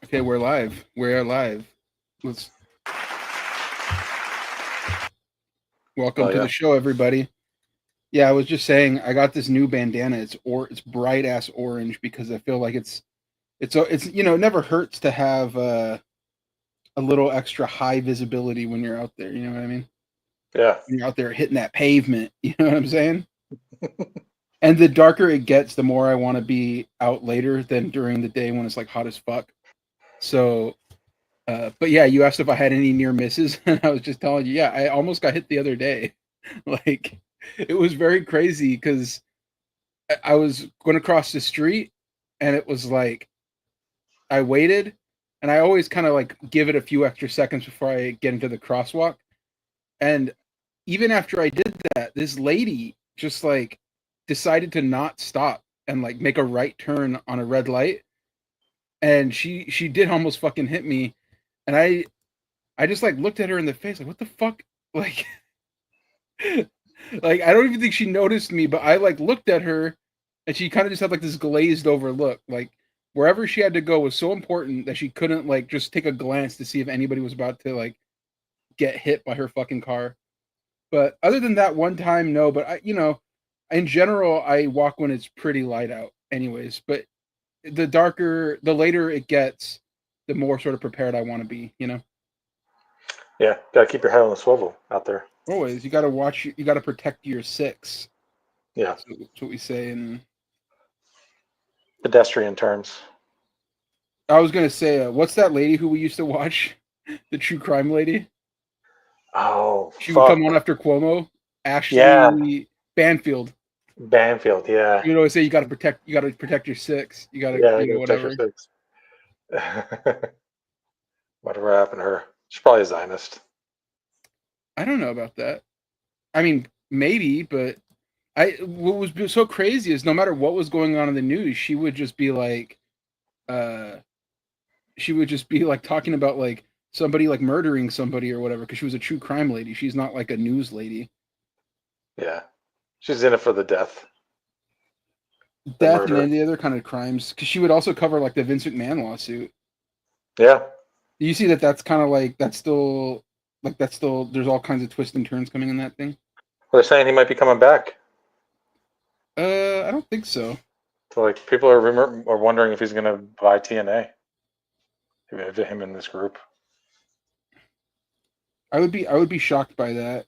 Okay, we're live. We're live. Let's welcome to the show, everybody. Yeah, I was just saying I got this new bandana. It's bright ass orange because I feel like it's you know, it never hurts to have a little extra high visibility when you're out there. You know what I mean? Yeah. When you're out there hitting that pavement. You know what I'm saying? And the darker it gets, the more I want to be out later than during the day when it's like hot as fuck. So but yeah, you asked if I had any near misses, and I was just telling you, yeah, I almost got hit the other day. Like, it was very crazy because I was going to cross the street, and it was like I waited, and I always kind of like give it a few extra seconds before I get into the crosswalk. And even after I did that, this lady just like decided to not stop and like make a right turn on a red light, and she did almost fucking hit me, and I just like looked at her in the face, like, what the fuck? Like, like I don't even think she noticed me, but I like looked at her and she kind of just had like this glazed over look. Like wherever she had to go was so important that she couldn't like just take a glance to see if anybody was about to like get hit by her fucking car. But other than that one time, no, but I, you know, in general, I walk when it's pretty light out anyways, but the later it gets, the more sort of prepared I want to be, you know? Yeah, gotta keep your head on the swivel out there. Always, you got to watch. You got to protect your six. Yeah, That's what we say. And pedestrian terms. I was gonna say, what's that lady who we used to watch, the true crime lady? Oh, She would come fuck. on after Cuomo. Yeah, Ashley Banfield. Banfield. Yeah, You would always say you got to protect. You got to protect your six. You got to, yeah, you I know, gotta protect your whatever. six. Whatever happened to her? She's probably a Zionist. I don't know about that. I mean, maybe, but what was so crazy is no matter what was going on in the news, uh, she would just be like talking about like somebody like murdering somebody or whatever because she was a true crime lady. She's not like a news lady. Yeah, she's in it for the death, the Death and murder. any other kind of crimes because she would also cover like the Vince McMahon lawsuit. Yeah. Do you see that? That's kind of like that's still there's all kinds of twists and turns coming in that thing. Well, they're saying he might be coming back. I don't think so. So like people are wondering if he's gonna buy TNA. Him in this group. I would be shocked by that.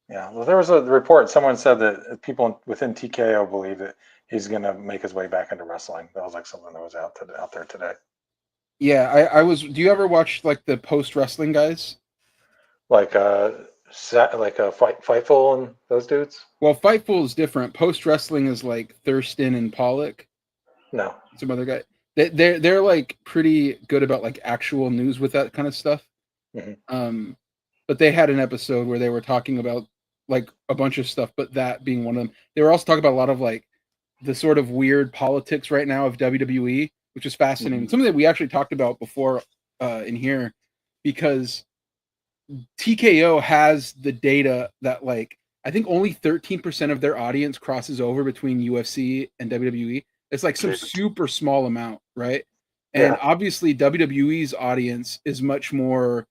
Yeah, well, there was a report. Someone said that people within TKO believe that he's going to make his way back into wrestling. That was like something that was out there today. Yeah, I was. Do you ever watch like the post wrestling guys? Like Fightful and those dudes. Well, Fightful is different. Post wrestling is like Thurston and Pollock. No. Some other guy. They're like pretty good about like actual news with that kind of stuff. Mm-hmm. But they had an episode where they were talking about like a bunch of stuff, but that being one of them. They were also talking about a lot of like the sort of weird politics right now of WWE, which is fascinating. Mm-hmm. Something that we actually talked about before in here, because TKO has the data that like I think only 13% of their audience crosses over between UFC and WWE. It's like some super small amount, right? And Yeah. obviously WWE's audience is much more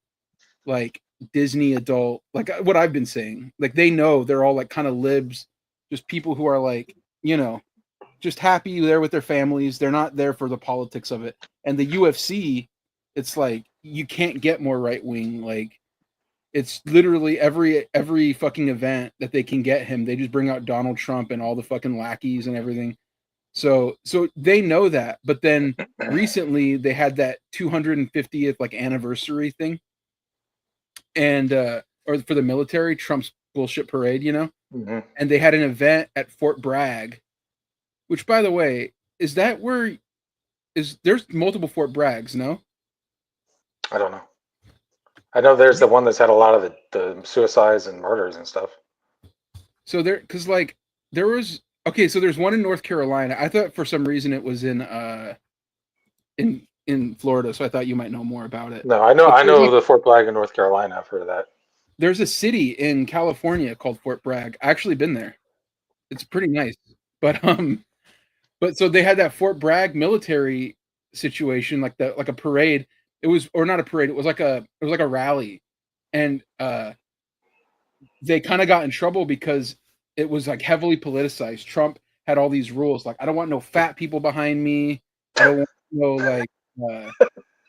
like Disney adult, like what I've been saying. Like they know they're all like kind of libs, just people who are like, you know, just happy there with their families. They're not there for the politics of it. And the UFC, it's like you can't get more right wing. Like it's literally every fucking event that they can get him, they just bring out Donald Trump and all the fucking lackeys and everything. So they know that. But then recently they had that 250th like anniversary thing, and or for the military, Trump's bullshit parade, you know. Mm-hmm. And they had an event at Fort Bragg, which, by the way, is that where is there's multiple Fort Braggs? No, I don't know. I know there's the one that's had a lot of the suicides and murders and stuff. so there, because like there was okay, so there's one in North Carolina. I thought for some reason it was in Florida, so I thought you might know more about it. No, I know. But I there's know like the Fort Bragg in North Carolina. I've heard of that. there's a city in California called Fort Bragg. I actually been there. It's pretty nice, but so they had that Fort Bragg military situation, like a parade. It was, or not a parade. It was like a rally, and they kind of got in trouble because it was like heavily politicized. Trump had all these rules, like I don't want no fat people behind me. I don't want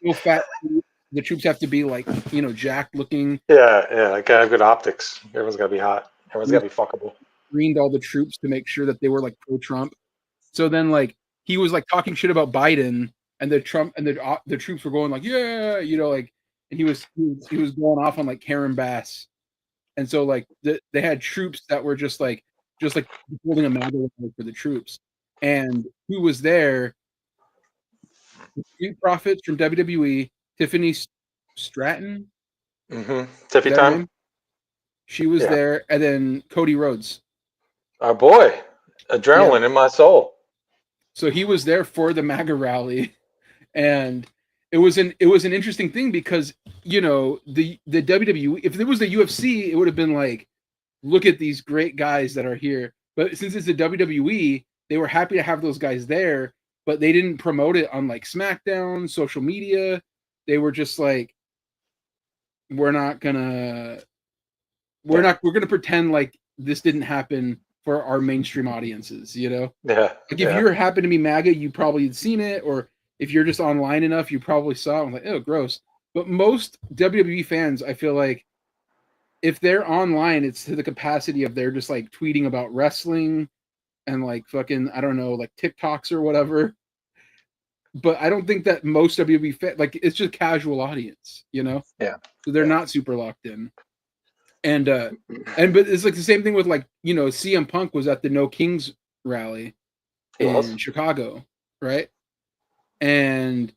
no fat. The troops have to be like jacked looking. Yeah, like I have good optics. Everyone's gotta be hot. Everyone's gotta be fuckable. Screened all the troops to make sure that they were like pro-Trump. So then like he was like talking shit about Biden, and the troops were going like, yeah, like, and he was going off on like Karen Bass. And so like they had troops that were just like holding a medal for the troops. And who was there? The Street Profits from WWE, Tiffany Stratton. Tiffy time. She was there, and then Cody Rhodes. Our boy, adrenaline in my soul. So he was there for the MAGA rally, and it was an interesting thing because the WWE, if it was the UFC, it would have been like, look at these great guys that are here. But since it's the WWE, they were happy to have those guys there, but they didn't promote it on like SmackDown, social media. They were just like, we're gonna pretend like this didn't happen for our mainstream audiences, Yeah. Like if you happen to be MAGA, you probably had seen it, or if you're just online enough, you probably saw it. I'm like, oh, gross. But most WWE fans, I feel like, if they're online, it's to the capacity of they're just like tweeting about wrestling and like fucking, I don't know, like TikToks or whatever. But I don't think that most WWE fans, like, it's just casual audience, Yeah. So they're not super locked in. And but it's like the same thing with like, CM Punk was at the No Kings rally in Chicago, right? And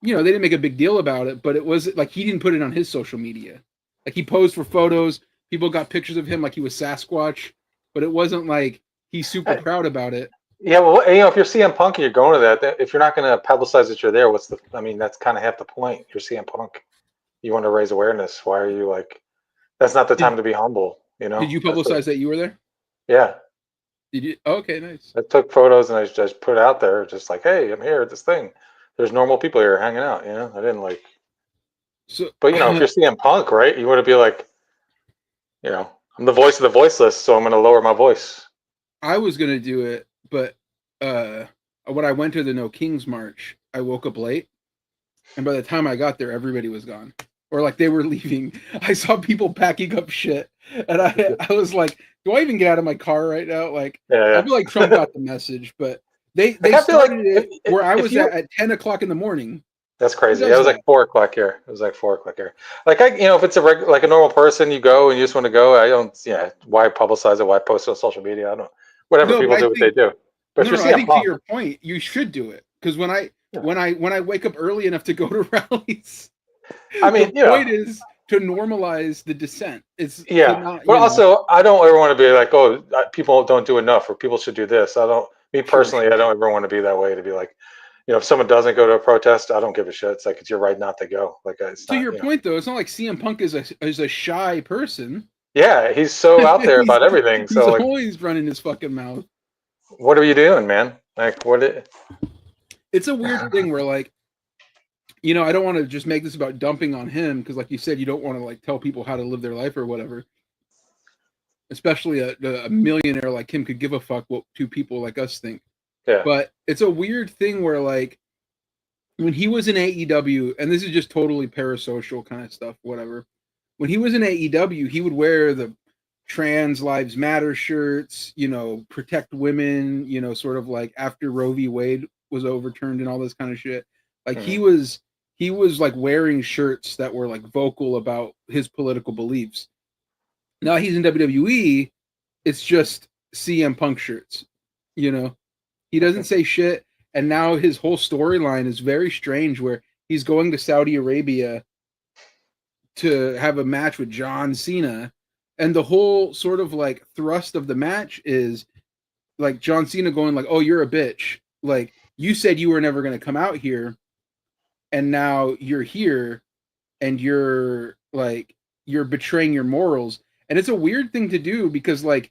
they didn't make a big deal about it, but it was like he didn't put it on his social media. Like he posed for photos, people got pictures of him like he was Sasquatch, but it wasn't like he's super proud about it. Yeah, well, if you're CM Punk and you're going to that, if you're not going to publicize that you're there, that's kind of half the point. You're CM Punk. You want to raise awareness. Why are you like, that's not the time to be humble, Did you publicize that you were there? Yeah. Did you? Okay, nice. I took photos and I just put it out there, just like, hey, I'm here at this thing. There's normal people here hanging out, I didn't like. So, but if you're CM Punk, right, you want to be like, I'm the voice of the voiceless, so I'm going to lower my voice. I was going to do it, but when I went to the No Kings March, I woke up late, and by the time I got there, everybody was gone, or like they were leaving. I saw people packing up shit, and I was like, do I even get out of my car right now? Like, I feel like Trump got the message, but they started it where I was at 10 o'clock in the morning. That's crazy. It was like 4 o'clock here. It was like 4 o'clock here. Like if it's like a normal person, you go and you just want to go. I don't. Yeah. Why publicize it? Why post it on social media? I don't. Whatever people do, what they do. But I think to your point, you should do it because when I wake up early enough to go to rallies, the point is to normalize the dissent. It's but also I don't ever want to be like, oh, people don't do enough, or people should do this. I don't. Me personally, I don't ever want to be that way. To be like, if someone doesn't go to a protest, I don't give a shit. It's like it's your right not to go. Like to your point, though, it's not like CM Punk is a shy person. Yeah, he's so out there about everything. He's so always running his fucking mouth. What are you doing, man? Like It's a weird thing where like, I don't want to just make this about dumping on him because, like you said, you don't want to like tell people how to live their life or whatever. Especially a millionaire like him could give a fuck what two people like us think. Yeah. But it's a weird thing where like when he was in AEW, and this is just totally parasocial kind of stuff, whatever. When he was in AEW, he would wear the Trans Lives Matter shirts, protect women, sort of like after Roe v. Wade was overturned and all this kind of shit. Like he was like wearing shirts that were like vocal about his political beliefs. Now he's in WWE, it's just CM Punk shirts, He doesn't say shit, and now his whole storyline is very strange where he's going to Saudi Arabia to have a match with John Cena, and the whole sort of like thrust of the match is like John Cena going like, oh, you're a bitch. Like, you said you were never going to come out here, and now you're here, and you're betraying your morals. And it's a weird thing to do because like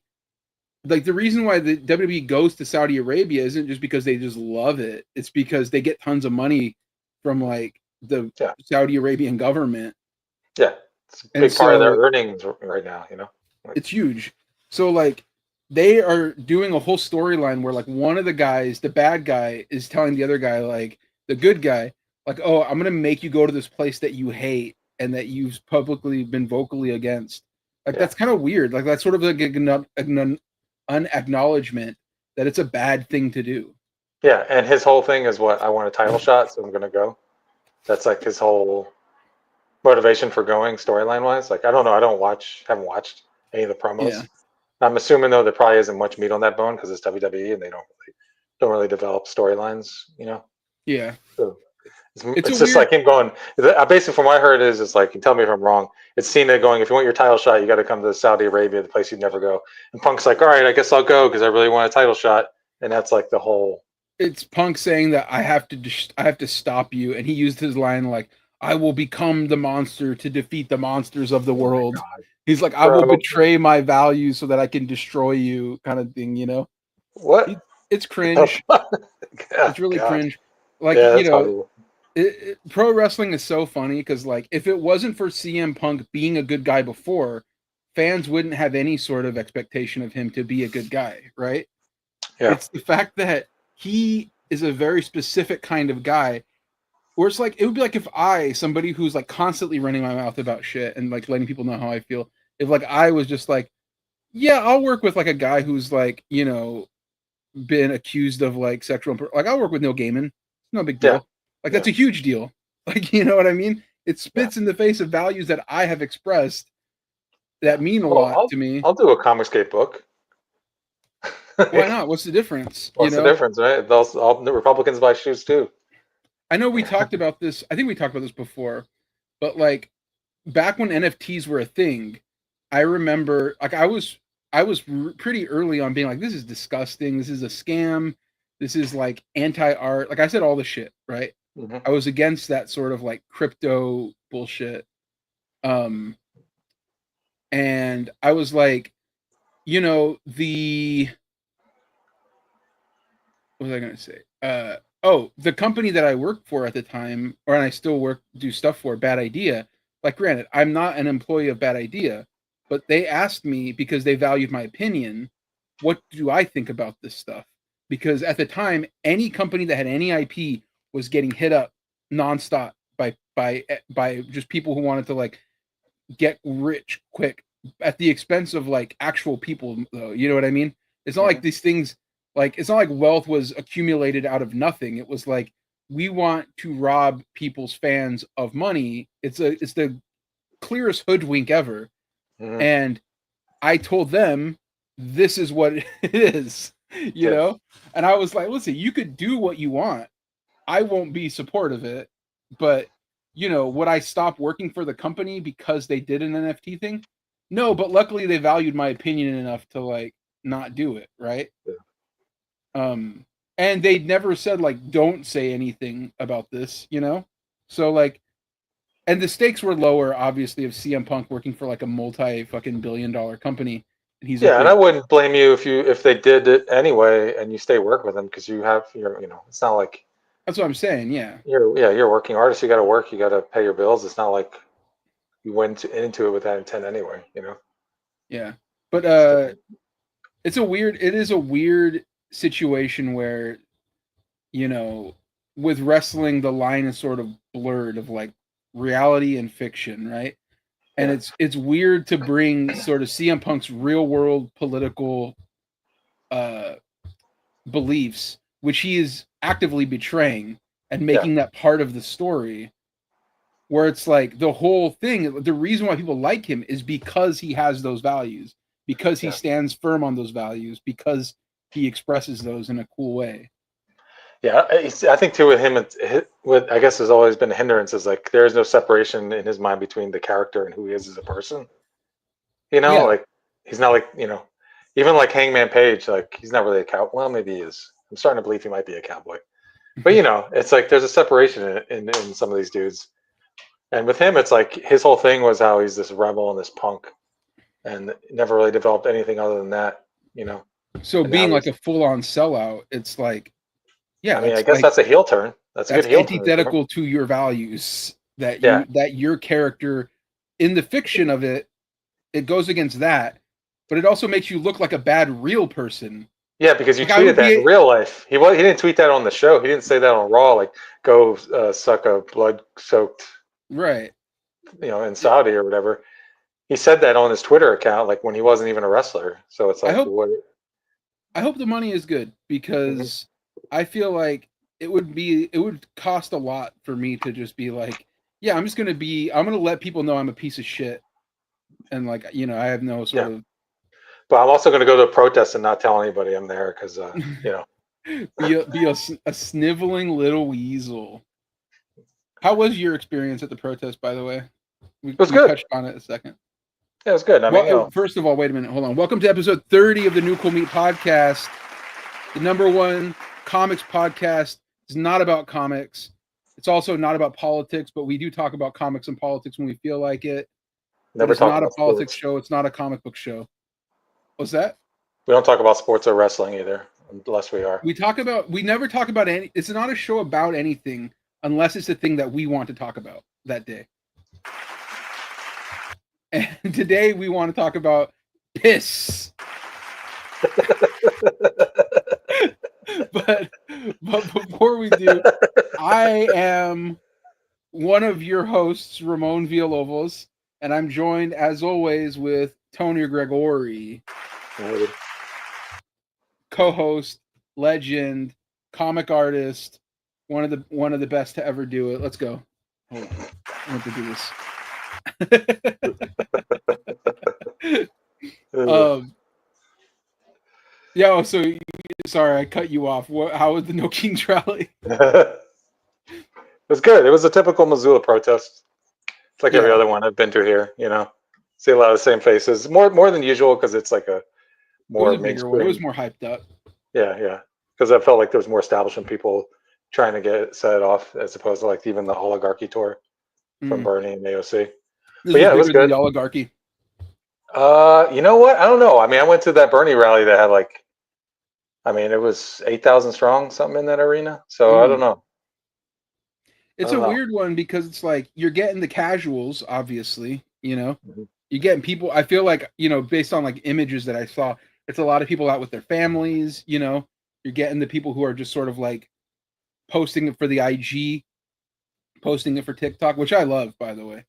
the reason why the WWE goes to Saudi Arabia isn't just because they just love it. It's because they get tons of money from like the Yeah. Saudi Arabian government. Yeah, it's a And big part of their so earnings right now. You know, like, it's huge. So like they are doing a whole storyline where like one of the guys, the bad guy, is telling the other guy, like the good guy, like, oh, I'm gonna make you go to this place that you hate and that you've publicly been vocally against. Like yeah, that's kind of weird. Like that's sort of like an unacknowledgement that it's a bad thing to do. yeah. And his whole thing is what I want a title shot, so I'm gonna go. That's like his whole motivation for going storyline wise. Like I don't know, haven't watched any of the Yeah. promos. I'm assuming though there probably isn't much meat on that bone because it's WWE and they don't really develop storylines. You know, Yeah. so It's a it's just weird like him going. Basically, from what I heard, is it's like, you tell me if I'm wrong. It's Cena going, if you want your title shot, you got to come to Saudi Arabia, the place you'd never go. And Punk's like, all right, I guess I'll go because I really want a title shot. And that's like the whole. it's Punk saying that I have to stop you, and he used his line like, "I will become the monster to defeat the monsters of the Oh my world." god, He's like, "I will bro! betray my values so that I can destroy you," kind of thing. You know, What? it's cringe. Yeah, It's really god. cringe. Like Yeah, that's horrible. pro wrestling is so funny because like if it wasn't for CM Punk being a good guy before, fans wouldn't have any sort of expectation of him to be a good guy, right? Yeah, It's the fact that he is a very specific kind of guy where it's like it would be like if somebody who's like constantly running my mouth about shit and like letting people know how I feel, if like I was just like, yeah, I'll work with like a guy who's like, been accused of like like I'll work with Neil Gaiman. No big yeah, deal. Like yeah, that's a huge deal. Like, you know what I mean? It yeah. spits in the face of values that I have expressed Yeah. that mean a Well, lot I'll to me. I'll do a Comicscape book. Why not? What's the difference? What's the difference, right? Those all the Republicans buy shoes too. I know we talked about this. I think we talked about this before, but like back when NFTs were a thing, I remember like I was pretty early on being like, this is disgusting. This is a scam. This is like anti-art. Like I said all the shit, right? Hmm. I was against that sort of like crypto bullshit. Um and I was like, the what was I gonna say? The company that I worked for at the time, or and I still do stuff for, Bad Idea. Like, granted, I'm not an employee of Bad Idea, but they asked me because they valued my opinion. What do I think about this stuff? Because at the time, any company that had any IP was getting hit up nonstop by just people who wanted to like get rich quick at the expense of like actual people. Though, you know what I mean? It's not Hmm. like these things like it's not like wealth was accumulated out of nothing. It was like we want to rob people's fans of money. It's the clearest hoodwink ever. Hmm. And I told them this is what it is, Yeah, And I was like, listen, you could do what you want. I won't be supportive of it, but would I stop working for the company because they did an NFT thing? No, but luckily they valued my opinion enough to like not do it, right? yeah, Um, and they never said like don't say anything about this. So like, and the stakes were lower, obviously, of CM Punk working for like a multi fucking $1 billion company, and he's a yeah. And I big. wouldn't blame you if they did it anyway, and you stay work with them because you have your, it's not like That's what I'm saying. Yeah, you're a working artist. You got to work. You got to pay your bills. It's not like you went into it with that intent anyway. yeah. But It's different. it is a weird situation where you know, with wrestling, the line is sort of blurred of like reality and fiction, right? And Yeah, it's weird to bring sort of CM Punk's real world political uh, beliefs, which he is actively betraying, and yeah, making that part of the story. Where it's like the whole thing, the reason why people like him is because he has those values, because he yeah. stands firm on those values, because he expresses those in a cool way. Yeah, I think too with him, what I guess has always been a hindrance is like there is no separation in his mind between the character and who he is as a person. Yeah. Like he's not like even like Hangman Page, like he's not really a cow. Well, maybe he is. I'm starting to believe he might be a cowboy. But it's like there's a separation in some of these dudes, and with him, it's like his whole thing was how he's this rebel and this punk, and never really developed anything other than that. You know, So and now being like he's. a full on sellout, it's like, I yeah, mean, I it's guess like that's a heel turn. That's a That's good heel turn. antithetical to your values. That Yeah. your character in the fiction of it goes against that, but it also makes you look like a bad real person. Yeah, because you Like, I tweeted would that be in real life. He didn't tweet that on the show. He didn't say that on Raw. Like, go suck a blood-soaked, right. in Saudi or whatever. He said that on his Twitter account, like when he wasn't even a wrestler. So it's I like, hope what? I hope the money is good, because I feel like it would cost a lot for me to just be like, yeah, I'm gonna let people know I'm a piece of shit, and like, I have no sort Yeah. But I'm also going to go to a protest and not tell anybody I'm there because, of be a sniveling little weasel. How was your experience at the protest, by the way? We it was good. touched on it a second. Yeah, it was good. I mean, Well, first of all, wait a minute, hold on. Welcome to episode 30 of the New Cool Meat podcast, the #1 comics podcast. It's not about comics. It's also not about politics, but we do talk about comics and politics when we feel like it. But never it's talk not a about politics sports. show. It's not a comic book show. What's that? We don't talk about sports or wrestling either, unless we are. We never talk about any. It's not a show about anything unless it's the thing that we want to talk about that day. And today we want to talk about piss. but before we do, I am one of your hosts, Ramon Villalobos, and I'm joined as always with Tony Gregori, co-host, legend, comic artist, one of the best to ever do it. Let's go. Hold on. I want to do this. Yeah, so sorry I cut you off. How was the No Kings rally? It was good. It was a typical Missoula protest. It's like every other one I've been to here, See a lot of the same faces. More than usual because it's like a more It was a bigger one. It was more hyped up. Yeah. Because I felt like there was more establishment people trying to set it off as opposed to like even the oligarchy tour from Bernie and AOC. But yeah, it was good. The oligarchy. You know what? I don't know. I mean, I went to that Bernie rally that had it was 8,000 strong, something in that arena. So I don't know. It's a weird one because it's like you're getting the casuals, obviously, You're getting people. I feel like, based on like images that I saw, it's a lot of people out with their families, You're getting the people who are just sort of like posting it for the IG, posting it for TikTok, which I love, by the way.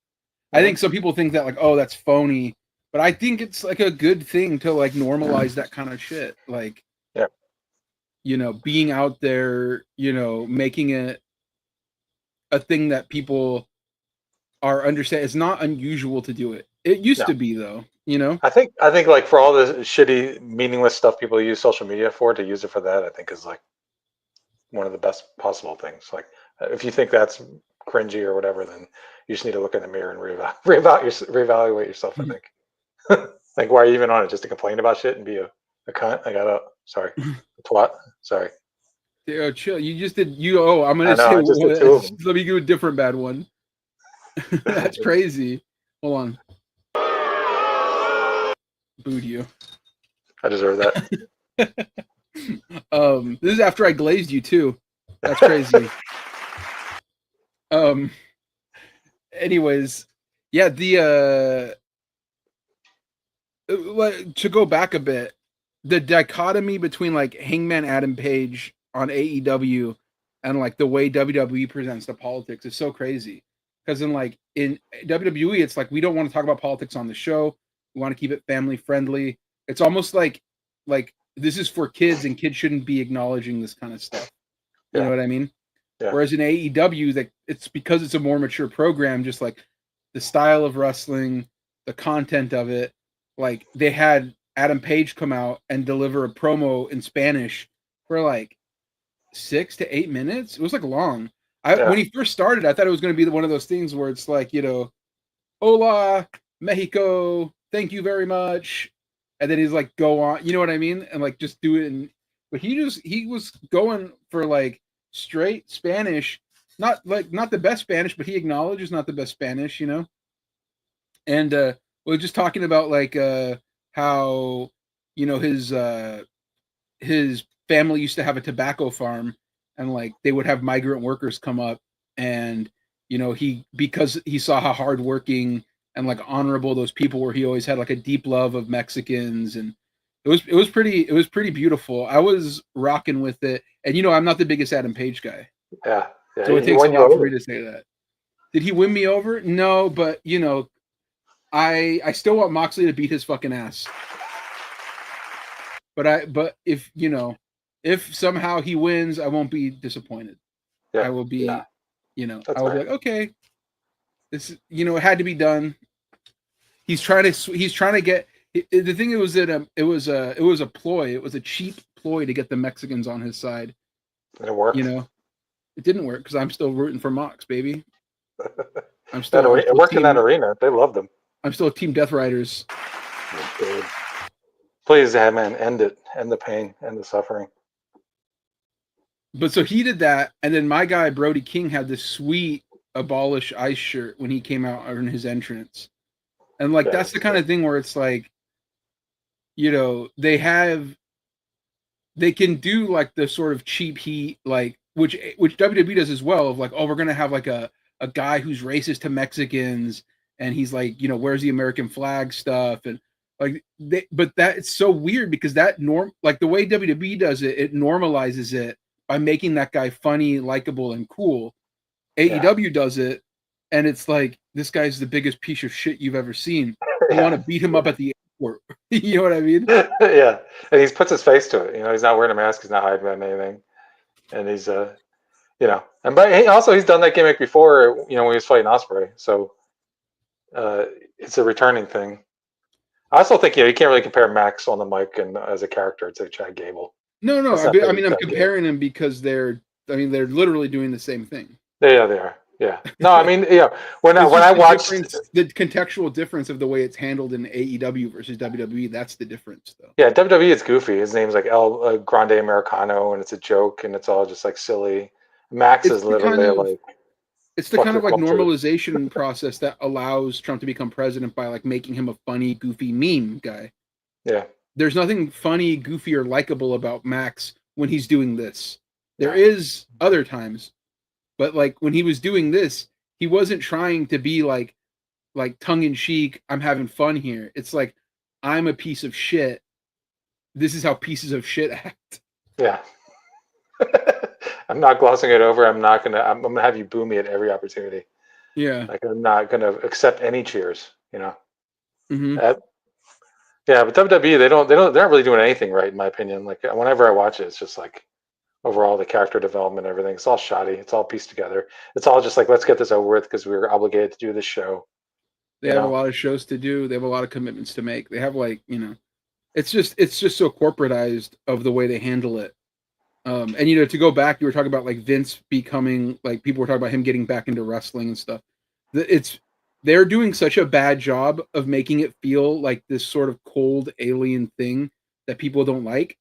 I think some people think that like, oh, that's phony, but I think it's like a good thing to like normalize that kind of shit. Like, being out there, making it a thing that people are understand. It's not unusual to do it. It used to be, though, I think like for all the shitty, meaningless stuff people use social media for, to use it for that, I think is like one of the best possible things. Like if you think that's cringy or whatever, then you just need to look in the mirror and reevaluate yourself, I think. Like, why are you even on it? Just to complain about shit and be a cunt? A twat. Sorry. Yeah, chill. You just did. I'm gonna say. I just did two of them. Let me do a different bad one. That's crazy. Hold on. Booed you. I deserve that. This is after I glazed you too. That's crazy. Anyways, yeah. To go back a bit, the dichotomy between like Hangman Adam Page on AEW and like the way WWE presents the politics is so crazy. Because in WWE, it's like we don't want to talk about politics on the show. We want to keep it family friendly. It's almost like this is for kids, and kids shouldn't be acknowledging this kind of stuff. You know what I mean? Yeah. Whereas in AEW, it's because it's a more mature program, just like the style of wrestling, the content of it. Like they had Adam Page come out and deliver a promo in Spanish for like 6 to 8 minutes. It was like long. When he first started, I thought it was going to be one of those things where it's like, Hola, Mexico, thank you very much. And then he's like, go on, you know what I mean? And like, just do it. But he was going for like straight Spanish, not the best Spanish, but he acknowledges not the best Spanish, And we're just talking about like how his family used to have a tobacco farm, and like they would have migrant workers come up, and you know, because he saw how hardworking and like honorable those people were, he always had like a deep love of Mexicans, and it was pretty beautiful. I was rocking with it, and you know, I'm not the biggest Adam Page guy, Yeah, yeah. so it He takes a won you lot for over. me to say that. Did he win me over? No, but you know, I still want Moxley to beat his fucking ass. But if you know, if somehow he wins, I won't be disappointed. Yeah, I will be, you know, that's I will be right. like, okay, this, you know, it had to be done. He's trying to get. The thing it was that it was a ploy. It was a cheap ploy to get the Mexicans on his side. And it worked. You know, it didn't work because I'm still rooting for Mox, baby. I'm It still worked in that team. arena. They loved him. I'm still Team Death Riders. Please, man, end it. End the pain. End the suffering. But so he did that, and then my guy Brody King had this sweet Abolish Ice shirt when he came out in his entrance. And like that's the kind of thing where it's like, you know, they can do like the sort of cheap heat, like which WWE does as well, of like, oh, we're gonna have like a guy who's racist to Mexicans, and he's like, you know, where's the American flag stuff, and like but that it's so weird because that like the way WWE does it, it normalizes it by making that guy funny, likable, and cool. AEW does it, and it's like, this guy's the biggest piece of shit you've ever seen. You want to beat him up at the airport. You know what I mean? Yeah. And he puts his face to it. You know, he's not wearing a mask. He's not hiding behind anything. And he's, you know, and but he's done that gimmick before, you know, when he was fighting Ospreay. So it's a returning thing. I also think, you know, you can't really compare Max on the mic and as a character to Chad Gable. No, I mean, I'm comparing them because they're literally doing the same thing. Yeah, they are. Yeah. No, I mean, yeah. When I watched the contextual difference of the way it's handled in AEW versus WWE, that's the difference, though. Yeah, WWE is goofy. His name's like El Grande Americano, and it's a joke, and it's all just like silly. Max is literally like. It's the kind of like normalization process that allows Trump to become president by like making him a funny, goofy meme guy. Yeah. There's nothing funny, goofy, or likable about Max when he's doing this. There is other times, but like when he was doing this, he wasn't trying to be like tongue in cheek. I'm having fun here. It's like, I'm a piece of shit. This is how pieces of shit act. Yeah. I'm not glossing it over. I'm gonna have you boo me at every opportunity. Yeah. Like, I'm not gonna accept any cheers. You know. Mm-hmm. Yeah, but WWE they're not really doing anything right, in my opinion. Like, whenever I watch it, it's just like overall the character development, everything. It's all shoddy. It's all pieced together. It's all just like, let's get this over with because we were obligated to do this show. They have a lot of shows to do. They have a lot of commitments to make. They have, like, you know, it's just so corporatized of the way they handle it. And, you know, to go back, you were talking about like Vince becoming, like, people were talking about him getting back into wrestling and stuff. They're doing such a bad job of making it feel like this sort of cold alien thing that people don't like,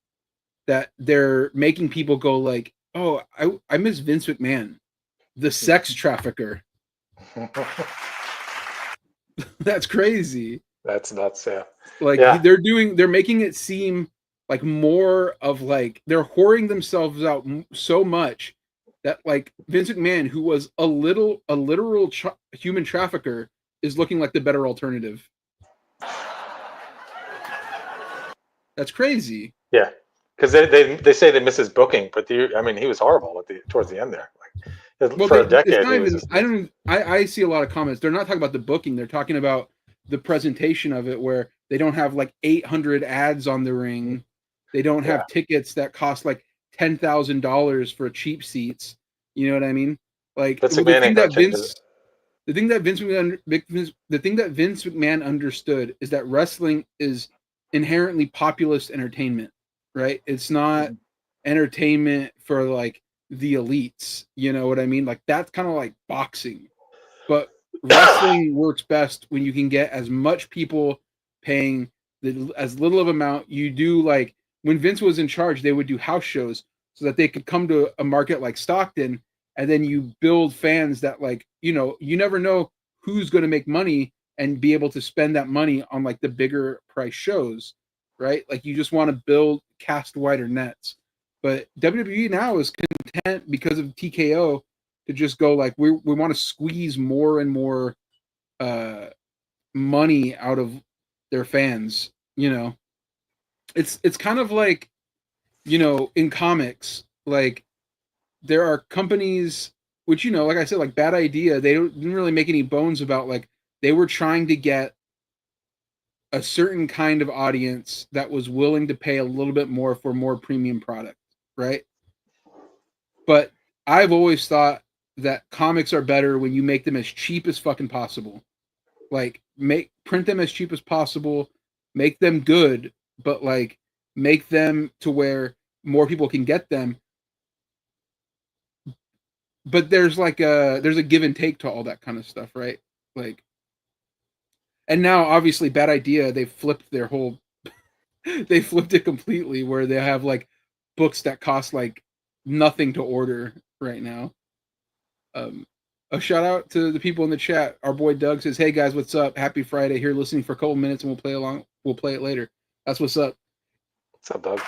that they're making people go like, oh, I miss Vince McMahon, the sex trafficker. That's crazy. That's nuts. Yeah. Like, they're making it seem like more of like they're whoring themselves out so much that like Vince McMahon, who was a literal human trafficker, is looking like the better alternative. That's crazy. Yeah, because they say they miss his booking, but I mean, he was horrible towards the end there. Like, for a decade. I see a lot of comments. They're not talking about the booking. They're talking about the presentation of it, where they don't have like 800 ads on the ring. They don't have tickets that cost like $10,000 for cheap seats. You know what I mean? Like, the thing that Vince McMahon understood is that wrestling is inherently populist entertainment, right? It's not entertainment for like the elites. You know what I mean? Like, that's kind of like boxing, but wrestling works best when you can get as much people paying as little of amount. You do, like, when Vince was in charge, they would do house shows so that they could come to a market like Stockton, and then you build fans that, like, you know, you never know who's going to make money and be able to spend that money on like the bigger price shows, right? Like, you just want to cast wider nets. But WWE now is content because of TKO to just go like we want to squeeze more and more money out of their fans. You know, it's kind of like, you know, in comics, like there are companies which, you know, like I said, like Bad Idea, they didn't really make any bones about like they were trying to get a certain kind of audience that was willing to pay a little bit more for more premium product, right? But I've always thought that comics are better when you make them as cheap as fucking possible. Like print them as cheap as possible, make them good, but like make them to where more people can get them. But there's a give and take to all that kind of stuff, right? Like, and now obviously Bad Idea, they flipped their whole they flipped it completely where they have like books that cost like nothing to order right now. A shout out to the people in the chat. Our boy Doug says, "Hey guys, what's up? Happy Friday. Here listening for a couple minutes and we'll play along. We'll play it later." That's what's up. What's up, Doug?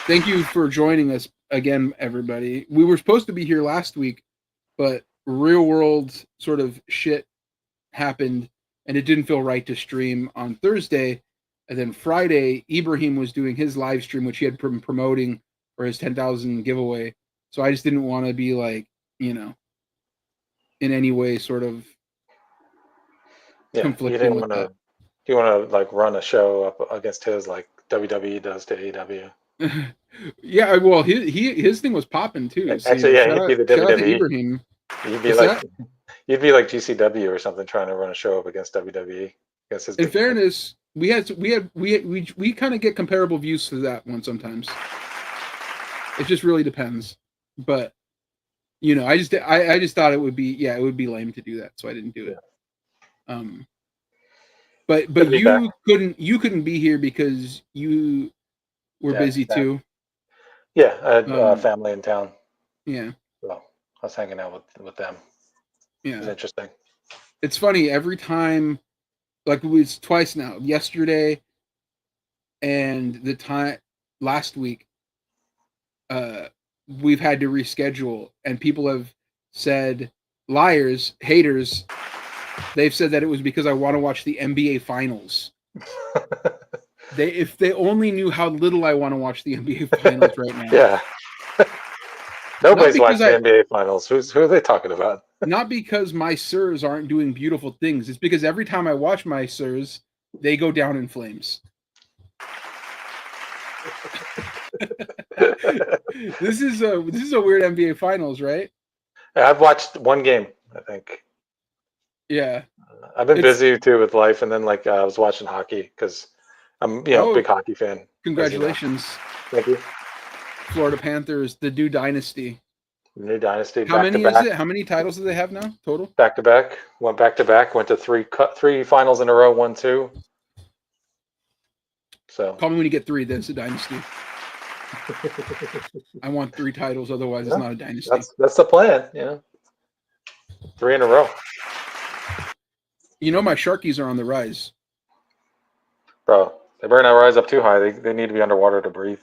Thank you for joining us again, everybody. We were supposed to be here last week, but real world sort of shit happened and it didn't feel right to stream on Thursday. And then Friday, Ibrahim was doing his live stream, which he had been promoting for his 10,000 giveaway. So I just didn't want to be like, you know, in any way sort of conflicting with that. You want to like run a show up against his like WWE does to AEW? Yeah, well, his thing was popping too. Actually, yeah, he'd be the WWE. Shout out to Ibrahim. You'd be like GCW or something trying to run a show up against WWE. Against his in fairness, we kind of get comparable views for that one sometimes. It just really depends. But you know, I just thought it would be lame to do that, so I didn't do it. But you couldn't be here because you were busy too. Yeah, I had family in town. Yeah. So I was hanging out with them. Yeah. It was interesting. It's funny, every time, like it was twice now, yesterday and the time last week, we've had to reschedule and people have said, liars, haters, they've said that it was because I want to watch the NBA finals. If they only knew how little I want to watch the NBA finals right now. Yeah. Nobody's watching the NBA finals. Who are they talking about? Not because my sirs aren't doing beautiful things. It's because every time I watch my sirs, they go down in flames. This is a weird NBA finals, right? I've watched one game, I think. Yeah. I've been busy too with life, and then like I was watching hockey because I'm a big hockey fan. Congratulations. Thank you. Florida Panthers, the new dynasty. New dynasty. How many is it? How many titles do they have now total? Back to back. Went back to back. Went to three finals in a row. 1, 2. So call me when you get 3. Then it's a dynasty. I want 3 titles, otherwise it's not a dynasty. That's the plan. Yeah. 3 in a row. You know my Sharkies are on the rise. Bro, they better not rise up too high. They need to be underwater to breathe.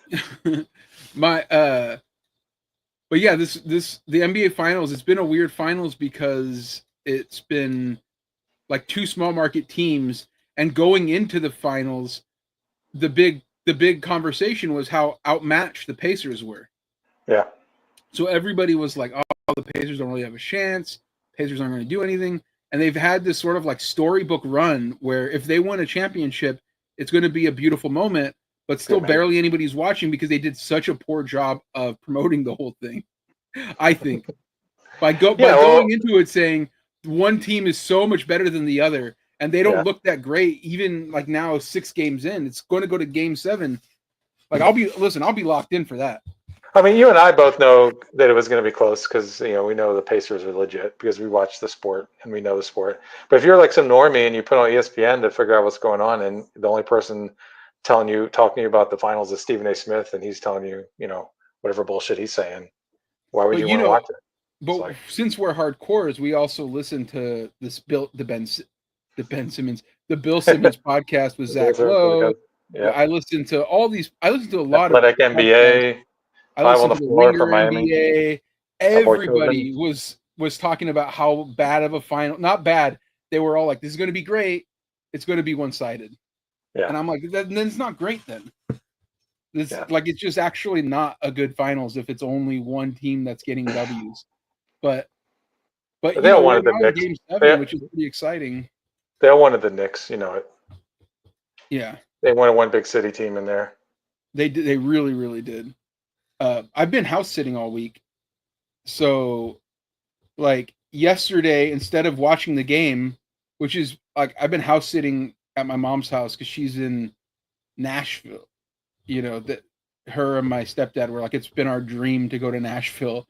But yeah, the NBA finals, it's been a weird finals because it's been like 2 small market teams, and going into the finals, the big conversation was how outmatched the Pacers were. Yeah. So everybody was like, "Oh, the Pacers don't really have a chance. Pacers aren't going to do anything." And they've had this sort of like storybook run where if they win a championship, it's going to be a beautiful moment, but still barely anybody's watching because they did such a poor job of promoting the whole thing. I think by going into it saying one team is so much better than the other and they don't look that great, even like now 6 games in, it's going to go to game 7. Like I'll be locked in for that. I mean, you and I both know that it was going to be close because, we know the Pacers are legit because we watch the sport and we know the sport. But if you're like some normie and you put on ESPN to figure out what's going on and the only person talking to you about the finals is Stephen A. Smith and he's telling you, whatever bullshit he's saying, why would you want to watch it? But since we're hardcores, we also listen to the Bill Simmons podcast with Zach Lowe. Yeah. I listen to a lot of NBA. I 5 on listened the to the floor for Ringer Miami. NBA. Our boy Tobin. Everybody was talking about how bad of a final. Not bad. They were all like, "This is going to be great. It's going to be one-sided." Yeah. And I'm like, then it's not great then. It's Yeah. like it's just actually not a good finals if it's only one team that's getting W's. But you They all know, we're wanted the now in Knicks. game 7, which is pretty exciting. They all wanted the Knicks. You know it. Yeah, They wanted one big city team in there. they did. They really, really did. I've been house sitting all week, so like yesterday, instead of watching the game, which is like I've been house sitting at my mom's house because she's in Nashville. You know that her and my stepdad were like, it's been our dream to go to Nashville,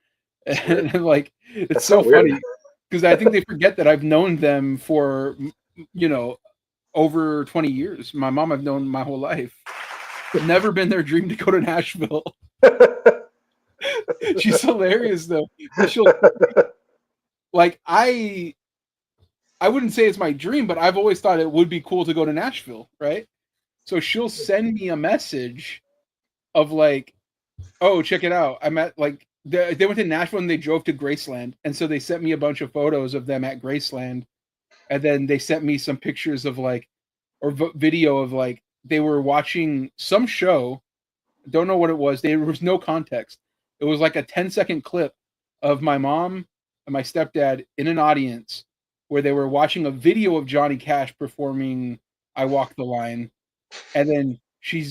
and like it's That's so so weird. funny because I think they forget that I've known them for over 20 years. My mom I've known my whole life. Never been their dream to go to Nashville. She's hilarious though. She'll like I wouldn't say it's my dream, but I've always thought it would be cool to go to Nashville, right? So she'll send me a message of like, oh, check it out. I'm at like they went to Nashville and they drove to Graceland, and so they sent me a bunch of photos of them at Graceland, and then they sent me some pictures of like or video of like they were watching some show. Don't know what it was. There was no context. It was like a 10-second clip of my mom and my stepdad in an audience where they were watching a video of Johnny Cash performing "I Walk the Line," and then she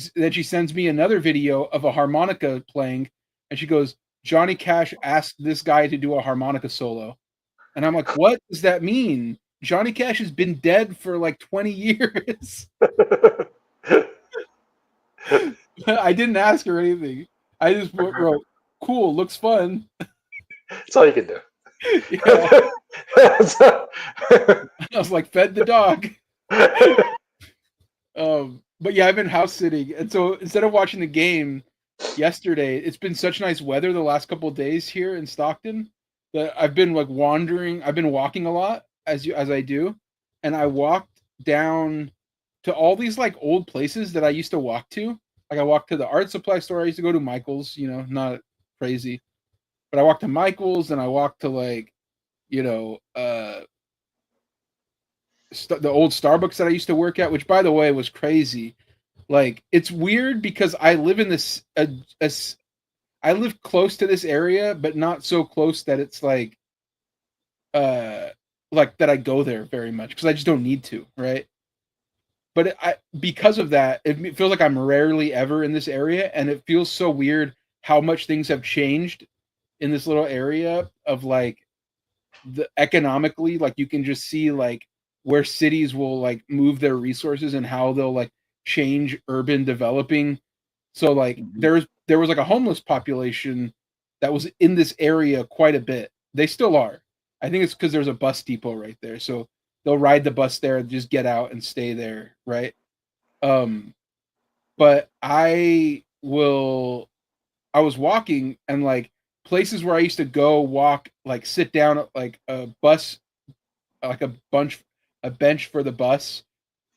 sends me another video of a harmonica playing, and she goes, "Johnny Cash asked this guy to do a harmonica solo," and I'm like, "What does that mean? Johnny Cash has been dead for like 20 years." I didn't ask her anything. I just wrote, "Cool, looks fun." That's all you can do. Yeah. I was like, "Fed the dog." But yeah, I've been house sitting, and so instead of watching the game yesterday, it's been such nice weather the last couple of days here in Stockton that I've been like wandering. I've been walking a lot as I do, and I walked down to all these like old places that I used to walk to. Like I walked to the art supply store I used to go to, Michael's. You know, not crazy, but I walked to Michael's, and I walked to like, you know, the old Starbucks that I used to work at, which by the way was crazy. Like it's weird because I live in this I live close to this area, but not so close that it's like that I go there very much because I just don't need to, right? But because of that, it feels like I'm rarely ever in this area, and it feels so weird how much things have changed in this little area of like the economically, like you can just see like where cities will like move their resources and how they'll like change urban developing. So like there was like a homeless population that was in this area quite a bit. They still are. I think it's because there's a bus depot right there. So they'll ride the bus there and just get out and stay there, right? But I was walking and like places where I used to go walk, like sit down at like a bus, like a bench for the bus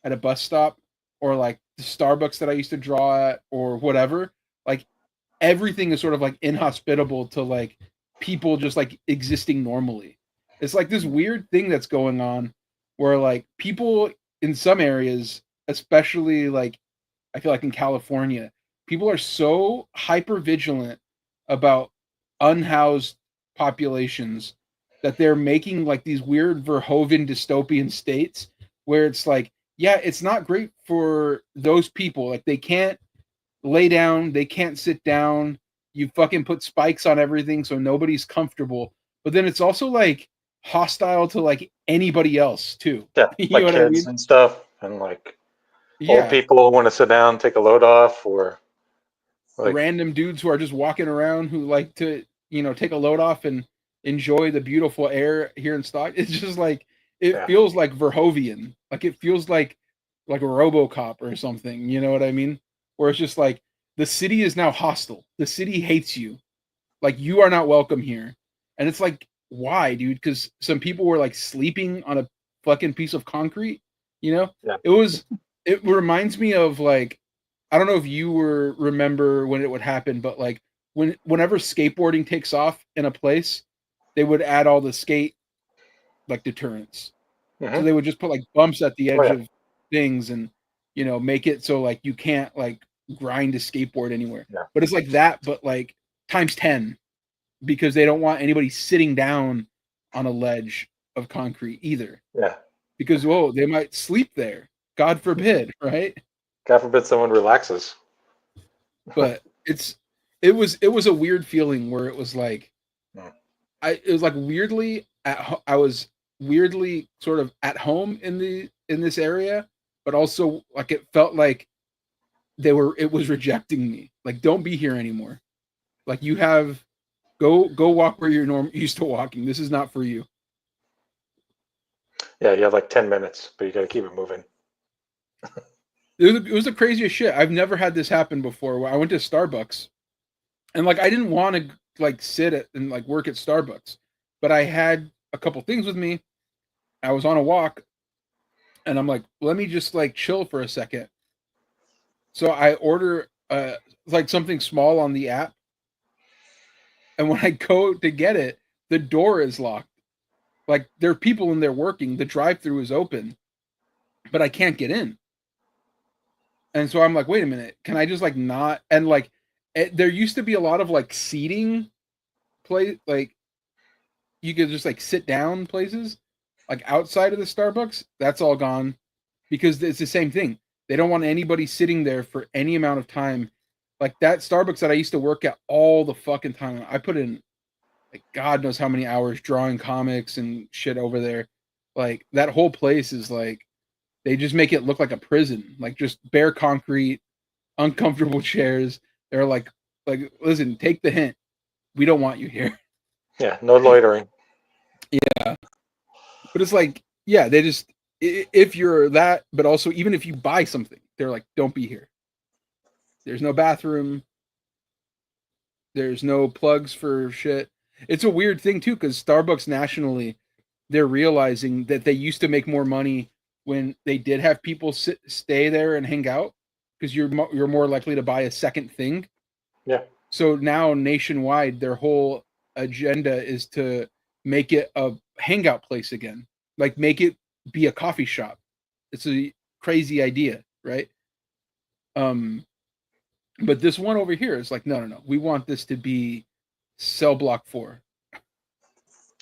at a bus stop, or like the Starbucks that I used to draw at, or whatever. Like everything is sort of like inhospitable to like people just like existing normally. It's like this weird thing that's going on where like people in some areas, especially like I feel like in California, people are so hyper vigilant about unhoused populations that they're making like these weird Verhoeven dystopian states where it's like, yeah, it's not great for those people. Like they can't lay down, they can't sit down. You fucking put spikes on everything so nobody's comfortable. But then it's also like hostile to like anybody else too. Yeah, You like know what I kids mean? and stuff, and like old Yeah. people want to sit down, take a load off, or like Random dudes who are just walking around who like to, take a load off and enjoy the beautiful air here in Stock. It's just like it yeah, feels like Verhoeven. Like it feels like a RoboCop or something. You know what I mean? Where it's just like the city is now hostile. The city hates you. Like you are not welcome here. And it's like, why, dude? Because some people were like sleeping on a fucking piece of concrete. You know, yeah. it reminds me of like I don't know if you remember when it would happen, but like whenever skateboarding takes off in a place, they would add all the skate like deterrents. So they would just put like bumps at the edge of things and make it so like you can't like grind a skateboard anywhere. Yeah. But it's like that, but like times 10, because they don't want anybody sitting down on a ledge of concrete either. Yeah. Because they might sleep there. God forbid, right? God forbid someone relaxes. But it was a weird feeling where it was like I was weirdly sort of at home in this area, but also like it felt like it was rejecting me. Like, don't be here anymore. Like, you have go walk where you're used to walking. This is not for you. Yeah, you have like 10 minutes, but you got to keep it moving. It was the craziest shit. I've never had this happen before. Where I went to Starbucks, and like I didn't want to like sit and like work at Starbucks, but I had a couple things with me. I was on a walk, and I'm like, let me just like chill for a second. So I order like something small on the app, and when I go to get it, the door is locked. Like, there are people in there working. The drive-through is open, but I can't get in. And so I'm like, wait a minute, can I just like not? And like, there used to be a lot of like seating like you could just like sit down places like outside of the Starbucks. That's all gone because it's the same thing. They don't want anybody sitting there for any amount of time. Like that Starbucks that I used to work at all the fucking time. I put in like God knows how many hours drawing comics and shit over there. Like that whole place is like, they just make it look like a prison, like just bare concrete, uncomfortable chairs. They're like, listen, take the hint. We don't want you here. Yeah, no loitering. Yeah. But it's like, yeah, they just, if you're that, but also even if you buy something, they're like, don't be here. There's no bathroom. There's no plugs for shit. It's a weird thing too, because Starbucks nationally, they're realizing that they used to make more money when they did have people stay there and hang out, because you're more likely to buy a second thing. Yeah. So now nationwide, their whole agenda is to make it a hangout place again. Like make it be a coffee shop. It's a crazy idea, right? But this one over here is like, no. We want this to be cell block 4.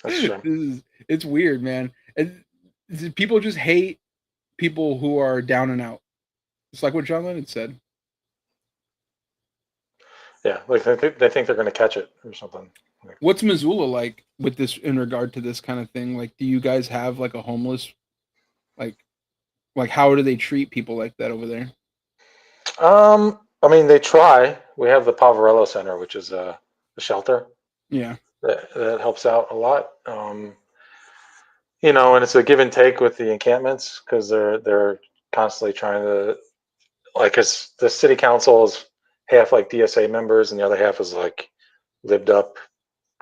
That's true. It's weird, man. And people just hate people who are down and out. It's like what John Lennon said. Yeah, like they think they're going to catch it or something. Like, what's Missoula like with this in regard to this kind of thing? Like, do you guys have like a homeless, like how do they treat people like that over there? I mean, they try. We have the Poverello Center, which is a shelter. Yeah, that helps out a lot. And it's a give and take with the encampments because they're constantly trying to, like, cause the city council is half like DSA members and the other half is like lived up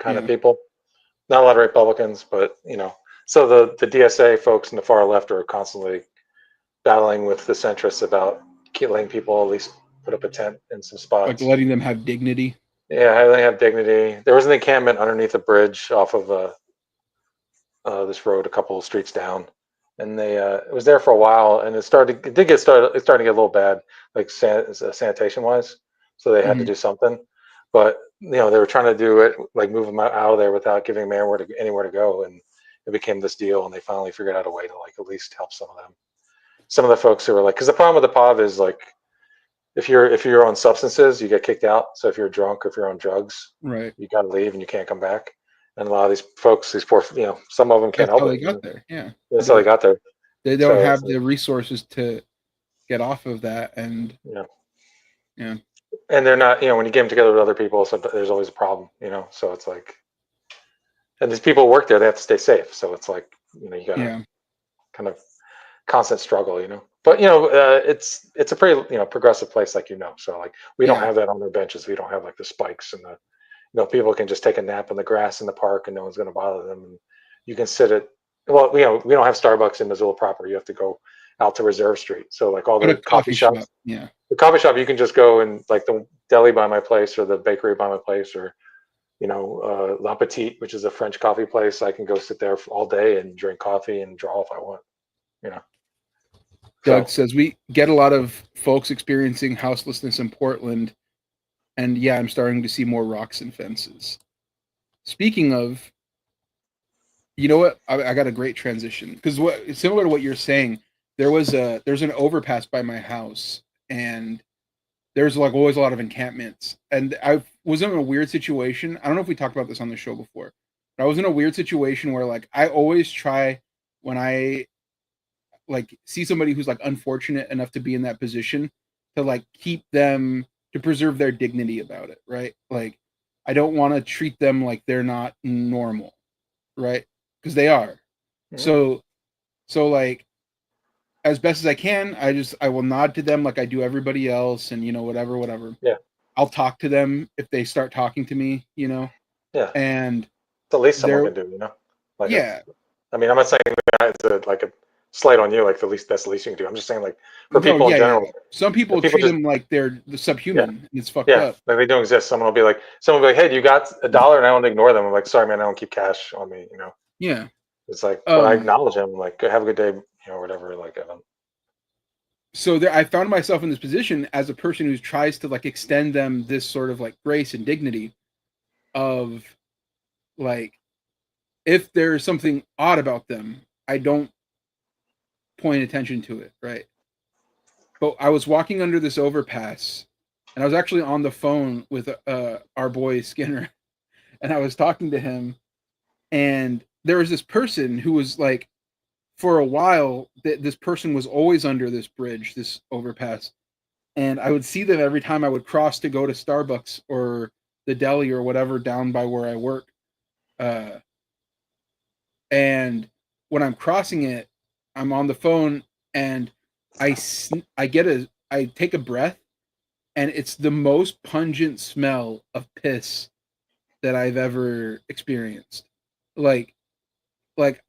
kind of people. Not a lot of Republicans, but so the DSA folks in the far left are constantly battling with the centrists about letting people at least put up a tent in some spots, like letting them have dignity. Yeah, they have dignity. There was an encampment underneath a bridge off of this road, a couple of streets down, and it was there for a while, and it's starting to get a little bad, like sanitation wise. So they had to do something, but they were trying to do it, like move them out of there without giving them anywhere to go, and it became this deal, and they finally figured out a way to like at least help some of them. Some of the folks who were like, because the problem with the POV is like, if you're on substances, you get kicked out. So if you're drunk, if you're on drugs, right, you got to leave and you can't come back. And a lot of these folks, these poor, some of them can't help it. That's how they got there. Yeah, that's how they got there. They don't have the resources to get off of that, and yeah. And they're not, when you get them together with other people, so there's always a problem, So it's like, and these people work there, they have to stay safe. So it's like, you got to kind of constant struggle, But it's a pretty progressive place, like So like we don't have that on their benches. We don't have like the spikes and the people can just take a nap in the grass in the park and no one's going to bother them. And you can sit at we don't have Starbucks in Missoula proper. You have to go out to Reserve Street. So like all But a the coffee shops, shop. Yeah. the coffee shop, you can just go and like the deli by my place or the bakery by my place or, La Petite, which is a French coffee place. I can go sit there all day and drink coffee and draw if I want, you know. Doug So, says we get a lot of folks experiencing houselessness in Portland, and yeah, I'm starting to see more rocks and fences. Speaking of, you know what? I got a great transition because what similar to what you're saying, there's an overpass by my house, and there's like always a lot of encampments, and I was in a weird situation. I don't know if we talked about this on the show before, but I was in a weird situation where like I always try when I like see somebody who's like unfortunate enough to be in that position to like keep them to preserve their dignity about it, right? Like I don't want to treat them like they're not normal, right? Because they are. mhm. So like as best as I can, I will nod to them like I do everybody else, and whatever. Yeah, I'll talk to them if they start talking to me, yeah. It's and the least someone they're can do, Like, yeah. I mean, I'm not saying that it's like a slight on you, like that's the least you can do. I'm just saying, like, for No, people in yeah. general, Some people if people treat just, them like they're the yeah, subhuman, and it's fucked yeah, up. like they don't exist. Someone will be like, hey, do you got $1? And I don't ignore them. I'm like, sorry, man, I don't keep cash on me. Yeah. It's like, but I acknowledge them, like, have a good day, whatever. Like, I don't. So there, I found myself in this position as a person who tries to like extend them this sort of like grace and dignity of like if there's something odd about them, I don't point attention to it, right? But I was walking under this overpass, and I was actually on the phone with our boy Skinner, and I was talking to him, and there was this person who was like, for a while, this person was always under this bridge, this overpass, and I would see them every time I would cross to go to Starbucks or the deli or whatever down by where I work. And when I'm crossing it, I'm on the phone and I take a breath, and it's the most pungent smell of piss that I've ever experienced. Like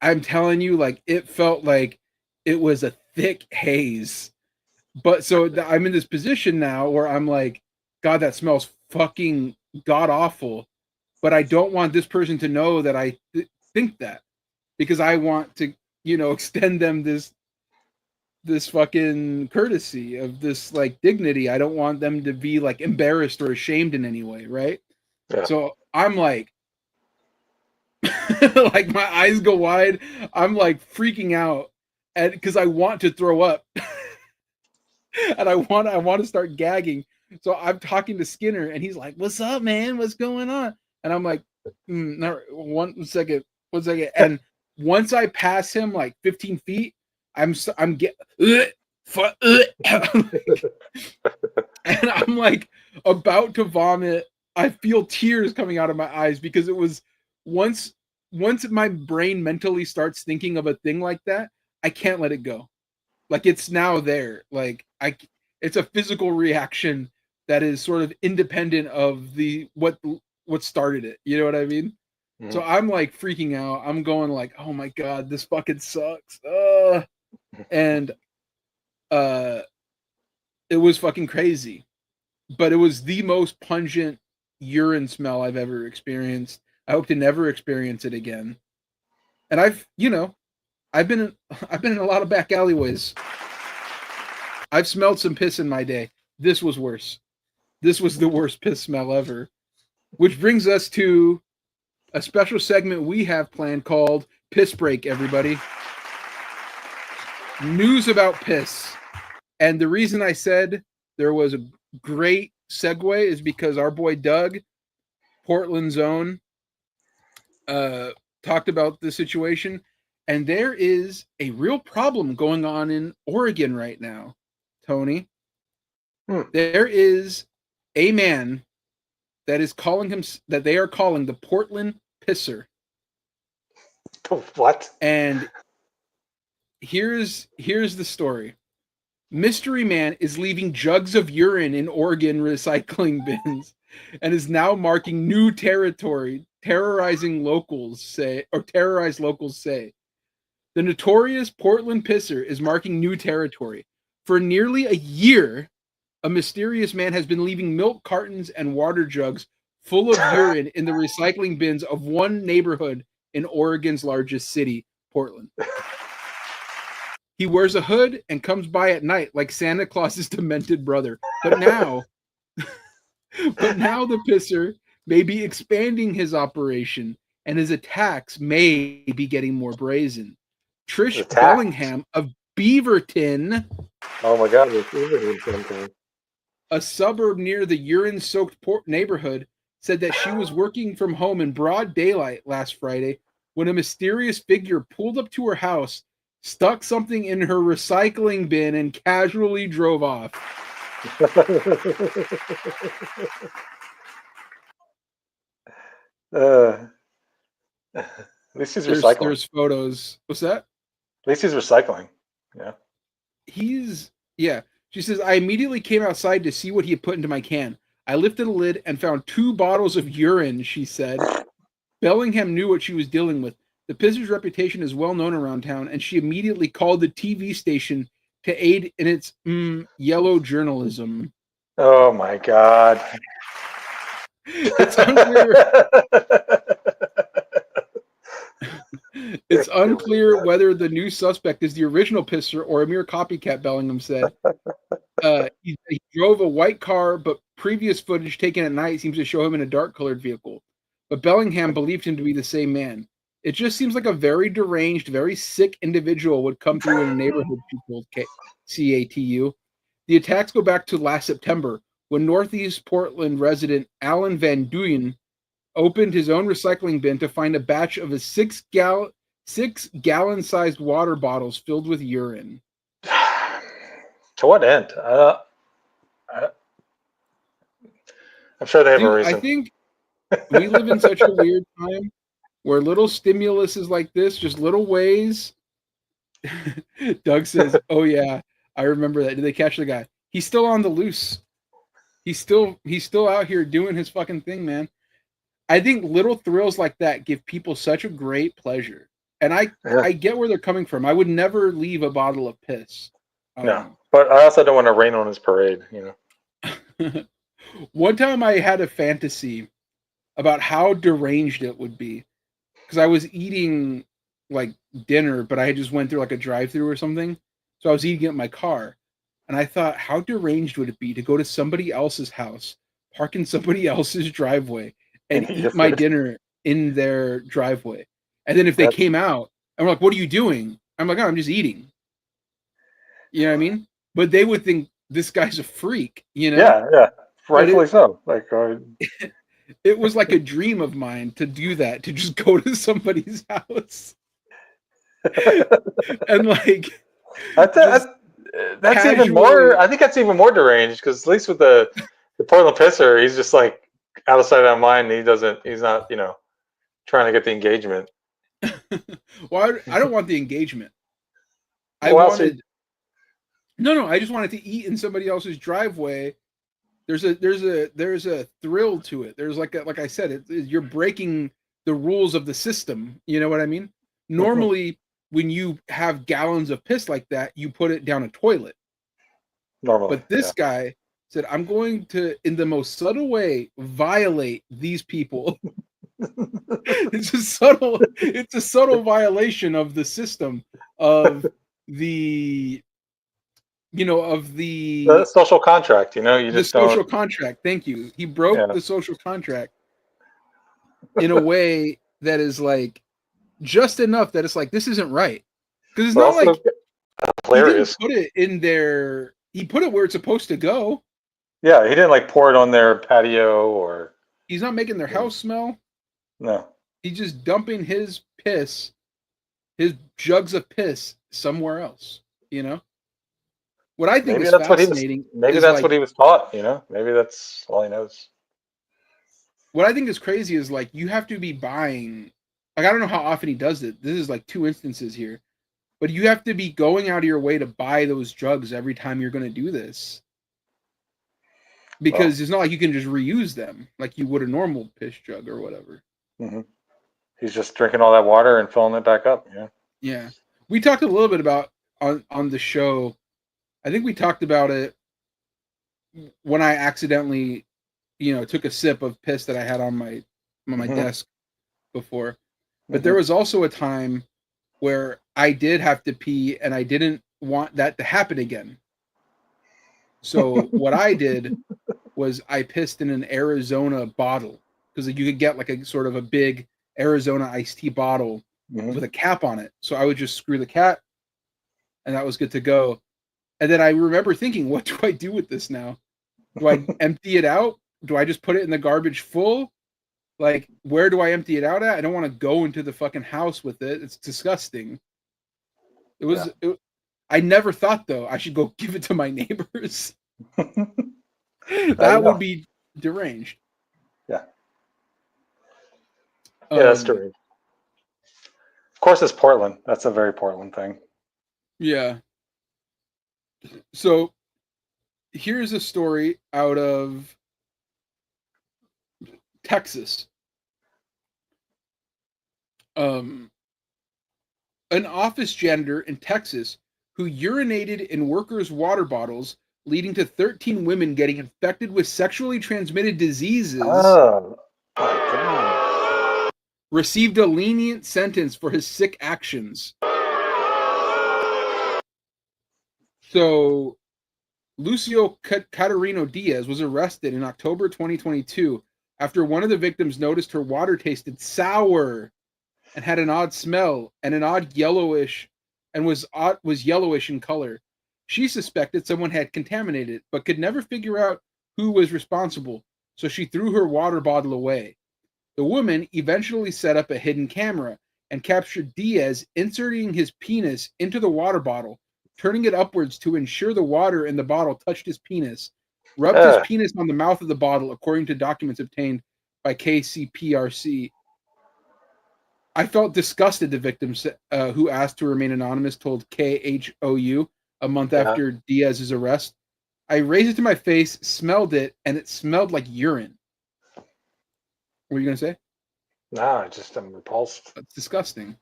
I'm telling you, like it felt like it was a thick haze. But so I'm in this position now where I'm like, God, that smells fucking god awful. But I don't want this person to know that I think that, because I want to, extend them this fucking courtesy of this like dignity. I don't want them to be like embarrassed or ashamed in any way, right? Yeah. So I'm like, like my eyes go wide. I'm like freaking out, and because I want to throw up, and I want to start gagging. So I'm talking to Skinner, and he's like, "What's up, man? What's going on?" And I'm like, no, one second. And once I pass him like 15 feet, I'm and I'm like about to vomit. I feel tears coming out of my eyes because it was once my brain mentally starts thinking of a thing like that, I can't let it go. Like it's now there. Like it's a physical reaction that is sort of independent of what started it. You know what I mean? Mhm. So I'm like freaking out. I'm going like, oh my god, this fucking sucks. And it was fucking crazy. But it was the most pungent urine smell I've ever experienced. I hope to never experience it again. And I've been in a lot of back alleyways. I've smelled some piss in my day. This was worse. This was the worst piss smell ever. Which brings us to a special segment we have planned called Piss Break, everybody. News about piss. And the reason I said there was a great segue is because our boy Doug, Portland's own, talked about the situation. And there is a real problem going on in Oregon right now, Tony. There is a man that is calling him, that they are calling the Portland Pisser. What? And here's the story. Mystery man is leaving jugs of urine in Oregon recycling bins and is now marking new territory, terrorized locals say. The notorious Portland pisser is marking new territory. For nearly a year, a mysterious man has been leaving milk cartons and water jugs full of urine in the recycling bins of one neighborhood in Oregon's largest city, Portland. He wears a hood and comes by at night like Santa Claus's demented brother. But now the pisser may be expanding his operation, and his attacks may be getting more brazen. Trish Bellingham of Beaverton, oh my God, Beaverton, a suburb near the urine-soaked neighborhood, said that she was working from home in broad daylight last Friday when a mysterious figure pulled up to her house, stuck something in her recycling bin, and casually drove off. At least he's recycling. There's photos. What's that? At least he's recycling. Yeah. She says, I immediately came outside to see what he had put into my can. I lifted a lid and found 2 bottles of urine, she said. Bellingham knew what she was dealing with. The pisser's reputation is well known around town, and she immediately called the TV station to aid in its yellow journalism. Oh my God. It's unclear. It's unclear whether the new suspect is the original pisser or a mere copycat, Bellingham said. He drove a white car, but previous footage taken at night seems to show him in a dark-colored vehicle. But Bellingham believed him to be the same man. It just seems like a very deranged, very sick individual would come through in a neighborhood, she told CATU. The attacks go back to last September, when Northeast Portland resident Alan Van Duyen opened his own recycling bin to find a batch of his 6-gallon-sized water bottles filled with urine. To what end? I'm sure they have a reason. I think we live in such a weird time where little stimuluses like this, just little ways. Doug says, "Oh yeah, I remember that. Did they catch the guy? He's still on the loose. He's still out here doing his fucking thing, man." I think little thrills like that give people such a great pleasure. And I get where they're coming from. I would never leave a bottle of piss. No, but I also don't want to rain on his parade, you know. One time I had a fantasy about how deranged it would be. Because I was eating like dinner, but I just went through like a drive-thru or something. So I was eating it in my car. And I thought, how deranged would it be to go to somebody else's house, park in somebody else's driveway, and eat my dinner in their driveway. And then if they came out and were like, what are you doing? I'm like, oh, I'm just eating. You know what I mean? But they would think this guy's a freak, you know? Yeah. Rightfully so. Like, it was like a dream of mine to do that, to just go to somebody's house. And like, that's even more, I think that's even more deranged, because at least with the Portland pisser, he's just like, out of sight, out of mind. He's not, you know, trying to get the engagement. Well, I don't want the engagement. I just wanted to eat in somebody else's driveway. There's a thrill to it. There's like I said, you're breaking the rules of the system. You know what I mean? Normally, when you have gallons of piss like that, you put it down a toilet. Normally, but this guy said, I'm going to, in the most subtle way, violate these people. It's a subtle violation of the system, of the social contract. You know, the social contract. Thank you. He broke the social contract in a way that is like just enough that it's like, this isn't right. Because it's not like hilarious. He didn't put it in there. He put it where it's supposed to go. Yeah, he didn't like pour it on their patio, or he's not making their house smell. No. He's just dumping his piss, his jugs of piss somewhere else, you know? What I think is fascinating. Maybe that's what he was taught, you know? Maybe that's all he knows. What I think is crazy is like you have to be buying, like I don't know how often he does it. This is like 2 instances here. But you have to be going out of your way to buy those jugs every time you're going to do this. Because it's not like you can just reuse them like you would a normal piss jug or whatever. Mm-hmm. He's just drinking all that water and filling it back up. Yeah. Yeah. We talked a little bit about on the show. I think we talked about it when I accidentally, took a sip of piss that I had on my desk before. But there was also a time where I did have to pee and I didn't want that to happen again. So what I did was I pissed in an Arizona bottle, because you could get like a sort of a big Arizona iced tea bottle with a cap on it. So I would just screw the cap and that was good to go. And then I remember thinking, what do I do with this now? Do I empty it out? Do I just put it in the garbage full? Like, where do I empty it out at? I don't want to go into the fucking house with it. It's disgusting. I never thought, though, I should go give it to my neighbors. That would be deranged. Yeah. Yeah, that's deranged. Of course, it's Portland. That's a very Portland thing. Yeah. So here's a story out of Texas. An office janitor in Texas who urinated in workers' water bottles, leading to 13 women getting infected with sexually transmitted diseases. Oh my God. Received a lenient sentence for his sick actions. So, Lucio Catarino Diaz was arrested in October 2022 after one of the victims noticed her water tasted sour and had an odd smell and an odd yellowish and was yellowish in color. She suspected someone had contaminated it, but could never figure out who was responsible, so she threw her water bottle away. The woman eventually set up a hidden camera and captured Diaz inserting his penis into the water bottle, turning it upwards to ensure the water in the bottle touched his penis, rubbed his penis on the mouth of the bottle, according to documents obtained by KCPRC. I felt disgusted, the victim, who asked to remain anonymous, told KHOU a month after Diaz's arrest. I raised it to my face, smelled it, and it smelled like urine. What were you going to say? No, I'm repulsed. That's disgusting.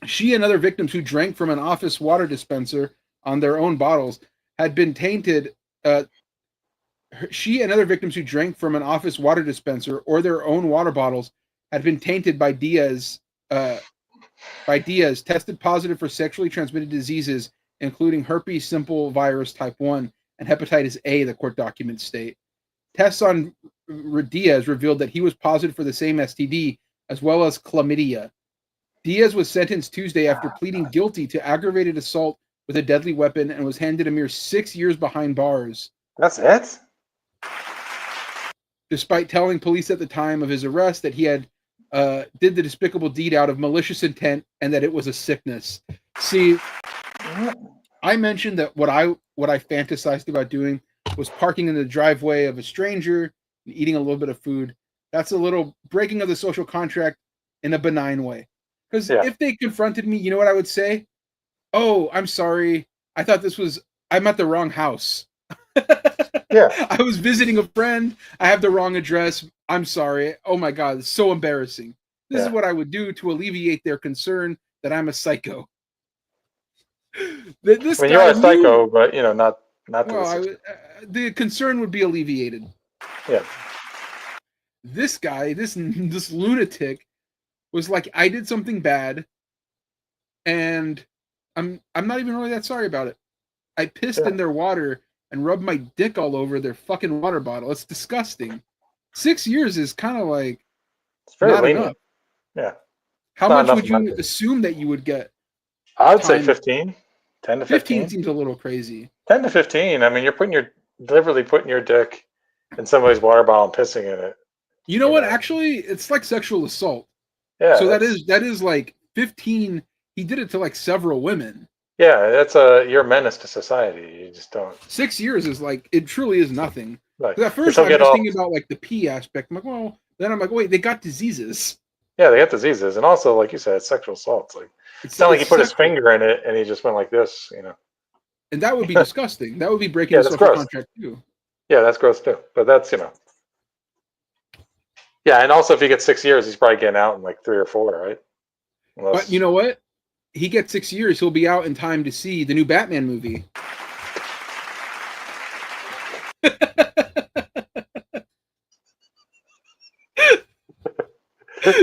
She and other victims who drank from an office water dispenser on their own bottles had been tainted. She and other victims who drank from an office water dispenser or their own water bottles had been tainted by Diaz. Tested positive for sexually transmitted diseases, including herpes simple virus type 1 and hepatitis A, the court documents state. Tests on Diaz revealed that he was positive for the same STD, as well as chlamydia. Diaz was sentenced Tuesday after pleading guilty to aggravated assault with a deadly weapon and was handed a mere 6 years behind bars. That's it? Despite telling police at the time of his arrest that he had did the despicable deed out of malicious intent and that it was a sickness. See, I mentioned that what I fantasized about doing was parking in the driveway of a stranger and eating a little bit of food. That's a little breaking of the social contract in a benign way. Because if they confronted me, you know what I would say? Oh, I'm sorry. I thought I'm at the wrong house. I was visiting a friend. I have the wrong address. I'm sorry. Oh my God, it's so embarrassing. This is what I would do to alleviate their concern that I'm a psycho. You're a psycho, but not the concern would be alleviated. Yeah. This guy, this lunatic, was like, I did something bad, and I'm not even really that sorry about it. I pissed in their water and rubbed my dick all over their fucking water bottle. It's disgusting. 6 years is kind of like it's very not lenient. Enough. Yeah. How much would you assume that you would get? I would say 15. 10 to 15. 15 seems a little crazy. 10 to 15. I mean, you're deliberately putting your dick in somebody's water bottle and pissing in it. You know what? Actually, it's like sexual assault. Yeah. So that is like 15. He did it to like several women. Yeah, you're a menace to society. You just don't. 6 years is like, it truly is nothing. Right. At first, I'm just thinking about like the pee aspect. I'm like, well, then I'm like, wait, they got diseases. Yeah, they got diseases, and also, like you said, it's sexual assault. It's not like he put his finger in it and he just went like this, And that would be disgusting. That would be breaking the social contract too. Yeah, that's gross too. But that's Yeah, and also if he gets 6 years, he's probably getting out in like 3 or 4, right? Unless... But you know what? He gets 6 years. He'll be out in time to see the new Batman movie.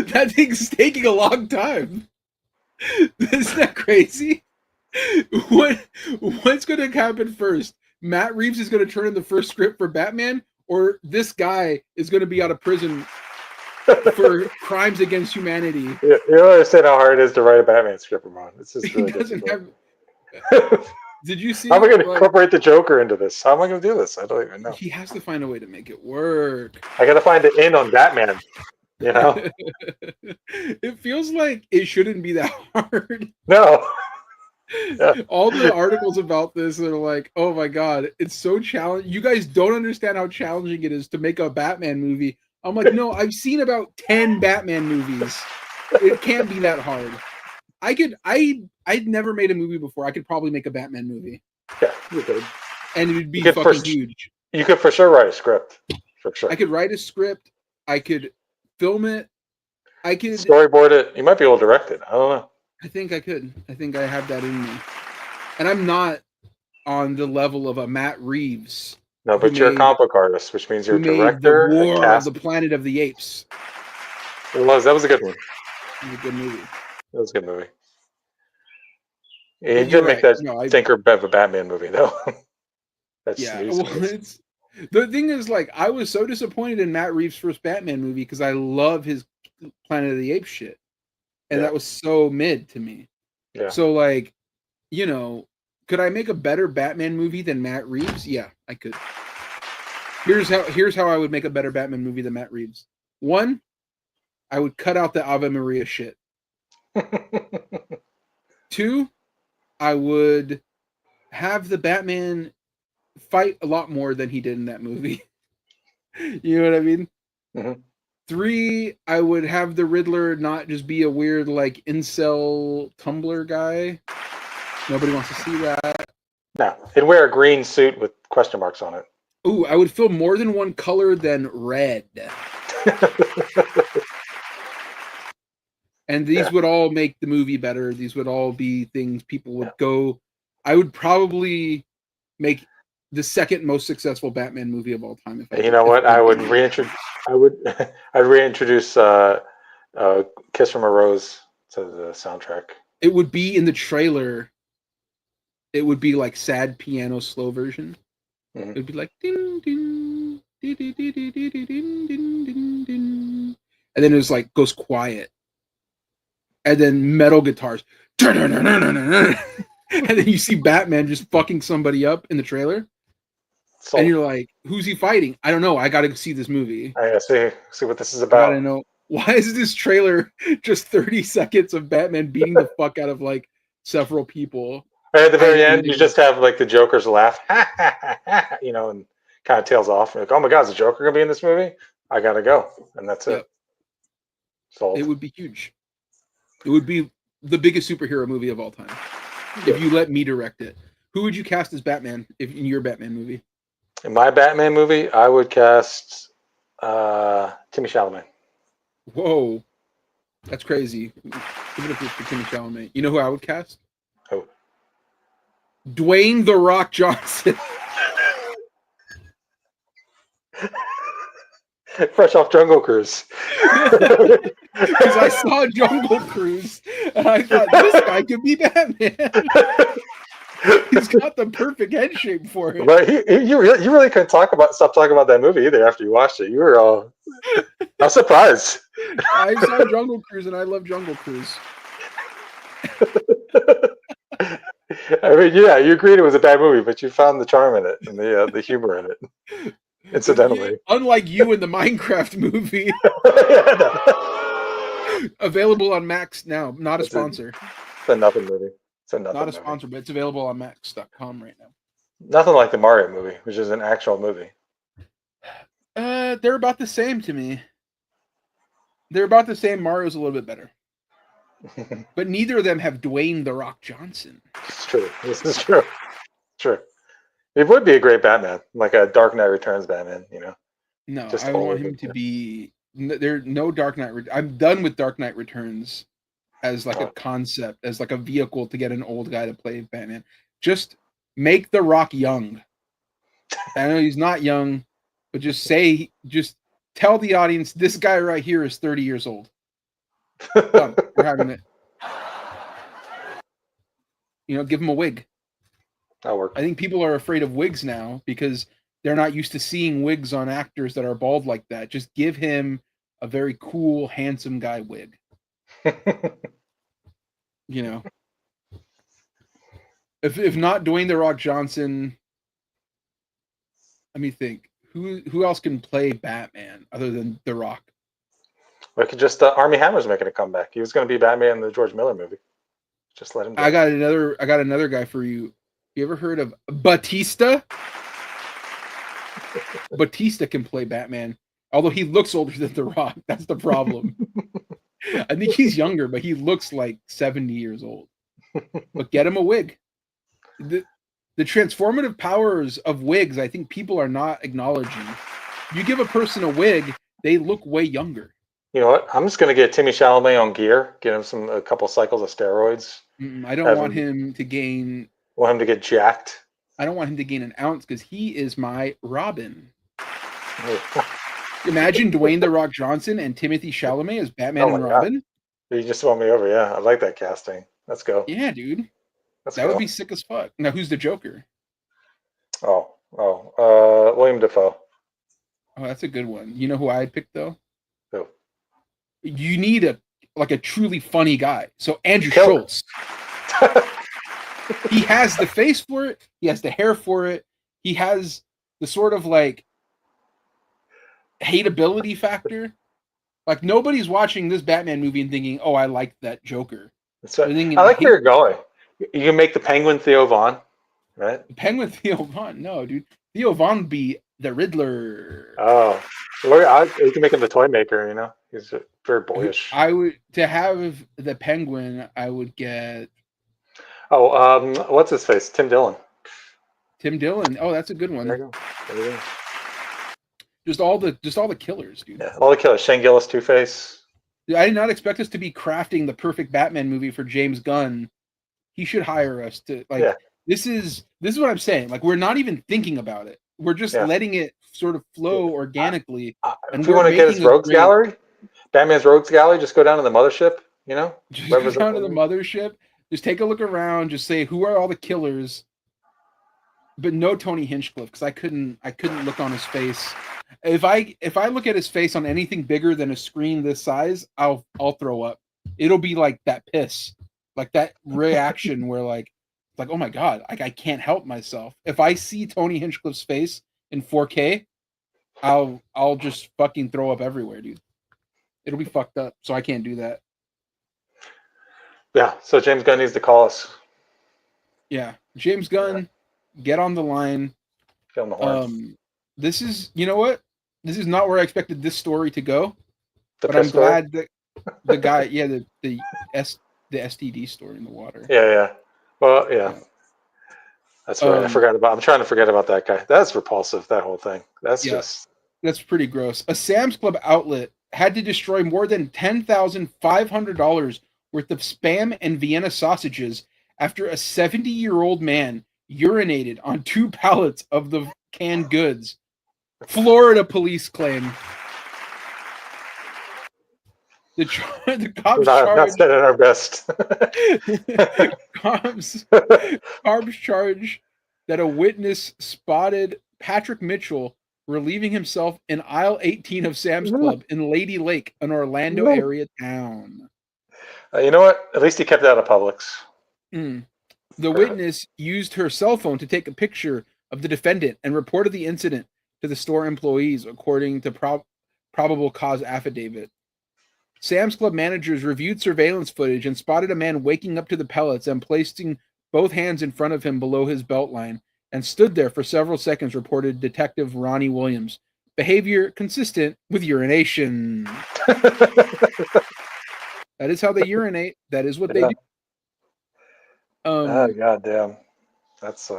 That thing's taking a long time. Isn't that crazy? What's going to happen first? Matt Reeves is going to turn in the first script for Batman, or this guy is going to be out of prison for crimes against humanity? You don't understand how hard it is to write a Batman script, Ramon. It's just really difficult. Did you see? How am I going to incorporate the Joker into this? How am I going to do this? I don't even know. He has to find a way to make it work. I got to find the in on Batman. You know, it feels like it shouldn't be that hard. No. Yeah. All the articles about this are like, oh my god, it's so challenging. You guys don't understand how challenging it is to make a Batman movie. I'm like, no, I've seen about 10 Batman movies. It can't be that hard. I'd never made a movie before. I could probably make a Batman movie. Yeah, you could. And it would be fucking huge. You could for sure write a script. For sure. I could write a script. I could film it. I could storyboard it. You might be able to direct it. I don't know. I think I could. I think I have that in me. And I'm not on the level of a Matt Reeves. No, but you're a comic book artist, which means you're a director. The War of the Planet of the Apes. It was. That was a good one. It was a good movie. That was a good movie. Yeah, he did make that stinker of a Batman movie, though. That's the thing is, like, I was so disappointed in Matt Reeves' first Batman movie because I love his Planet of the Apes shit. And that was so mid to me. Yeah. So, like, you know, could I make a better Batman movie than Matt Reeves? Yeah, I could. Here's how I would make a better Batman movie than Matt Reeves. One, I would cut out the Ave Maria shit. Two, I would have the Batman fight a lot more than he did in that movie. You know what I mean? Mm-hmm. 3, I would have the Riddler not just be a weird, like, incel Tumblr guy. Nobody wants to see that. No, he'd wear a green suit with question marks on it. Ooh, I would film more than one color than red. And these would all make the movie better. These would all be things people would go. I would probably make the second most successful Batman movie of all time. You know what? I would reintroduce. I'd reintroduce "Kiss from a Rose" to the soundtrack. It would be in the trailer. It would be like sad piano slow version. Mm-hmm. It would be like ding ding ding ding ding ding ding ding ding, and then it was like goes quiet, and then metal guitars, and then you see Batman just fucking somebody up in the trailer. And you're like, who's he fighting? I don't know. I got to see this movie. I gotta see what this is about. I don't know. Why is this trailer just 30 seconds of Batman beating the fuck out of like several people? And at the very end, you just have like the Joker's laugh, you know, and kind of tails off. Like, oh my God, is the Joker gonna be in this movie? I gotta go, and that's it. Sold. It would be huge. It would be the biggest superhero movie of all time if you let me direct it. Who would you cast as Batman in your Batman movie? In my Batman movie, I would cast Timmy Chalamet. Whoa, that's crazy. Even if it's for Timmy Chalamet, you know who I would cast? Who? Dwayne "The Rock" Johnson. Fresh off Jungle Cruise. Because I saw Jungle Cruise and I thought this guy could be Batman. He's got the perfect head shape for it. But you really couldn't stop talking about that movie either after you watched it. You were all... I'm surprised. I saw Jungle Cruise and I love Jungle Cruise. I mean, yeah, you agreed it was a bad movie, but you found the charm in it and the humor in it. Incidentally. Unlike you in the Minecraft movie. Available on Max now. Not a sponsor. It's a nothing movie. Not a sponsor, but it's available on Max.com right now. Nothing like the Mario movie, which is an actual movie. They're about the same to me. They're about the same. Mario's a little bit better. But neither of them have Dwayne "The Rock" Johnson. It's true. This is true. True. It would be a great Batman, like a Dark Knight Returns Batman, you know? No, I want him to be... There's no Dark Knight... I'm done with Dark Knight Returns. as like a concept, as like a vehicle to get an old guy to play Batman. Just make The Rock young. I know he's not young, but just tell the audience this guy right here is 30 years old. Done. We're having it. Give him a wig. That'll work. I think people are afraid of wigs now because they're not used to seeing wigs on actors that are bald like that. Just give him a very cool, handsome guy wig. If not Dwayne The Rock Johnson, let me think. Who else can play Batman other than The Rock? We could just Armie Hammer's making a comeback. He was going to be Batman in the George Miller movie. Just let him do I got another guy for you. You ever heard of Batista? Batista can play Batman, although he looks older than The Rock. That's the problem. I think he's younger, but he looks like 70 years old. But get him a wig. The transformative powers of wigs, I think people are not acknowledging. You give a person a wig, they look way younger. You know what? I'm just going to get Timmy Chalamet on gear, get him a couple cycles of steroids. I don't want him to gain... Want him to get jacked? I don't want him to gain an ounce because he is my Robin. Imagine Dwayne The Rock Johnson and Timothy Chalamet as Batman and Robin. God. You just won me over. Yeah, I like that casting. Let's go. Yeah, dude. That would be sick as fuck. Now, who's the Joker? William Dafoe. Oh, that's a good one. You know who I'd pick though? Who? You need a truly funny guy. So Andrew Schultz. He has the face for it. He has the hair for it. He has the sort of like hateability factor. Like nobody's watching this Batman movie and thinking, "Oh, I like that Joker." I like where you're going. You can make the Penguin Theo Von, right? The Penguin Theo Von? No, dude. Theo Von would be the Riddler. Oh, you can make him the toy maker. He's very boyish. To have the Penguin. I would get. What's his face? Tim Dillon. Tim Dillon. Oh, that's a good one. There you go. Just all the killers, dude. Yeah, all the killers. Shane Gillis, Two-Face. I did not expect us to be crafting the perfect Batman movie for James Gunn. He should hire us to This is what I'm saying. Like we're not even thinking about it. We're just letting it sort of flow organically. And if we want to get his rogues gallery, Batman's rogues gallery, just go down to the mothership. Just go down to the mothership. Just take a look around. Just say who are all the killers. But no Tony Hinchcliffe because I couldn't look on his face. If I look at his face on anything bigger than a screen this size, I'll throw up. It'll be like that piss, like that reaction where like oh my god, I can't help myself. If I see Tony Hinchcliffe's face in 4K, I'll just fucking throw up everywhere, dude. It'll be fucked up. So I can't do that. Yeah. So James Gunn needs to call us. Yeah, James Gunn, get on the line. Film the horns. This is, you know what? This is not where I expected this story to go. But I'm glad that the guy, the STD story in the water. Yeah. Well, yeah. That's right. I forgot about. I'm trying to forget about that guy. That's repulsive. That whole thing. That's pretty gross. A Sam's Club outlet had to destroy more than $10,500 worth of Spam and Vienna sausages after a 70-year-old man urinated on 2 pallets of the canned goods. Florida police claim. The cops not spending our best. Cops charge that a witness spotted Patrick Mitchell relieving himself in aisle 18 of Sam's Club in Lady Lake, an Orlando area town. You know what? At least he kept it out of Publix. The witness used her cell phone to take a picture of the defendant and reported the incident to the store employees, according to probable cause affidavit. Sam's Club managers reviewed surveillance footage and spotted a man waking up to the pellets and placing both hands in front of him below his belt line and stood there for several seconds, reported Detective Ronnie Williams. Behavior consistent with urination. That is how they urinate. That is what they do. Goddamn. That's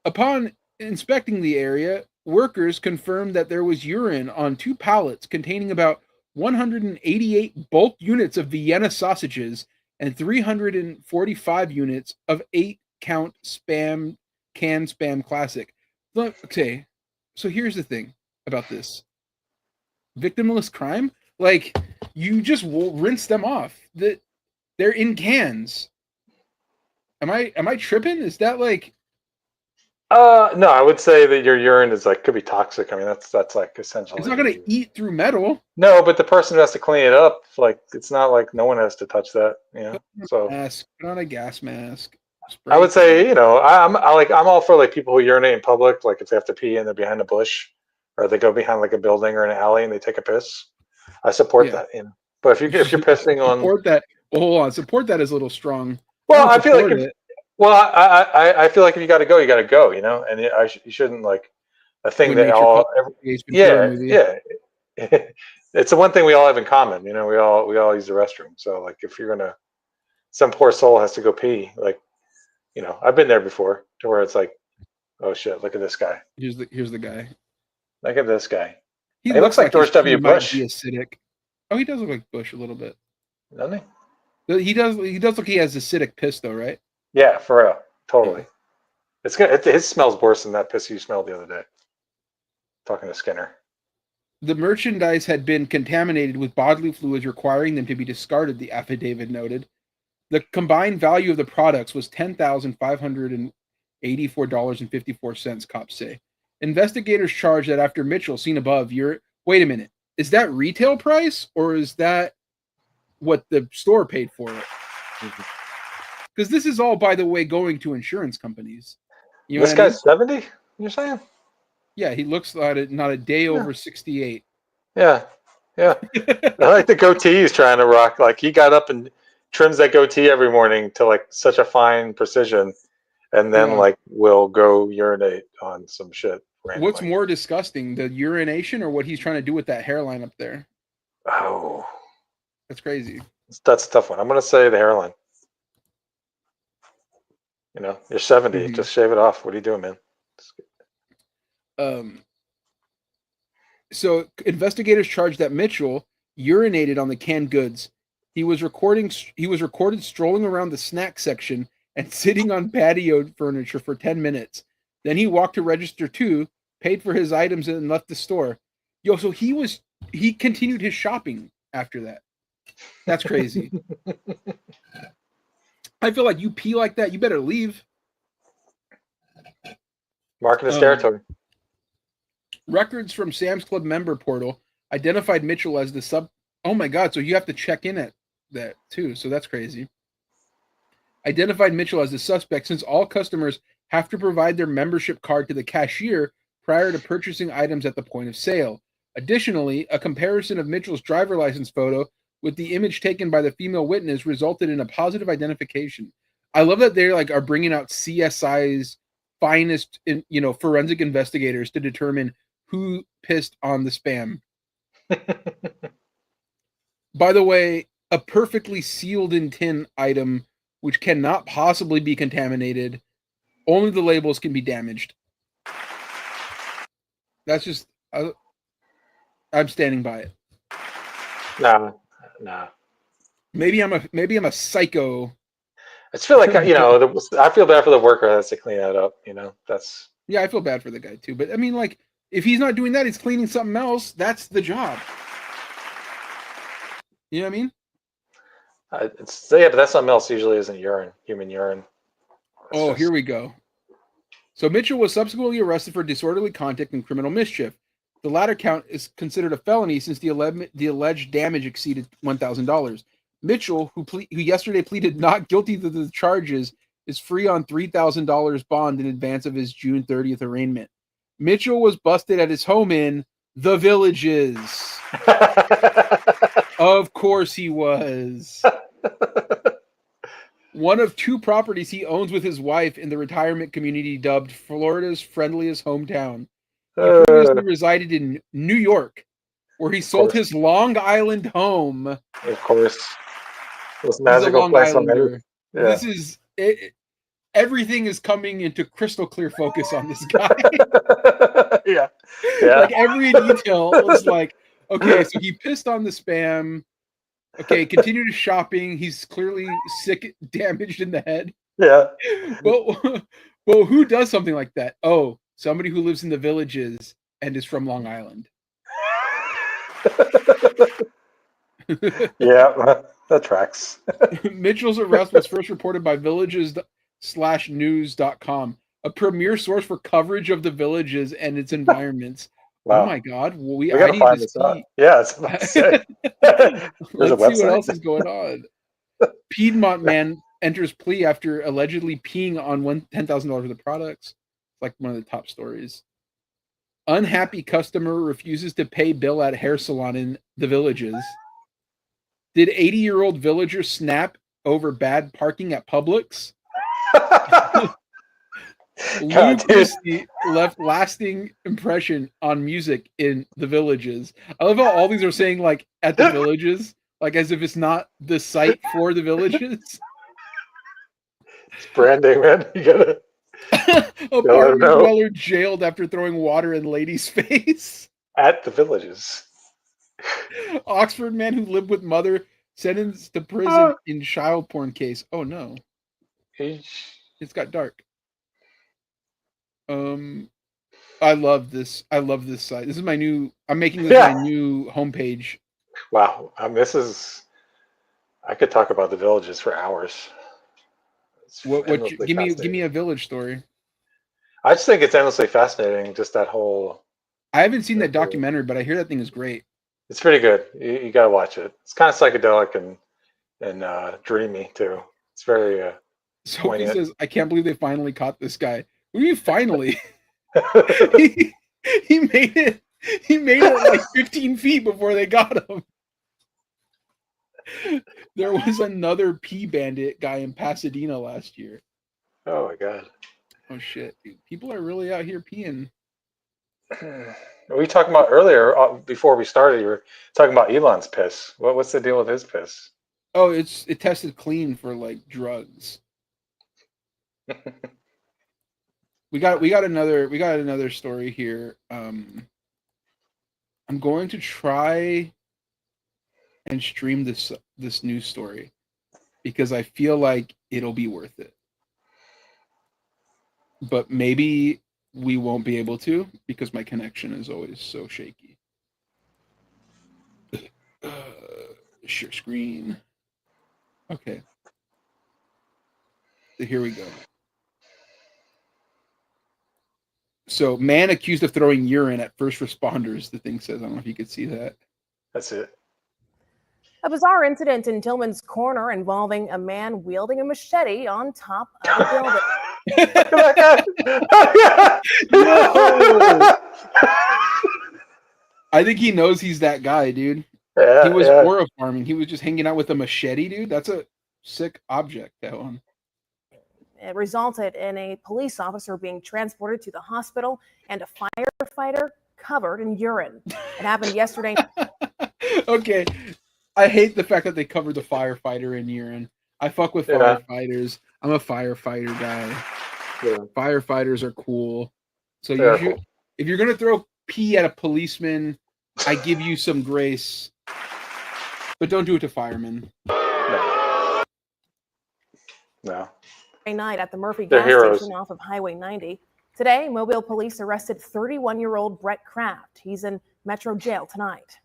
Upon inspecting the area, workers confirmed that there was urine on 2 pallets containing about 188 bulk units of Vienna sausages and 345 units of 8-count spam can spam classic. Look, okay, so here's the thing about this victimless crime. Like, you just will rinse them off. That they're in cans. Am I tripping? Is that like? No, I would say that your urine is like could be toxic. I mean, that's like essentially. It's not gonna eat through metal. No, but the person who has to clean it up, like it's not like no one has to touch that. So Put on a gas mask. I would say, I'm all for like people who urinate in public, like if they have to pee and they're behind a bush, or they go behind like a building or an alley and they take a piss. I support that. But if you're pissing on support that, well, hold on, support that is a little strong. Well, I feel like I feel like if you got to go, you got to go. And you shouldn't like a thing that all. Yeah. It's the one thing we all have in common. We all use the restroom. So like if you're gonna, some poor soul has to go pee. Like, I've been there before to where it's like, oh shit, look at this guy. Here's the guy. Look at this guy. He looks like George W. Bush. Might be acidic. Oh, he does look like Bush a little bit. Doesn't he? He does look like he has acidic piss though, right? Yeah, for real. Totally. It's good. His smells worse than that piss you smelled the other day. Talking to Skinner. The merchandise had been contaminated with bodily fluids requiring them to be discarded, the affidavit noted. The combined value of the products was $10,584.54, cops say. Investigators charged that after Mitchell, seen above, wait a minute, is that retail price or is that what the store paid for it? Because this is all, by the way, going to insurance companies. This guy's 70, you're saying? Yeah, he looks like not a day over 68. Yeah. I like the goatee he's trying to rock. Like he got up and trims that goatee every morning to like such a fine precision, and then like will go urinate on some shit randomly. What's more disgusting, the urination or what he's trying to do with that hairline up there? Oh, that's crazy. That's a tough one. I'm gonna say the hairline. You're 70. Just shave it off. What are you doing, man? So investigators charged that Mitchell urinated on the canned goods. He was recorded strolling around the snack section and sitting on patio furniture for 10 minutes. Then he walked to register 2, paid for his items, and left the store. So he continued his shopping after that. That's crazy. I feel like you pee like that, you better leave. Marking his territory. Records from Sam's Club member portal identified Mitchell as the sub. Oh my God! So you have to check in at that too. So that's crazy. Identified Mitchell as the suspect since all customers have to provide their membership card to the cashier prior to purchasing items at the point of sale. Additionally, a comparison of Mitchell's driver license photo with the image taken by the female witness resulted in a positive identification. I love that they are bringing out CSI's finest, forensic investigators to determine who pissed on the spam. By the way, a perfectly sealed in tin item which cannot possibly be contaminated. Only the labels can be damaged. That's just I'm standing by it. Nah. Maybe I'm a psycho. I just feel like I feel bad for the worker that has to clean that up. That's I feel bad for the guy too. But I mean, like, if he's not doing that, he's cleaning something else. That's the job. You know what I mean? But that's something else. Usually isn't urine, human urine. Here we go. So Mitchell was subsequently arrested for disorderly conduct and criminal mischief. The latter count is considered a felony since the alleged damage exceeded $1,000. Mitchell, who yesterday pleaded not guilty to the charges, is free on $3,000 bond in advance of his June 30th arraignment. Mitchell was busted at his home in The Villages. Of course he was. One of 2 properties he owns with his wife in the retirement community dubbed Florida's friendliest hometown. He previously resided in New York, where he sold his Long Island home. Of course. This magical place on earth. Yeah. This is it. Everything is coming into crystal clear focus on this guy. Yeah. Like every detail was like, okay, so he pissed on the spam. Okay, continue to shopping. He's clearly sick, damaged in the head. Yeah. Well, who does something like that? Oh, somebody who lives in the Villages and is from Long Island. Yeah, that tracks. Mitchell's arrest was first reported by villages/news.com, a premier source for coverage of the Villages and its environments. Wow. Oh my God! Well, We I gotta need find to this out. see. Yeah, it's about to say. There's a Let's see what website. else is going on. Piedmont man enters plea after allegedly peeing on $10,000 worth of products. It's like one of the top stories. Unhappy customer refuses to pay bill at hair salon in the Villages. Did 80-year-old villager snap over bad parking at Publix? God, Luke Christie left lasting impression on music in the Villages. I love how all these are saying like at the Villages, like as if it's not the site for the Villages. It's branding, man. You gotta Apartment dweller jailed after throwing water in lady's face. At the Villages. Oxford man who lived with mother sentenced to prison in child porn case. Oh no. It's got dark. I love this. I love this site. This is my new. I'm making this my new homepage. Wow, I could talk about the Villages for hours. Give me a village story. I just think it's endlessly fascinating. Just that whole. I haven't seen that documentary, but I hear that thing is great. It's pretty good. You gotta watch it. It's kind of psychedelic and dreamy too. It's very. Sophie says, "I can't believe they finally caught this guy." What do you mean finally? he made it. He made it like 15 feet before they got him. There was another pee bandit guy in Pasadena last year. Oh my God. Oh shit, dude. People are really out here peeing. We talked about earlier before we started. You were talking about Elon's piss. What's the deal with his piss? Oh, it tested clean for like drugs. We got another story here. I'm going to try and stream this news story because I feel like it'll be worth it. But maybe we won't be able to because my connection is always so shaky. Share screen. Okay. So here we go. So, man accused of throwing urine at first responders, the thing says. I don't know if you could see that. That's it. A bizarre incident in Tillman's Corner involving a man wielding a machete on top of a building. No! I think he knows he's that guy, dude. He was aura farming. He was just hanging out with a machete, dude. That's a sick object, that one. It resulted in a police officer being transported to the hospital and a firefighter covered in urine. It happened yesterday. Okay. I hate the fact that they covered the firefighter in urine. I fuck with firefighters. I'm a firefighter guy. Yeah. Firefighters are cool. So if you're going to throw pee at a policeman, I give you some grace. But don't do it to firemen. No. Night at the Murphy gas station off of Highway 90. Today, Mobile police arrested 31-year-old Brett Kraft. He's in Metro Jail tonight.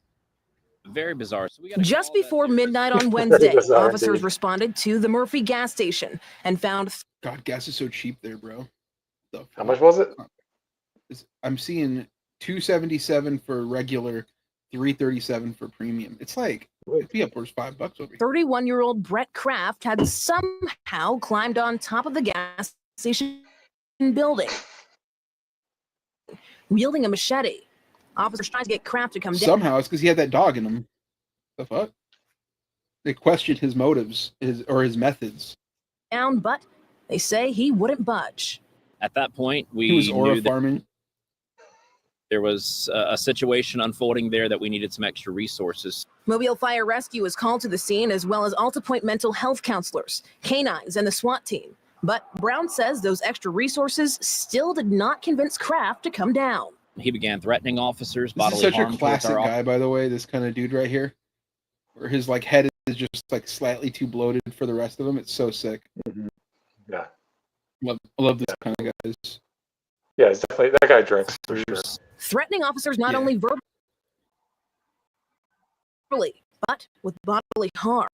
Very bizarre. So just before midnight on Wednesday, officers responded to the Murphy gas station and found. God, gas is so cheap there, bro. How much was it? I'm seeing $277 for regular, $337 for premium. It's like it'd be upwards $5 over here. 31-year-old Brett Kraft had somehow climbed on top of the gas station building, wielding a machete. Officers tried to get Kraft to come down. Somehow it's because he had that dog in him. The fuck? They questioned his motives, his methods. Down, but they say he wouldn't budge. At that point, he was aura farming. There was a situation unfolding there that we needed some extra resources. Mobile Fire Rescue was called to the scene, as well as Alta Point mental health counselors, canines, and the SWAT team. But Brown says those extra resources still did not convince Kraft to come down. He began threatening officers. This is such a classic guy, by the way, this kind of dude right here, where his like head is is just like slightly too bloated for the rest of them. It's so sick. Mm-hmm. Yeah. I love this kind of guys. Yeah, he's definitely, that guy drinks for sure. Threatening officers not only verbally, but with bodily harm.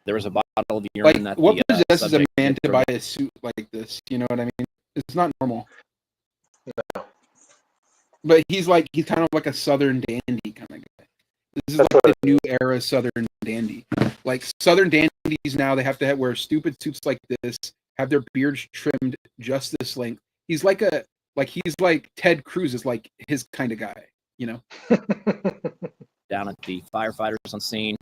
There was a bottle of urine that what the possesses a subject man had to thrown. buy a suit like this? You know what I mean? It's not normal. No. But he's kind of like a Southern dandy kind of guy. This is That's like what the new era Southern dandy. Like Southern dandies now, they have to wear stupid suits like this, have their beards trimmed just this length. He's like Ted Cruz is like his kind of guy, you know? Down at the firefighters on scene.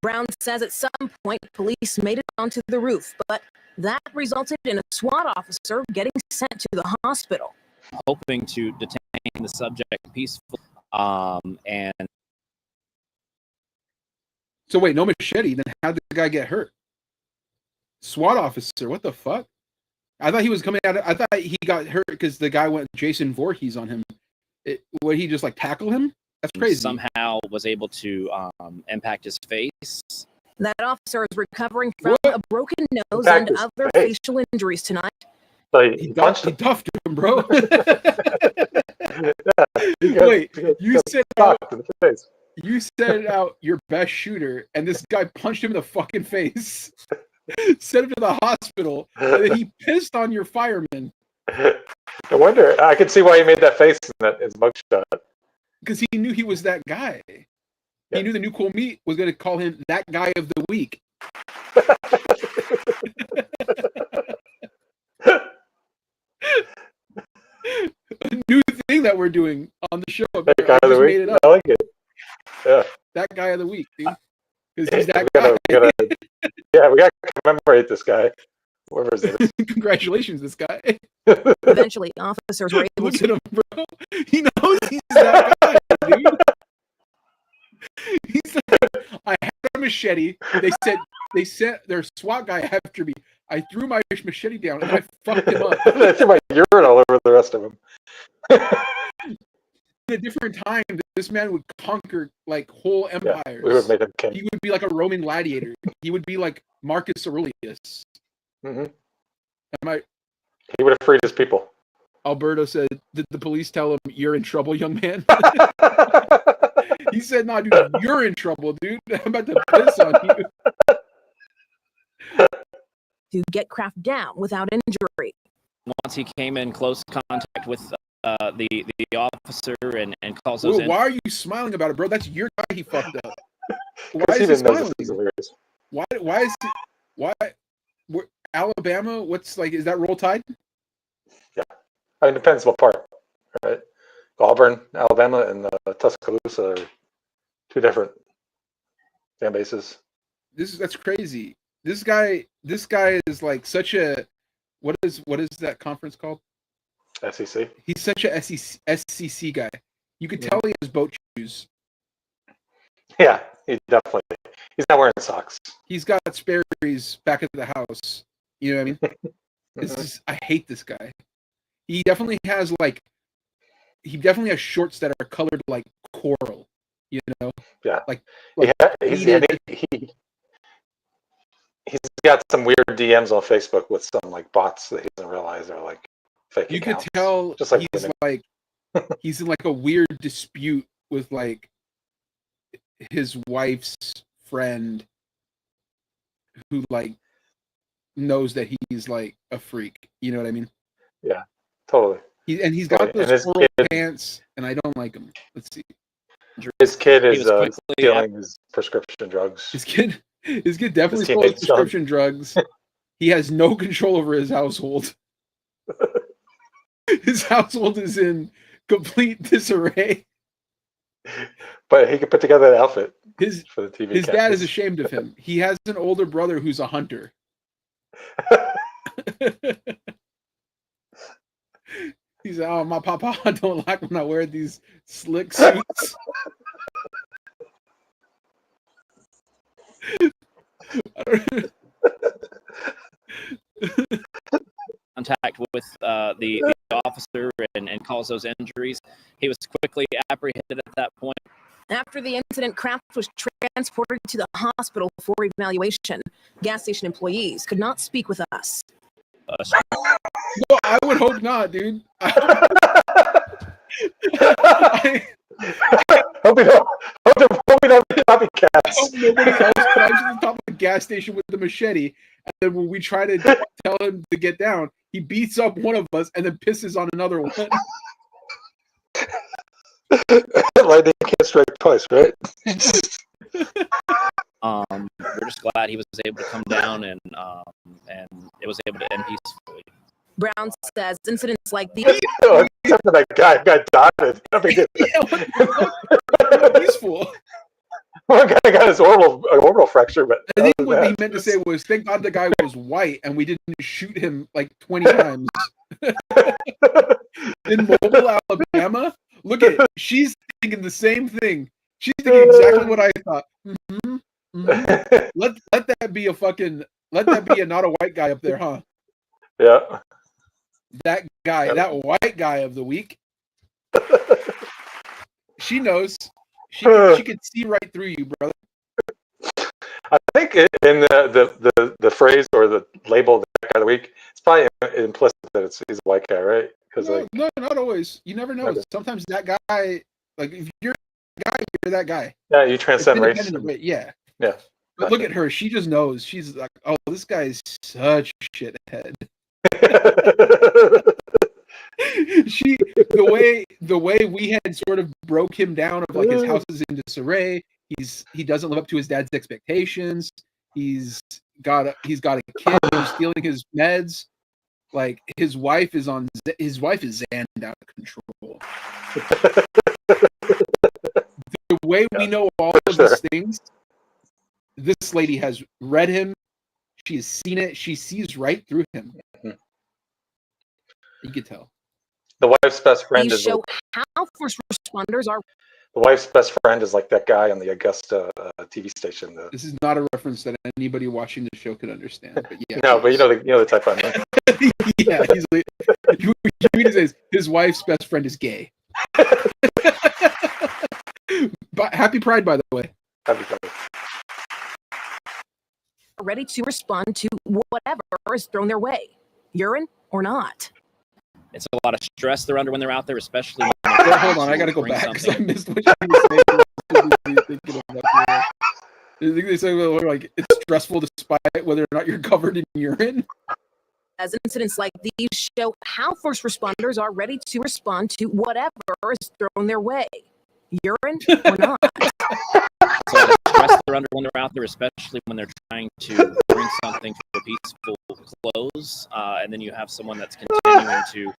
Brown says at some point police made it onto the roof, but that resulted in a SWAT officer getting sent to the hospital. Hoping to detain the subject peacefully. And So wait, no machete. Then how'd the guy get hurt? SWAT officer, what the fuck? I thought he was coming out. I thought he got hurt because the guy went Jason Voorhees on him. Would he just like tackle him? That's crazy. somehow was able to impact his face. That officer is recovering from What? a broken nose Impact and his other face. facial injuries tonight. So He he punched him. duffed him, bro. He got- Wait, he got- you got said socked in the face. you said out your best shooter, and this guy punched him in the fucking face, sent him to the hospital, and then he pissed on your fireman I wonder. I could see why he made that face in his mugshot. because he knew he was that guy. Yeah. He knew the new cool meat was going to call him that guy of the week. A new thing that we're doing on the show. That guy I of the just week. made it up. I like it. Yeah. That guy of the week, dude. Because he's that We guy. gotta, we gotta commemorate this guy. Whoever his name is. Congratulations, this guy. Eventually, officers were able Look to at him, bro. He knows he's that guy, dude. He said, I had a machete. They sent their SWAT guy after me. I threw my machete down and I fucked him up. I threw my urine all over the rest of him. At a different time, this man would conquer like whole Yeah, empires. we would have made him king. He would be like a Roman gladiator. He would be like Marcus Aurelius. Hmm. Am I? He would have freed his people. Alberto said, did the police tell him, you're in trouble, young man? He said, no, dude, you're in trouble, dude. I'm about to piss on you. to get Kraft down without injury. Once he came in close contact with the officer and calls those Ooh, in. why are you smiling about it, bro? That's your guy he fucked up. Why Because he is he didn't know smiling? this is hilarious. Why is he, Alabama, what's like, is that Roll Tide? I mean, it depends what part, right? Auburn, Alabama, and Tuscaloosa are two different fan bases. That's crazy. This guy is like such a, what is that conference called? SEC. He's such a SEC guy. You could tell he has boat shoes. Yeah, he definitely. He's not wearing socks. He's got Sperry's back at the house. You know what I mean? I hate this guy. He definitely has shorts that are colored like coral. You know? Yeah. Like He's got some weird DMs on Facebook with some like bots that he doesn't realize are like fake you accounts. could tell Just like he's women. like he's in like a weird dispute with like his wife's friend who like knows that he's like a freak. You know what I mean? Yeah, totally. He's got And those his coral kid- pants, and I don't like him. Let's see. His kid He is was quickly stealing his prescription drugs. His kid definitely His stole teammate's prescription drugs. He has no control over his household. His household is in complete disarray. But he could put together an outfit His for the TV. his dad is cameras. ashamed of him. He has an older brother who's a hunter. He's like, oh, my papa don't like when I wear these slick suits. Contact with the officer and cause those injuries. He was quickly apprehended at that point. After the incident, Kraft was transported to the hospital for evaluation. Gas station employees could not speak with us. No, I would hope not, dude. Hope we don't be I hope copycats. nobody else climbs to the top of the gas station with the machete, and then when we try to tell him to get down, he beats up one of us and then pisses on another one. Lightning can't strike twice, right? We're just glad he was able to come down and it was able to end peacefully. Brown says incidents like these Except for that guy who got dotted. Nothing Peaceful. One guy got his orbital fracture, but I think what he meant to say was, thank God the guy was white and we didn't shoot him like 20 times. In Mobile, Alabama, look at it. She's thinking the same thing. She's thinking exactly what I thought. Let that be a not a white guy up there, huh? Yeah. That guy, that white guy of the week. She knows. She could see right through you, brother. I think in the phrase or the label that guy of the week, it's probably implicit that he's a white guy, right? Because no, not always. You never know. Okay. Sometimes that guy, like if you're that guy, you're that guy. Yeah, you transcend race. Yeah. Yeah. But look at her. She just knows. She's like, oh, this guy is such a shithead. the way we had sort of broke him down of like his house is in disarray. He doesn't live up to his dad's expectations. He's got a kid who's stealing his meds. Like his wife is Xanned out of control. The way we know all of these things, this lady has read him. She has seen it. She sees right through him. You could tell. The wife's best friend these show how first responders are. The wife's best friend is like that guy on the Augusta TV station. This is not a reference that anybody watching the show could understand. But yeah, no, but you know the type I mean. Yeah, he's like, you mean to say his wife's best friend is gay. But happy Pride, by the way. Happy Pride. Ready to respond to whatever is thrown their way, urine or not. It's a lot of stress they're under when they're out there, especially. Well, hold on, I gotta go back because I missed what you were saying. They say like it's stressful despite whether or not you're covered in urine. As incidents like these show how first responders are ready to respond to whatever is thrown their way, urine or not. So the stress they're under when they're out there, especially when they're trying to bring something to a peaceful close, and then you have someone that's continuing to,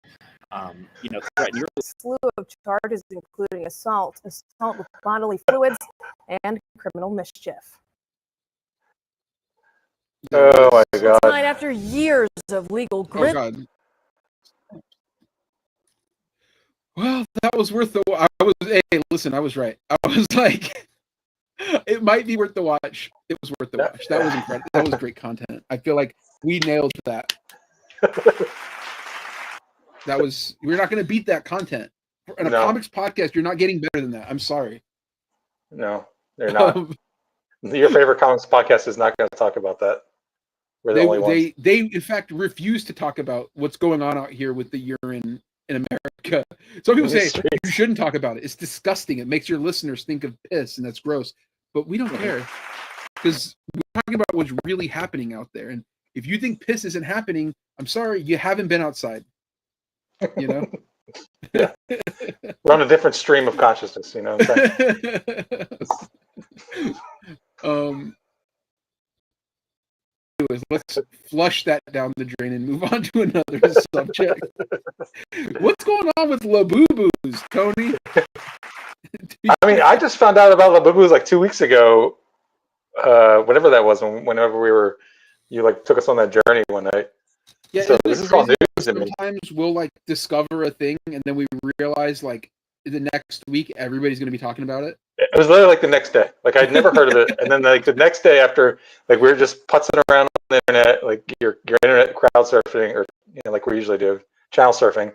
threaten your slew of charges, including assault with bodily fluids, and criminal mischief. Oh my God! Tonight, after years of legal grip. Oh God. Well, that was worth the. Hey, listen, I was right. I was like, it might be worth the watch. It was worth the watch. That was incredible. That was great content. I feel like we nailed that. We're not going to beat that content. In a comics podcast, you're not getting better than that. I'm sorry. No, they're not. Your favorite comics podcast is not going to talk about that. We're the only ones. They in fact refuse to talk about what's going on out here with the urine in America. Some people say you shouldn't talk about it. It's disgusting. It makes your listeners think of piss, and that's gross. But we don't care because we're talking about what's really happening out there. And if you think piss isn't happening, I'm sorry, you haven't been outside. You know? Yeah. We're on a different stream of consciousness, you know what I'm saying? Anyways, let's flush that down the drain and move on to another subject. What's going on with LABUBUs, Tony? I mean, I just found out about LABUBUs like 2 weeks ago. Whatever that was, whenever you like took us on that journey one night. Yeah, so this is all news to me. Sometimes we'll like discover a thing and then we realize like the next week everybody's going to be talking about it. It was literally like the next day. Like I'd never heard of it, and then like the next day after, like we were just putzing around on the internet, like your internet crowd surfing, or like we usually do, channel surfing,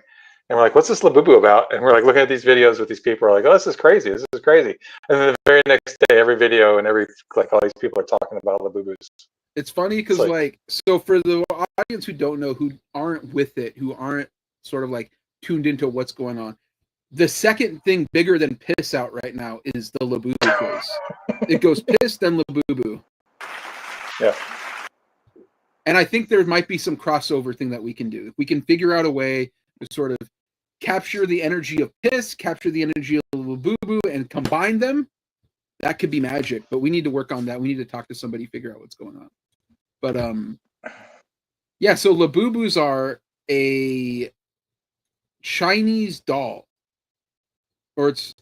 And we're like, what's this LABUBU about? And we're like looking at these videos with these people. We're like, oh, this is crazy. This is crazy. And then the very next day, every video and all these people are talking about LABUBUs. It's funny because so for the audience who don't know, who aren't with it, who aren't sort of like tuned into what's going on, the second thing bigger than piss out right now is the LABUBU quiz. It goes piss, then LABUBU. Yeah. And I think there might be some crossover thing that we can do. If we can figure out a way to sort of capture the energy of piss, capture the energy of LABUBU, and combine them, that could be magic. But we need to work on that. We need to talk to somebody, figure out what's going on. But yeah, so LABUBUs are a Chinese doll, or it's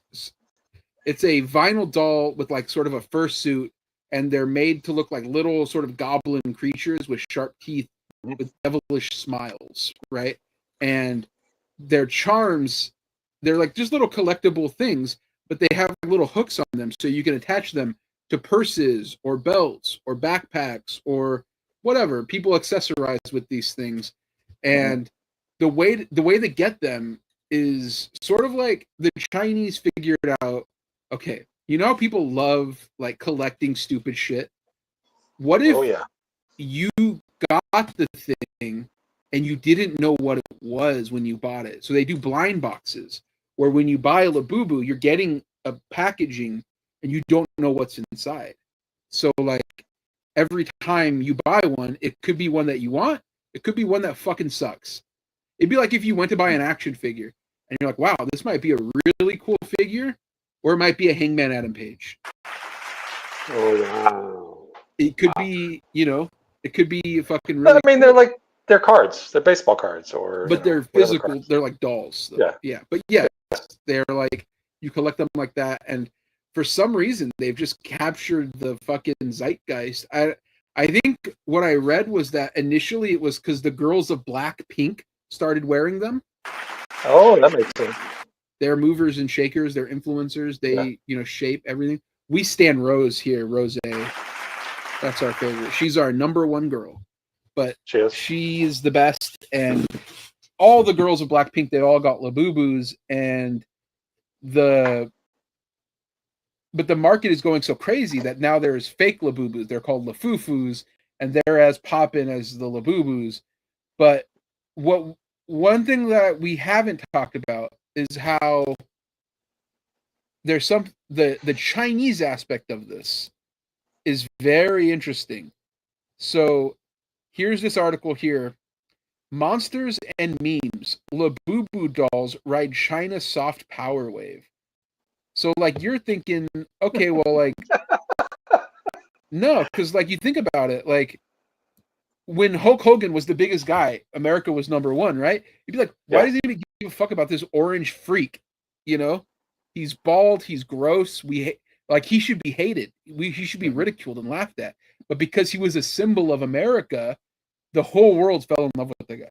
a vinyl doll with like sort of a fursuit, and they're made to look like little sort of goblin creatures with sharp teeth, with devilish smiles, right? And their charms, they're like just little collectible things, but they have little hooks on them, so you can attach them to purses or belts or backpacks or whatever. People accessorize with these things, and the way to get them is sort of like the Chinese figured out. Okay, you know how people love like collecting stupid shit. What if you got the thing and you didn't know what it was when you bought it? So they do blind boxes where when you buy a LABUBU, you're getting a packaging and you don't know what's inside. So like every time you buy one, it could be one that you want. It could be one that fucking sucks. It'd be like if you went to buy an action figure and you're like, wow, this might be a really cool figure, or it might be a Hangman Adam Page. Oh, wow. It could be, it could be a fucking really. I mean, they're cards. They're baseball cards, but they're physical. They're like dolls. Yeah. Yeah. But yeah, they're like, you collect them like that. And for some reason, they've just captured the fucking zeitgeist. I think what I read was that initially it was because the girls of Blackpink started wearing them. Oh, that makes sense. They're movers and shakers. They're influencers. They, shape everything. We stand Rose here. Rose. That's our favorite. She's our number one girl. But she's the best. And all the girls of Blackpink, they all got LABUBUs. And but the market is going so crazy that now there's fake LABUBUs. They're called LAFUFUs. And they're as poppin' as the LABUBUs. But one thing that we haven't talked about is how there's the Chinese aspect of this is very interesting. So here's this article here. Monsters and memes. LABUBU dolls ride China's soft power wave. So like you're thinking, okay, well like no, because like you think about it, like when Hulk Hogan was the biggest guy, America was number one, right? You'd be like, why does he even give a fuck about this orange freak? He's bald, he's gross. He should be hated. He should be ridiculed and laughed at. But because he was a symbol of America, the whole world fell in love with the guy.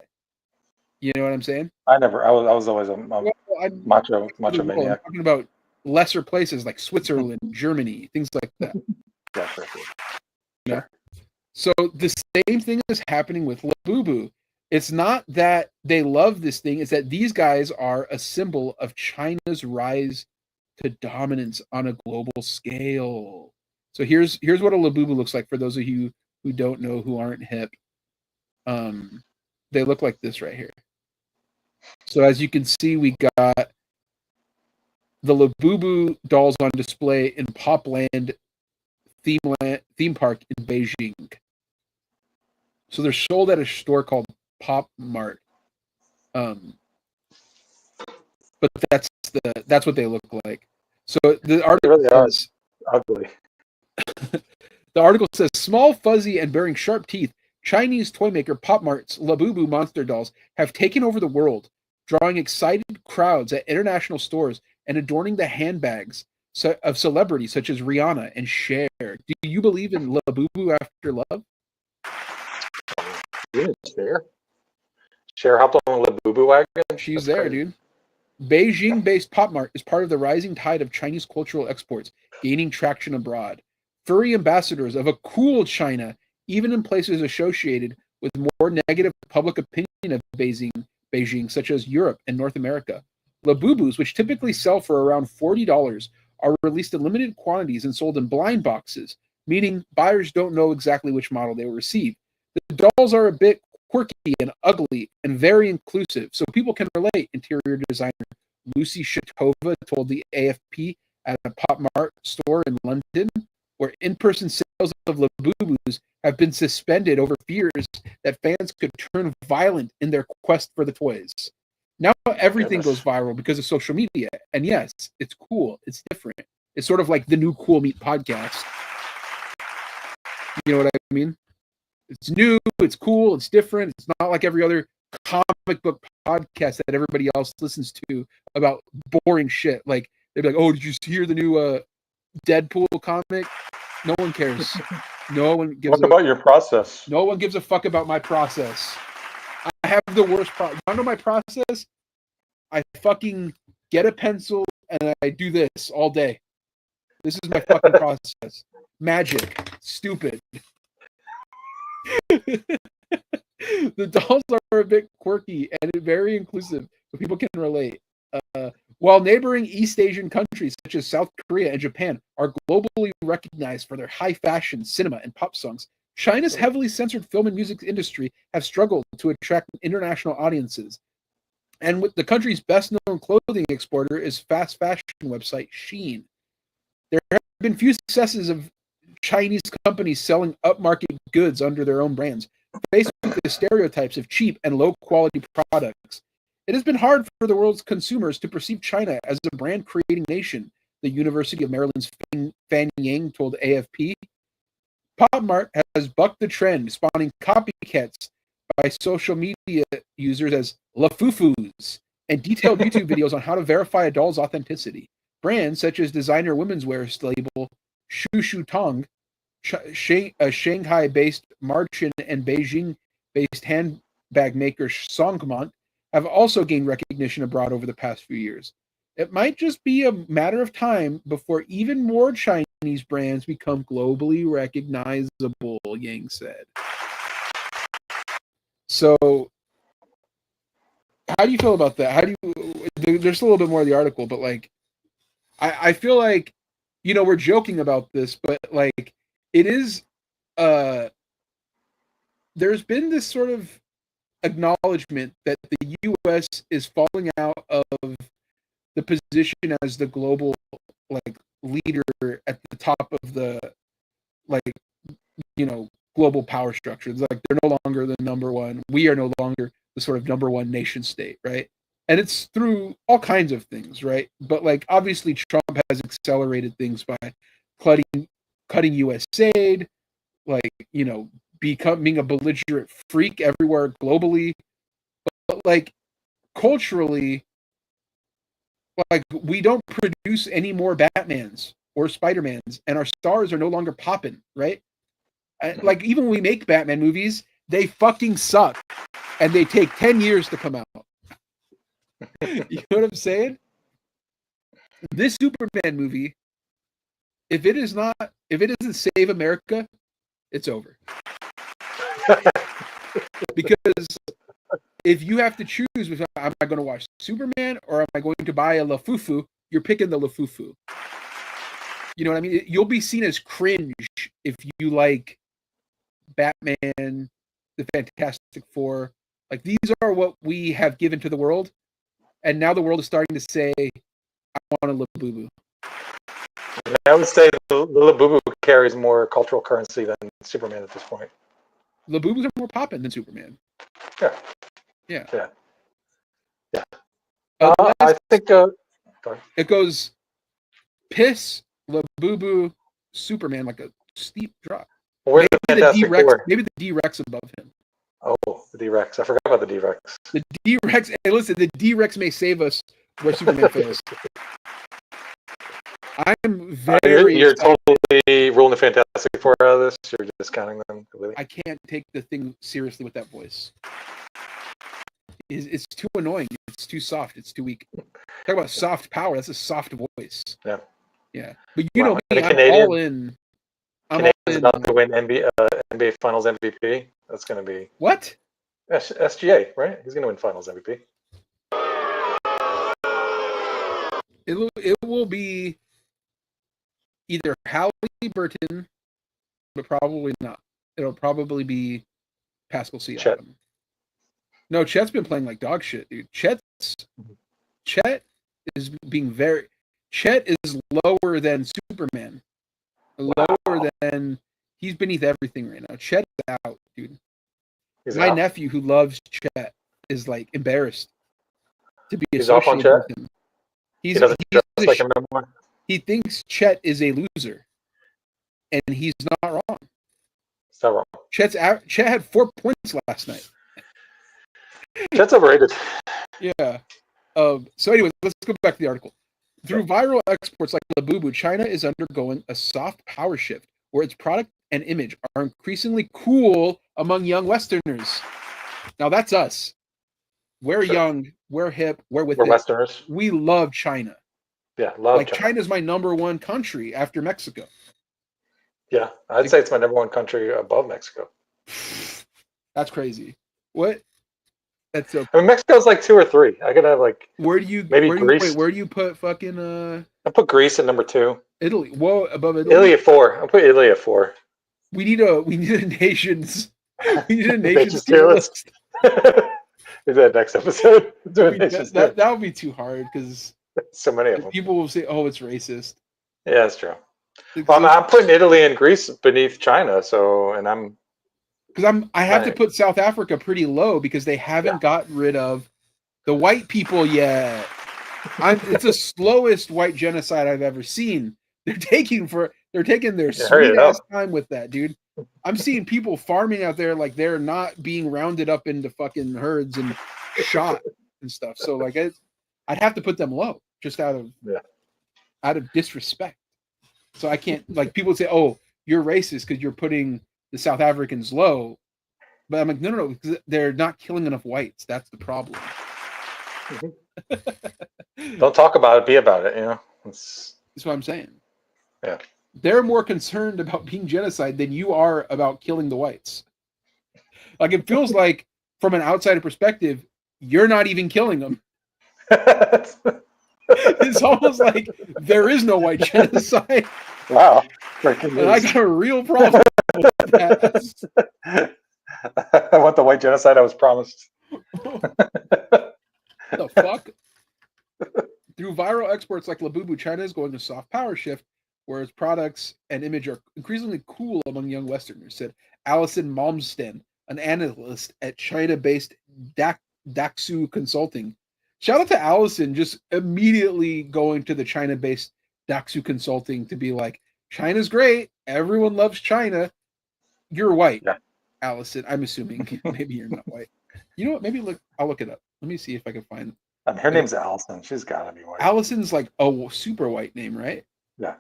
You know what I'm saying? I was always a macho maniac. I'm talking about lesser places like Switzerland, Germany, things like that. Yeah, sure. Yeah. So the same thing is happening with LABUBU. It's not that they love this thing, it's that these guys are a symbol of China's rise to dominance on a global scale. So here's what a LABUBU looks like for those of you who don't know, who aren't hip. They look like this right here. So as you can see, we got the LABUBU dolls on display in Popland theme park in Beijing. So they're sold at a store called Pop Mart. But that's what they look like. So the article says ugly. The article says small, fuzzy, and bearing sharp teeth, Chinese toy maker Pop Mart's LABUBU monster dolls have taken over the world, drawing excited crowds at international stores and adorning the handbags of celebrities such as Rihanna and Cher. Do you believe in LABUBU after love? Yeah, Cher hopped on the LABUBU wagon. She's there, dude. Beijing-based Pop Mart is part of the rising tide of Chinese cultural exports, gaining traction abroad. Furry ambassadors of a cool China, even in places associated with more negative public opinion of Beijing, Beijing, such as Europe and North America. LABUBUs, which typically sell for around $40, are released in limited quantities and sold in blind boxes, meaning buyers don't know exactly which model they will receive. The dolls are a bit quirky and ugly and very inclusive, so people can relate. Interior designer Lucy Shatova told the AFP at a Pop Mart store in London, where in-person sales of LABUBUs have been suspended over fears that fans could turn violent in their quest for the toys. Now everything goes viral because of social media. And yes, it's cool. It's different. It's sort of like the new Cool Meat podcast. You know what I mean? It's new, it's cool, it's different. It's not like every other comic book podcast that everybody else listens to about boring shit. Like, they'd be like, oh, did you hear the new Deadpool comic? No one cares. No one gives about your process. No one gives a fuck about my process. I have the worst process. You know my process? I fucking get a pencil and I do this all day. This is my fucking process. Magic. Stupid. The dolls are a bit quirky and very inclusive, so people can relate. While neighboring East Asian countries such as South Korea and Japan are globally recognized for their high fashion, cinema, and pop songs, China's heavily censored film and music industry have struggled to attract international audiences. And with the country's best-known clothing exporter is fast fashion website Shein. There have been few successes of Chinese companies selling upmarket goods under their own brands, faced with the stereotypes of cheap and low-quality products. It has been hard for the world's consumers to perceive China as a brand-creating nation, the University of Maryland's Fan Yang told AFP. Pop Mart has bucked the trend, spawning copycats by social media users as LAFUFUs and detailed YouTube videos on how to verify a doll's authenticity. Brands such as designer women's wear label Shu Tong, a Shanghai-based Marchen and Beijing-based handbag maker Songmont, have also gained recognition abroad over the past few years. It might just be a matter of time before even more Chinese brands become globally recognizable, Yang said. So, how do you feel about that? How do you? There's a little bit more of the article, but like, I feel like, you know, we're joking about this, but like, it is. There's been this sort of acknowledgement that the U.S. is falling out of the position as the global like leader at the top of the like, you know, global power structure. It's like they're no longer the number one. We are no longer the sort of number one nation state, right? And it's through all kinds of things, right? But like obviously Trump has accelerated things by cutting U.S. aid, like, you know, becoming a belligerent freak everywhere globally. But like culturally, like we don't produce any more Batmans or Spider-Mans, and our stars are no longer popping, right? Like even when we make Batman movies, they fucking suck, and they take 10 years to come out. You know what I'm saying? This Superman movie, if it doesn't save America, it's over. Because if you have to choose, am I going to watch Superman or am I going to buy a LAFUFU? You're picking the LAFUFU. You know what I mean? You'll be seen as cringe if you like Batman, the Fantastic Four. Like these are what we have given to the world, and now the world is starting to say, "I want a LABUBU." I would say the LABUBU carries more cultural currency than Superman at this point. LABUBUs are more poppin' than Superman. Yeah. I think it goes piss, LABUBU, Superman, like a steep drop. Where's the Fantastic Four? Maybe the D-Rex above him. Oh, the D-Rex. I forgot about the D-Rex. The D-Rex. Hey, listen, the D-Rex may save us where Superman fails. I'm very. You're totally ruling the Fantastic Four out of this. You're discounting them completely. I can't take the thing seriously with that voice. It's too annoying. It's too soft. It's too weak. Talk about soft power. That's a soft voice. Yeah. But you know me, I'm all in. Canadian's about to win NBA Finals MVP. That's going to be what? SGA, right? He's going to win Finals MVP. It will be either Halliburton, but probably not. It'll probably be Pascal Siakam. Chet. No, Chet's been playing like dog shit, dude. Chet is being very. Chet is lower than Superman. Lower than. He's beneath everything right now. Chet is out, dude. My nephew, who loves Chet, is like embarrassed to be associated with him. He doesn't dress like him anymore. He thinks Chet is a loser, and he's not wrong. It's not wrong. Chet had 4 points last night. Chet's overrated. Yeah. So anyway, let's go back to the article. Through viral exports like LABUBU, China is undergoing a soft power shift where its product and image are increasingly cool among young Westerners. Now that's us. We're young, we're hip, we're Westerners. We love China. Yeah, love China. China's my number one country after Mexico. Yeah, I'd say it's my number one country above Mexico. That's crazy. What? That's so. I mean, Mexico's like 2 or 3. I could have like. Where do you Greece? Where do you put fucking? I put Greece at number 2. Italy. Whoa, above Italy. Italy at 4. I'll put Italy at 4. We need a nations. We need a nations tier list. Is that next episode? That would be too hard because so many of them. People will say, "Oh, it's racist." Yeah, that's true. Well, I'm putting Italy and Greece beneath China, I have to put South Africa pretty low because they haven't gotten rid of the white people yet. It's the slowest white genocide I've ever seen. They're taking their sweet ass time with that, dude. I'm seeing people farming out there like they're not being rounded up into fucking herds and shot and stuff. So like I'd have to put them low just out of disrespect. So I can't, like, people say, "Oh, you're racist because you're putting the South Africans low," but I'm like, no, because they're not killing enough whites. That's the problem. Don't talk about it, be about it. You know, that's what I'm saying. Yeah, they're more concerned about being genocide than you are about killing the whites. Like, it feels like, from an outsider perspective, you're not even killing them. It's almost like there is no white genocide. Wow. And I got a real problem with that. I want the white genocide I was promised. The fuck? Through viral exports like LABUBU, China is going a soft power shift where its products and image are increasingly cool among young Westerners, said Allison Malmsten, an analyst at China-based Daxu Consulting. Shout out to Allison, just immediately going to the China-based Daxu Consulting to be like, China's great. Everyone loves China. You're white, Allison. I'm assuming. Maybe you're not white. You know what? Maybe I'll look it up. Let me see if I can find. Her name's Allison. She's got to be white. Allison's like a super white name, right? Yeah.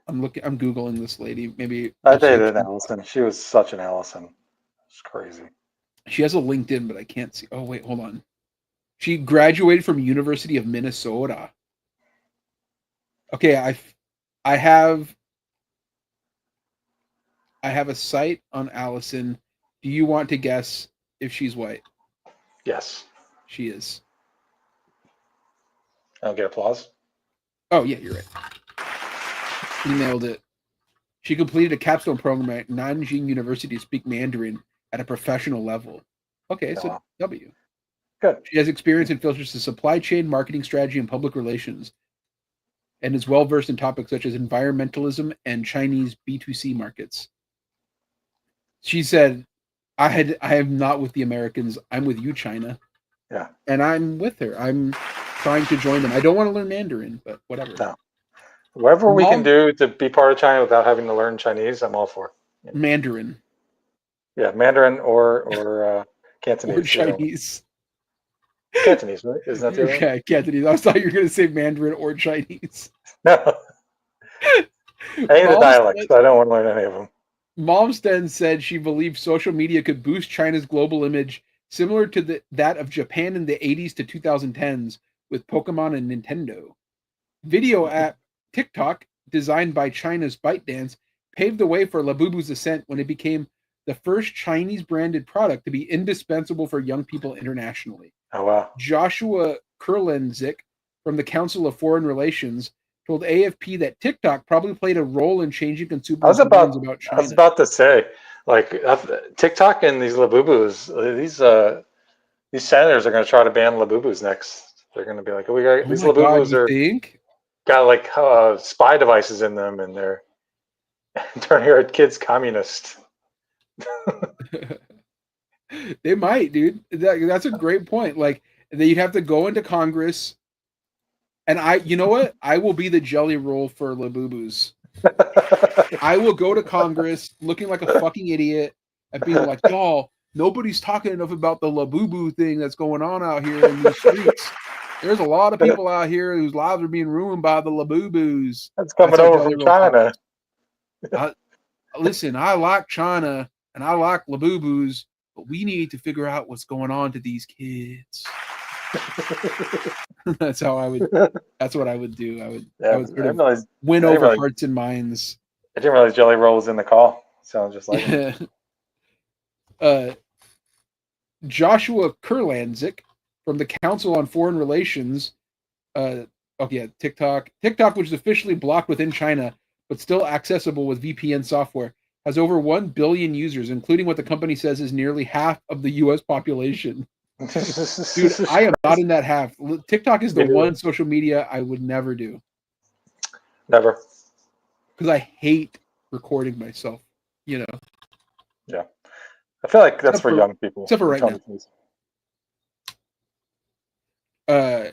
I'm Googling this lady. Maybe I dated Allison. She was such an Allison. It's crazy. She has a LinkedIn, but I can't see. Oh wait, hold on. She graduated from University of Minnesota. Okay, I have a site on Allison. Do you want to guess if she's white? Yes. She is. I'll get applause. Oh yeah, you're right. You nailed it. She completed a capstone program at Nanjing University to speak Mandarin at a professional level. Okay, so W. Good. She has experience in filters to supply chain, marketing strategy, and public relations, and is well versed in topics such as environmentalism and Chinese B2C markets. She said, I am not with the Americans. I'm with you, China. Yeah. And I'm with her. I'm trying to join them. I don't want to learn Mandarin, but whatever. No. Whatever we can do to be part of China without having to learn Chinese, I'm all for. Yeah. Mandarin. Yeah, Mandarin or Cantonese. Or Chinese. Cantonese, right? Isn't that the other one? Cantonese. I thought you were going to say Mandarin or Chinese. No. Any of the dialects, but I don't want to learn any of them. Malmsten said she believed social media could boost China's global image similar to that of Japan in the 80s to 2010s with Pokemon and Nintendo. Video app TikTok, designed by China's ByteDance, paved the way for LABUBU's ascent when it became the first Chinese branded product to be indispensable for young people internationally. Oh wow. Joshua Kurlenzik from the Council of Foreign Relations told AFP that TikTok probably played a role in changing consumers' opinions about China. I was about to say, like TikTok and these LABUBUs, these senators are going to try to ban LABUBUs next. They're going to be like, oh, these LABUBUs got like spy devices in them, and they're turning our kids communist. They might, dude. That's a great point. Like, you'd have to go into Congress, and you know what? I will be the jelly roll for LABUBUs. I will go to Congress looking like a fucking idiot and being like, y'all, nobody's talking enough about the LABUBU thing that's going on out here in the streets. There's a lot of people out here whose lives are being ruined by the LABUBUs. That's coming over from China. Listen, I like China and I like LABUBUs, but we need to figure out what's going on to these kids. That's what I would do. I would sort of win over hearts and minds. I didn't realize Jelly Roll was in the call. Sounds just like it. Joshua Kurlandzik from the Council on Foreign Relations. TikTok, which is officially blocked within China, but still accessible with VPN software, has over 1 billion users, including what the company says is nearly half of the U.S. population. Dude, I am not in that half. TikTok is the one social media I would never do. Never. Because I hate recording myself, you know. Yeah. I feel like that's for young people. Except for right now.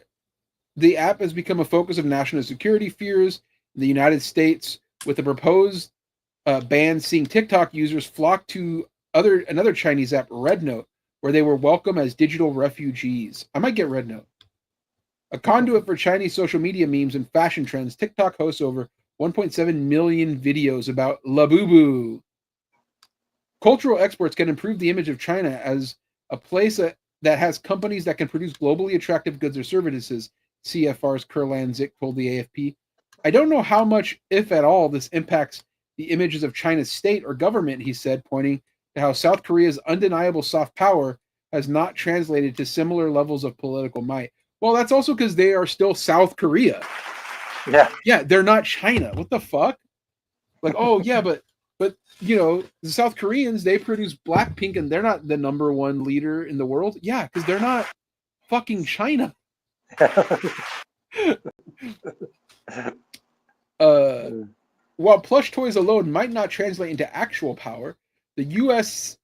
The app has become a focus of national security fears in the United States, with the proposed ban seeing TikTok users flock to another Chinese app, RedNote, where they were welcome as digital refugees. I might get RedNote. A conduit for Chinese social media memes and fashion trends, TikTok hosts over 1.7 million videos about LABUBU. Cultural exports can improve the image of China as a place that has companies that can produce globally attractive goods or services, CFR's Kurlandzik told the AFP. I don't know how much, if at all, this impacts the images of China's state or government, he said, pointing to how South Korea's undeniable soft power has not translated to similar levels of political might. Well, that's also because they are still South Korea. Yeah, they're not China. What the fuck? Like, oh yeah, but you know, the South Koreans, they produce Blackpink and they're not the number one leader in the world. Yeah, because they're not fucking China. While plush toys alone might not translate into actual power, the U.S.'s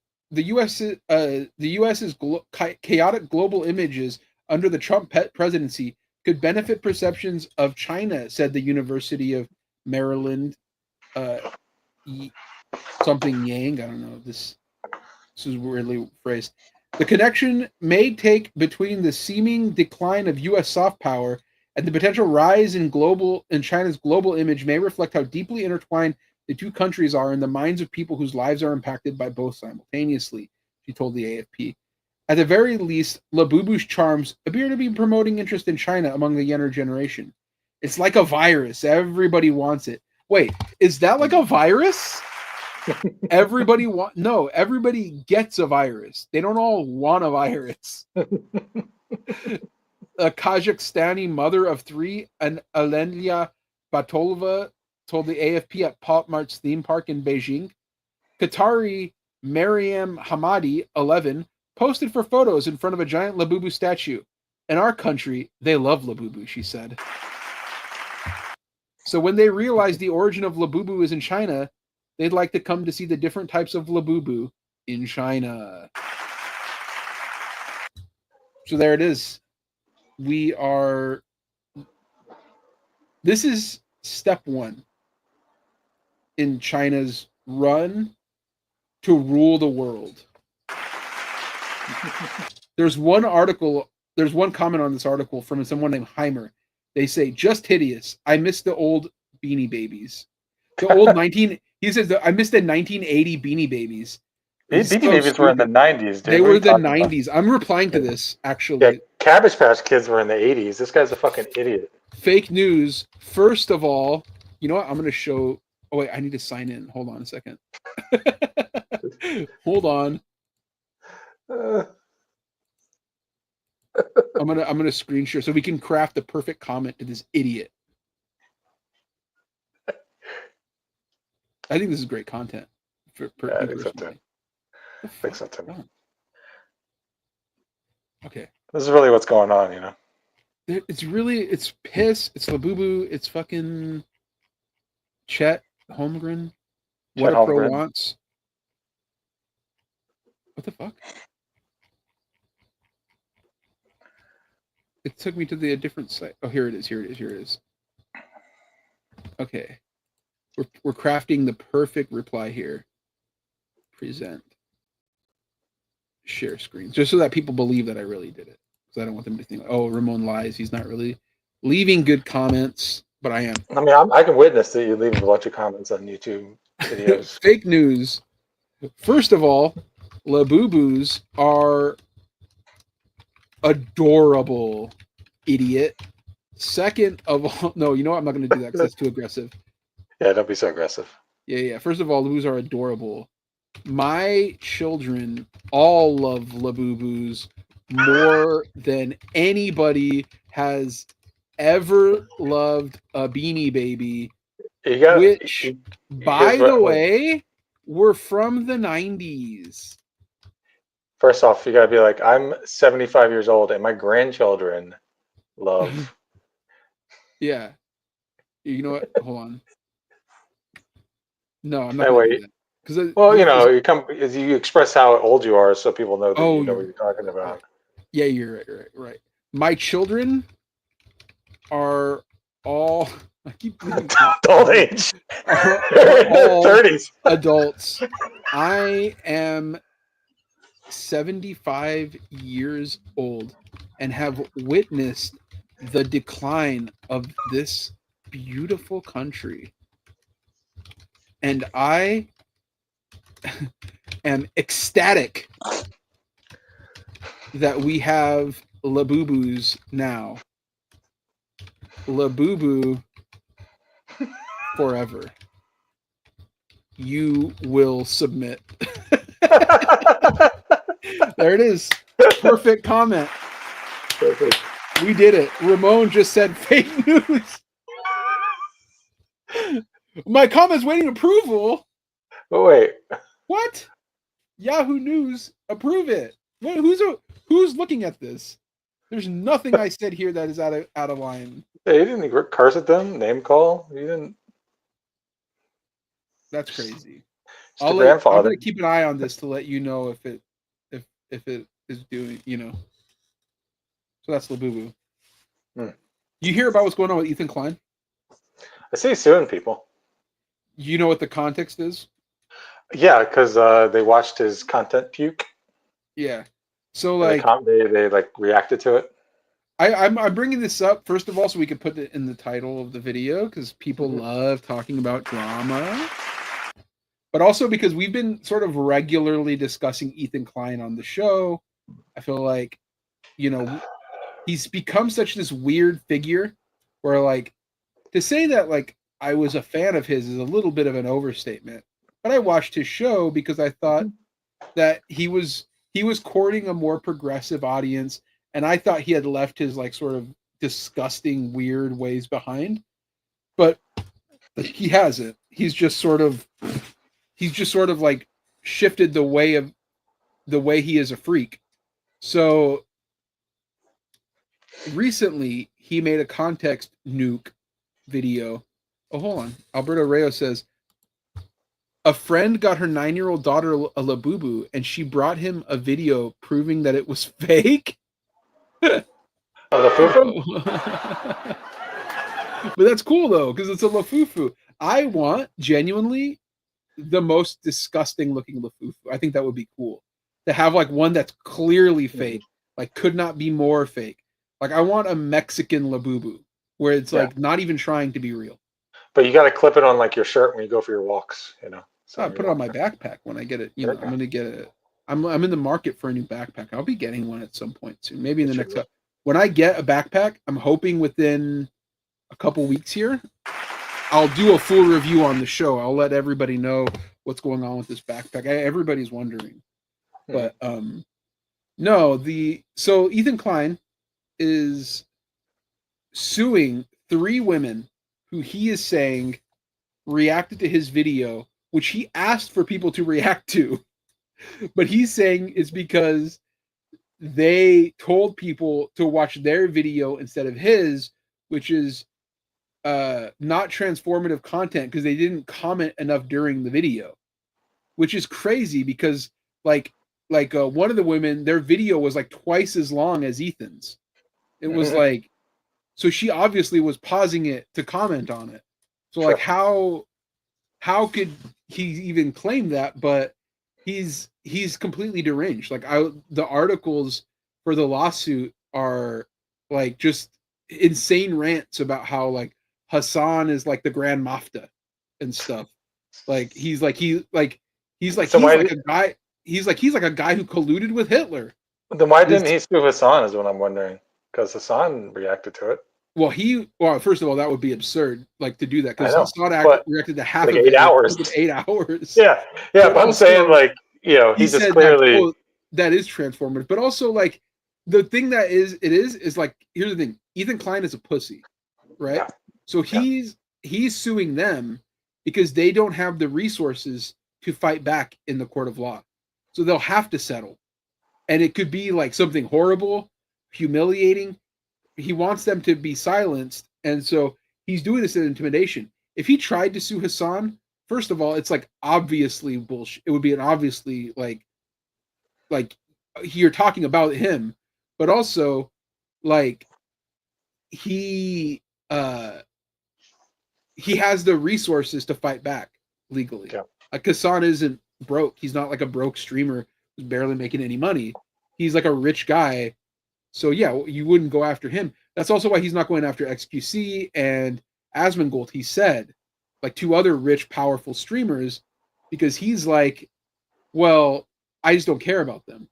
chaotic global images under the Trump presidency could benefit perceptions of China, said the University of Maryland something Yang. I don't know. This is weirdly phrased. The connection may take between the seeming decline of U.S. soft power and the potential rise in China's global image may reflect how deeply intertwined the two countries are in the minds of people whose lives are impacted by both simultaneously, she told the AFP. At the very least, LABUBU's charms appear to be promoting interest in China among the younger generation. It's like a virus. Everybody wants it. Wait, is that like a virus? Everybody gets a virus. They don't all want a virus. A Kazakhstani mother of three, Alenia Batolova, told the AFP at Pop Mart's theme park in Beijing. Qatari Mariam Hamadi, 11, posted for photos in front of a giant LABUBU statue. In our country, they love LABUBU, she said. So when they realize the origin of LABUBU is in China, they'd like to come to see the different types of LABUBU in China. So there it is. This is step one in China's run to rule the world. There's one comment on this article from someone named Heimer. They say, just hideous. I miss the old Beanie Babies. The old he says, I miss the 1980 Beanie Babies. Beanie Babies were in the 90s, dude. They were the 90s. I'm replying to this, actually. Yeah, Cabbage Patch Kids were in the 80s. This guy's a fucking idiot. Fake news. First of all, you know what? I'm going to show... Oh, wait, I need to sign in. Hold on a second. Hold on. Uh, I'm gonna screen share so we can craft the perfect comment to this idiot. I think this is great content. yeah, I think so too. I think so too. Okay. This is really what's going on, you know. It's piss. It's LABUBU. It's fucking Chet Holmgren. What Chet a pro Holmgren. wants. What the fuck? It took me to a different site. Oh, here it is. Here it is. Here it is. Okay. We're crafting the perfect reply here. Present. Share screen. Just so that people believe that I really did it. Because I don't want them to think, oh, Ramon lies. He's not really leaving good comments, but I am. I mean, I can witness that you leave a bunch of comments on YouTube videos. Fake news. First of all, LABUBUs are adorable, idiot. Second of all, no, you know what? I'm not going to do that because that's too aggressive. Yeah, don't be so aggressive. Yeah. First of all, LABUBUs are adorable. My children all love LABUBUs more than anybody has ever loved a Beanie Baby. Which, by the way, were from the 90s. First off, you gotta be like, I'm 75 years old and my grandchildren love. Yeah. You know what? Hold on. No, I'm not That gonna way, do that. well, you know, you express how old you are so people know that you know what you're talking about. Yeah, you're right. My children are all I keep old age. all 30s. Adults. I am 75 years old and have witnessed the decline of this beautiful country. And I am ecstatic that we have LABUBUs now. LABUBU forever. You will submit. There it is. Perfect comment. Perfect. We did it. Ramon just said fake news. My comment's waiting approval. But wait. What? Yahoo News, approve it. What, who's looking at this? There's nothing I said here that is out of line. Hey, you didn't curse at them, name call. You didn't. That's crazy. I'm gonna keep an eye on this to let you know if it is doing, you know. So that's LABUBU. You hear about what's going on with Ethan Klein? I see he's suing people. You know what the context is? Yeah, because they watched his content puke. Yeah. So like they like reacted to it. I'm bringing this up first of all so we can put it in the title of the video because people love talking about drama, but also because we've been sort of regularly discussing Ethan Klein on the show. I feel like, you know, he's become such this weird figure where like to say that like I was a fan of his is a little bit of an overstatement. But I watched his show because I thought that he was courting a more progressive audience, and I thought he had left his like sort of disgusting, weird ways behind. But he hasn't. He's just sort of like shifted the way he is a freak. So recently he made a context nuke video. Oh, hold on. Alberto Reyes says, a friend got her 9-year-old daughter a LABUBU, and she brought him a video proving that it was fake. But that's cool though, because it's a LAFUFU. I want genuinely the most disgusting looking LAFUFU. I think that would be cool to have like one that's clearly fake, like could not be more fake. Like I want a Mexican LABUBU where it's like not even trying to be real. But you got to clip it on like your shirt when you go for your walks, you know. So I put it on my backpack when I get it. You know, I'm gonna get it. I'm in the market for a new backpack. I'll be getting one at some point soon. Maybe in the next. When I get a backpack, I'm hoping within a couple weeks here, I'll do a full review on the show. I'll let everybody know what's going on with this backpack. Everybody's wondering. But no, so Ethan Klein is suing 3 women who he is saying reacted to his video, which he asked for people to react to. But he's saying it's because they told people to watch their video instead of his, which is not transformative content because they didn't comment enough during the video, which is crazy because like one of the women, their video was like twice as long as Ethan's. It was like, so she obviously was pausing it to comment on it. So like how could he even claim that? But he's completely deranged. Like the articles for the lawsuit are like just insane rants about how like Hassan is like the Grand Mafia and stuff. Like he's like a guy. He's like a guy who colluded with Hitler. Then why didn't he sue Hassan? Is what I'm wondering. Because Hassan reacted to it. Well, first of all, that would be absurd, like to do that because Hassan reacted to half like of 8 hours. 8 hours. Yeah. But I'm saying like he just clearly that is transformative. But also like the thing that is like, here's the thing: Ethan Klein is a pussy, right? Yeah. So he's suing them because they don't have the resources to fight back in the court of law. So they'll have to settle. And it could be like something horrible, humiliating. He wants them to be silenced. And so he's doing this in intimidation. If he tried to sue Hassan, first of all, it's like obviously bullshit. It would be an obviously like you're talking about him, but also like he has the resources to fight back legally. Yeah. Like Hassan isn't broke. He's not like a broke streamer who's barely making any money. He's like a rich guy. So yeah, you wouldn't go after him. That's also why he's not going after XQC and Asmongold. He said, like 2 other rich, powerful streamers, because he's like, well, I just don't care about them.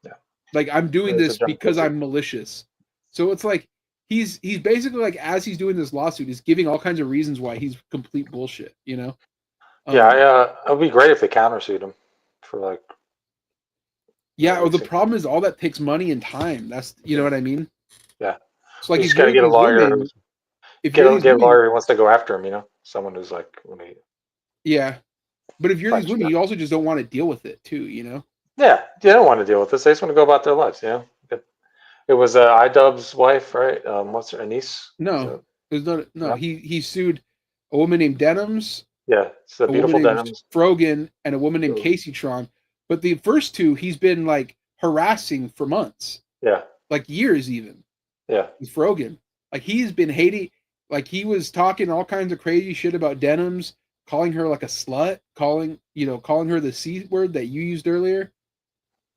Yeah. Like I'm doing this because I'm malicious. So it's like he's basically like, as he's doing this lawsuit, he's giving all kinds of reasons why he's complete bullshit, you know? It would be great if they countersued him for like. Yeah, well, the problem is all that takes money and time. That's, you know what I mean? Yeah. So like, you just got to get a lawyer. Get a lawyer who wants to go after him, you know? Someone who's like, yeah. But if you're these women, you also just don't want to deal with it too, you know? Yeah, they don't want to deal with this. They just want to go about their lives, you know? It was iDubbbz's wife, right? What's her, Anise? No, it was not. No, he sued a woman named Denims. Yeah, it's the beautiful Denims. Frogan and a woman named Casey Tron. But the first 2, he's been like harassing for months. Yeah. Like years even. Yeah. With Frogan. Like he's been hating, like he was talking all kinds of crazy shit about Denims, calling her like a slut, calling her the C word that you used earlier.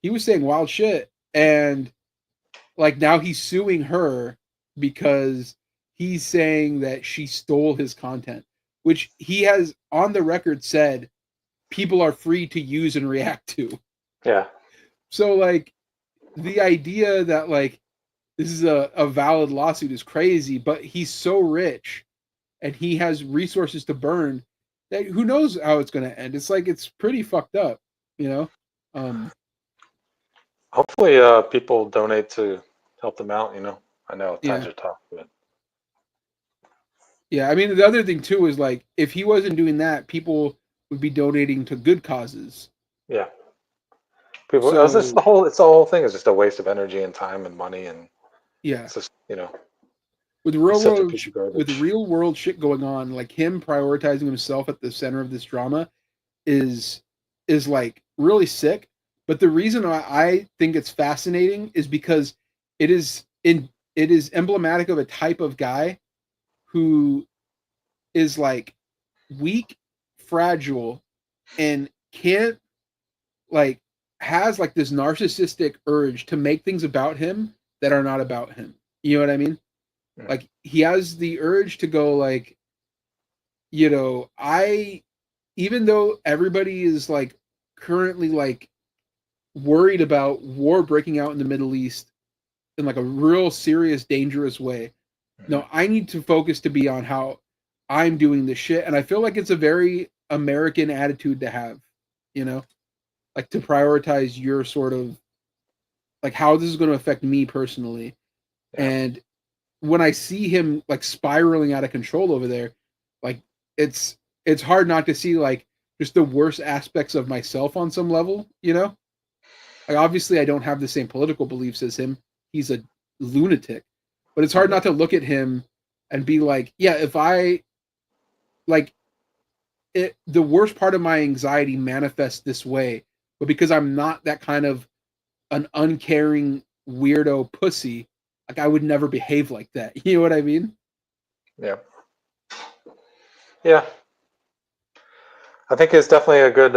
He was saying wild shit. And like now he's suing her because he's saying that she stole his content, which he has on the record said people are free to use and react to. Yeah. So like the idea that like this is a valid lawsuit is crazy, but he's so rich and he has resources to burn that who knows how it's going to end. It's like, it's pretty fucked up, you know? Hopefully people donate to help them out, you know? I know times are tough, but. Yeah, I mean, the other thing too is like, if he wasn't doing that, people would be donating to good causes. Yeah. People, it's the whole thing is just a waste of energy and time and money, and it's just, you know, with real world shit going on, like him prioritizing himself at the center of this drama is like really sick. But the reason I think it's fascinating is because it is emblematic of a type of guy who is like weak, fragile, and can't like has like this narcissistic urge to make things about him that are not about him. You know what I mean? Yeah. Like he has the urge to go like, you know, even though everybody is like currently like worried about war breaking out in the Middle East in like a real serious, dangerous way. No, I need to focus to be on how I'm doing this shit. And I feel like it's a very American attitude to have, you know, like to prioritize your sort of like how this is going to affect me personally. Yeah. And when I see him like spiraling out of control over there, like it's hard not to see like just the worst aspects of myself on some level, you know? Like obviously I don't have the same political beliefs as him. He's a lunatic. But it's hard not to look at him and be like, yeah, if I like it, the worst part of my anxiety manifests this way, but because I'm not that kind of an uncaring weirdo pussy, like I would never behave like that. You know what I mean? Yeah. Yeah. I think it's definitely a good,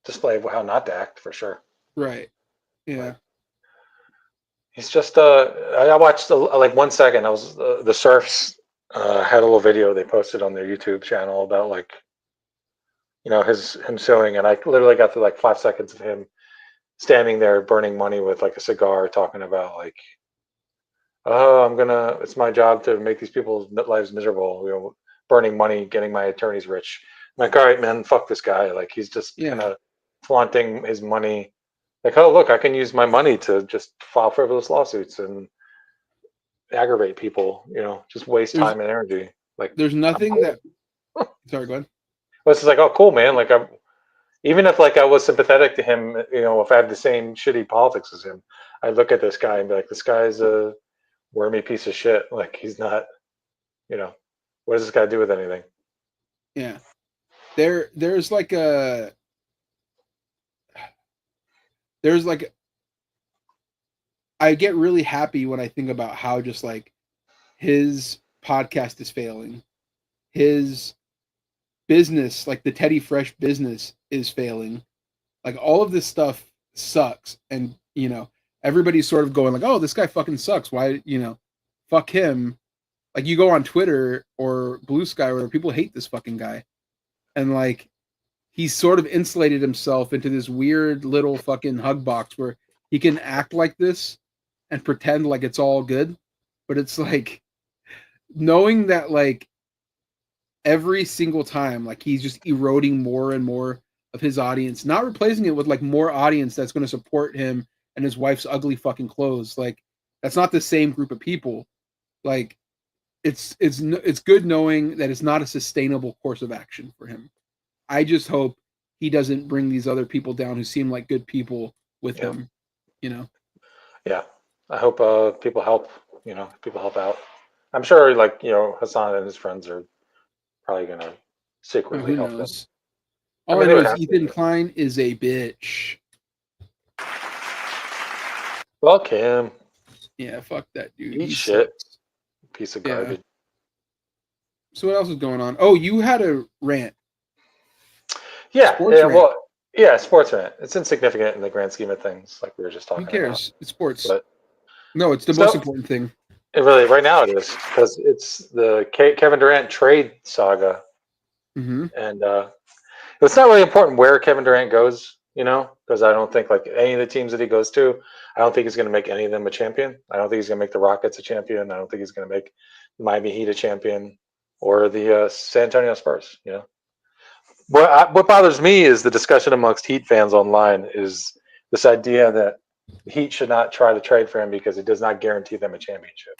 display of how not to act for sure. Right. Yeah. Like, he's just I watched like 1 second. I was the Surfs had a little video they posted on their YouTube channel about like him suing, and I literally got to like 5 seconds of him standing there burning money with like a cigar, talking about like, oh, it's my job to make these people's lives miserable, burning money, getting my attorneys rich. I'm like, all right, man, fuck this guy. Like he's just kind of flaunting his money. Like, oh, look, I can use my money to just file frivolous lawsuits and aggravate people, just waste time and energy. Like there's nothing that sorry, go ahead. Well, it's just like, oh, cool, man. Like even if like I was sympathetic to him, if I had the same shitty politics as him, I'd look at this guy and be like, this guy's a wormy piece of shit. Like he's not, what does this guy do with anything? Yeah. There's I get really happy when I think about how just like his podcast is failing. His business, like the Teddy Fresh business, is failing. Like all of this stuff sucks. And, everybody's sort of going like, oh, this guy fucking sucks. Why, fuck him. Like you go on Twitter or Blue Sky where people hate this fucking guy. And like he's sort of insulated himself into this weird little fucking hug box where he can act like this and pretend like it's all good. But it's like knowing that like every single time, like he's just eroding more and more of his audience, not replacing it with like more audience that's going to support him and his wife's ugly fucking clothes. Like that's not the same group of people. Like it's good knowing that it's not a sustainable course of action for him. I just hope he doesn't bring these other people down who seem like good people with him, Yeah. I hope people help, people help out. I'm sure like, Hassan and his friends are probably going to secretly help them. All I know is Ethan Klein is a bitch. Fuck him. Yeah, fuck that dude. Eat shit. Sucks. Piece of garbage. So what else is going on? Oh, you had a rant. Yeah. Sports rant. It's insignificant in the grand scheme of things, like we were just talking about. Who cares? It's sports. But, no, it's the most important thing. It really, right now it is, because it's the Kevin Durant trade saga. Mm-hmm. And it's not really important where Kevin Durant goes, because I don't think like any of the teams that he goes to, I don't think he's going to make any of them a champion. I don't think he's going to make the Rockets a champion. I don't think he's going to make the Miami Heat a champion or the San Antonio Spurs. What bothers me is the discussion amongst Heat fans online is this idea that the Heat should not try to trade for him because it does not guarantee them a championship.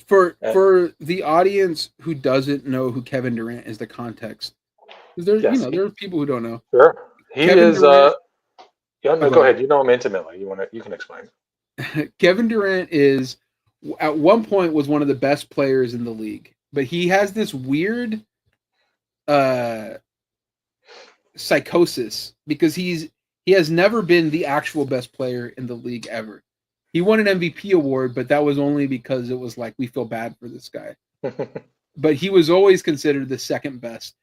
For the audience who doesn't know who Kevin Durant is, the context. There are people who don't know. Sure, he Kevin is. Durant, go ahead. You know him intimately. You can explain. Kevin Durant is at one point was one of the best players in the league, but he has this weird psychosis because he has never been the actual best player in the league ever. He won an MVP award, but that was only because it was like, we feel bad for this guy. But he was always considered the second best.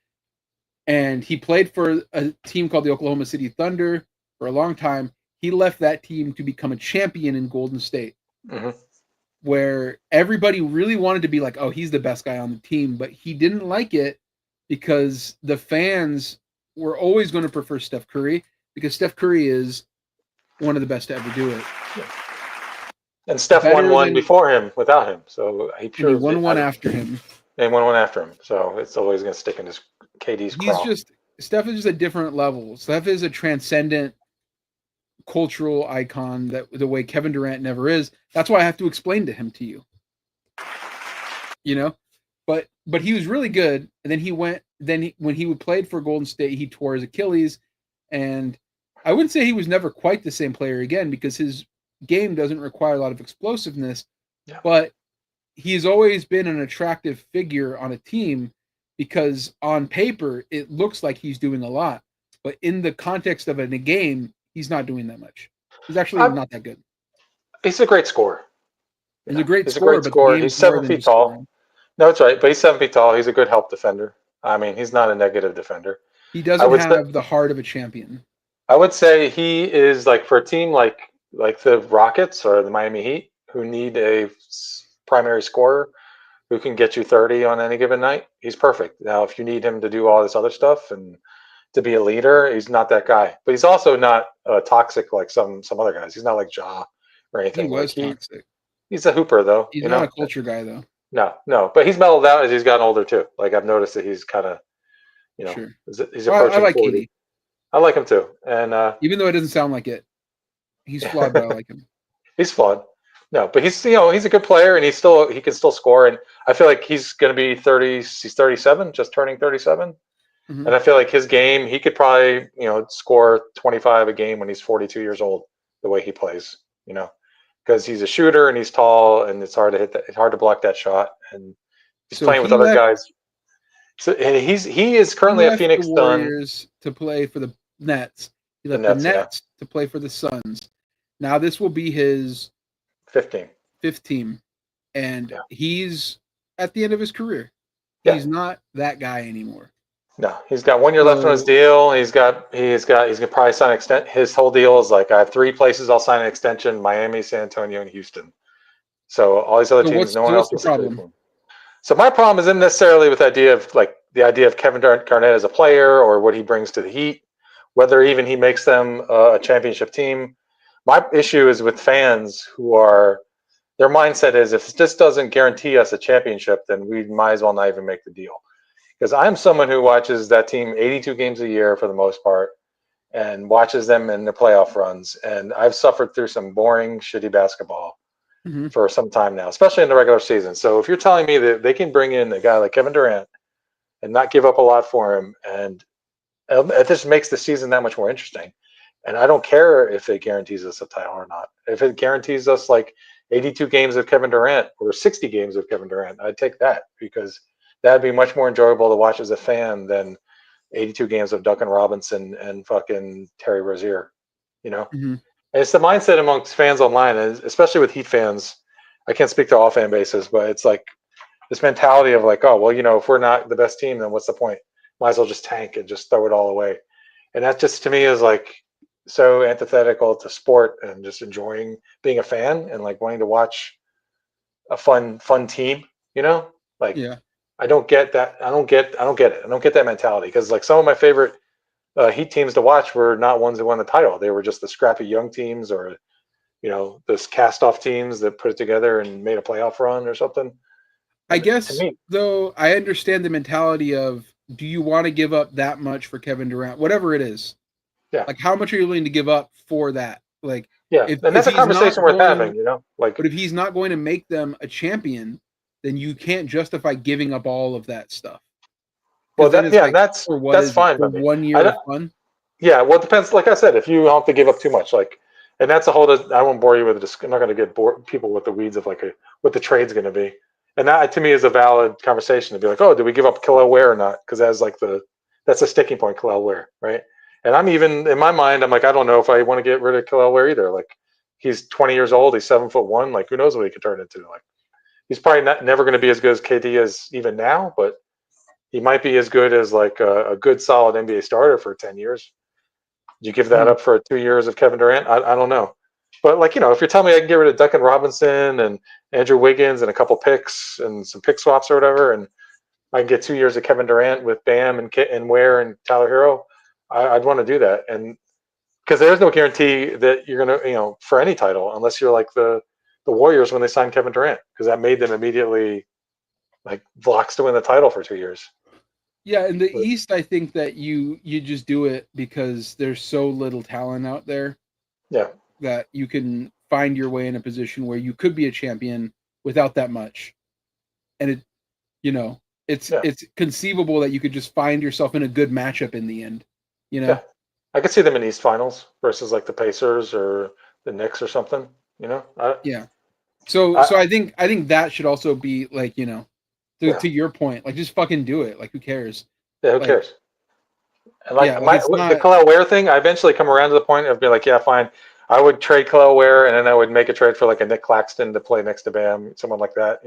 And he played for a team called the Oklahoma City Thunder for a long time. He left that team to become a champion in Golden State, where everybody really wanted to be like, oh, he's the best guy on the team. But he didn't like it because the fans were always going to prefer Steph Curry because Steph Curry is one of the best to ever do it. And Steph won better one than, before him without him, so he and he proved won it. one after him. And won one after him, so it's always going to stick in his KD's craw. Steph is just a different level. Steph is a transcendent cultural icon that the way Kevin Durant never is. That's why I have to explain to you. You know, but he was really good. And then when he played for Golden State, he tore his Achilles, and I wouldn't say he was never quite the same player again because his game doesn't require a lot of explosiveness, but he's always been an attractive figure on a team because on paper it looks like he's doing a lot, but in the context of a game, he's not doing that much. He's actually not that good. He's a great scorer. He's a great scorer, but the game He's is more 7 than feet just tall. scoring. No, that's right. But he's 7 feet tall. He's a good help defender. I mean, he's not a negative defender. He doesn't have the heart of a champion. I would say he is like for a team like the Rockets or the Miami Heat who need a primary scorer who can get you 30 on any given night. He's perfect. Now, if you need him to do all this other stuff and to be a leader, he's not that guy. But he's also not toxic like some other guys. He's not like Ja or anything. He was toxic. He's a hooper though. He's not a culture guy though. No, but he's mellowed out as he's gotten older too. Like I've noticed that he's kind of, sure. He's approaching I like 40. Katie. I like him too, and even though it doesn't sound like it, he's flawed, but I like him. He's flawed. No, but he's he's a good player, and he can still score. And I feel like he's going to be 30. He's 37, just turning 37. Mm-hmm. And I feel like his game, he could probably score 25 a game when he's 42 years old. The way he plays, because he's a shooter and he's tall, and it's hard to hit that. It's hard to block that shot, and he's playing with other guys. So and he is currently at Phoenix the Warriors to play for the Nets. He left the Nets to play for the Suns. Now this will be his 15th team, and he's at the end of his career. Yeah. He's not that guy anymore. No, he's got 1 year left on his deal. He's gonna probably sign an extent. His whole deal is like I have 3 places I'll sign an extension: Miami, San Antonio, and Houston. So all these other teams, no one else wants to play for him. So my problem isn't necessarily with the idea of Kevin Garnett as a player or what he brings to the Heat, whether even he makes them a championship team. My issue is with fans who are, their mindset is if this doesn't guarantee us a championship, then we might as well not even make the deal. Because I'm someone who watches that team 82 games a year for the most part and watches them in the playoff runs. And I've suffered through some boring, shitty basketball for some time now, especially in the regular season. So if you're telling me that they can bring in a guy like Kevin Durant and not give up a lot for him, and it just makes the season that much more interesting. And I don't care if it guarantees us a title or not. If it guarantees us like 82 games of Kevin Durant or 60 games of Kevin Durant, I'd take that because that'd be much more enjoyable to watch as a fan than 82 games of Duncan Robinson and fucking Terry Rozier, And it's the mindset amongst fans online, and especially with Heat fans. I can't speak to all fan bases, but it's like this mentality of like, oh, well, if we're not the best team, then what's the point? Might as well just tank and just throw it all away. And that just to me is like so antithetical to sport and just enjoying being a fan and like wanting to watch a fun team, I don't get that. I don't get it. I don't get that mentality because like some of my favorite Heat teams to watch were not ones that won the title. They were just the scrappy young teams or, those cast-off teams that put it together and made a playoff run or something. I guess, though, I understand the mentality of, do you want to give up that much for Kevin Durant? Whatever it is. Yeah. Like, how much are you willing to give up for that? Like, yeah, and that's a conversation worth having, Like, but if he's not going to make them a champion, then you can't justify giving up all of that stuff. Well, that's fine. For 1 year of fun. Yeah, well, it depends. Like I said, if you don't have to give up too much, and that's a whole. I won't bore you with it. I'm not going to get people with the weeds of what the trade's going to be. And that to me is a valid conversation to be like, oh, do we give up Kel'el Ware or not? Because that's a sticking point, Kel'el Ware, right? And I'm even in my mind, I'm like, I don't know if I want to get rid of Kel'el Ware either. Like, he's 20 years old, he's 7'1". Like, who knows what he could turn into? Like, he's probably never going to be as good as KD is even now, but he might be as good as like a good solid NBA starter for 10 years. Do you give that up for 2 years of Kevin Durant? I don't know. But if you're telling me I can get rid of Duncan Robinson and Andrew Wiggins and a couple picks and some pick swaps or whatever, and I can get 2 years of Kevin Durant with Bam and Ware and Tyler Hero, I'd want to do that. And because there's no guarantee that you're going to, for any title, unless you're like the the Warriors when they signed Kevin Durant, because that made them immediately like blocks to win the title for 2 years. Yeah, in the East, I think that you just do it because there's so little talent out there. Yeah, that you can find your way in a position where you could be a champion without that much, and it, it's conceivable that you could just find yourself in a good matchup in the end. Yeah, I could see them in East Finals versus like the Pacers or the Knicks or something. Yeah. So I think that should also be like, to your point, like just fucking do it. Like who cares? Yeah, who like, cares? And like it's not... the Kelly Ware thing, I eventually come around to the point of being like, yeah, fine. I would trade Kelly Ware, and then I would make a trade for like a Nick Claxton to play next to Bam, someone like that,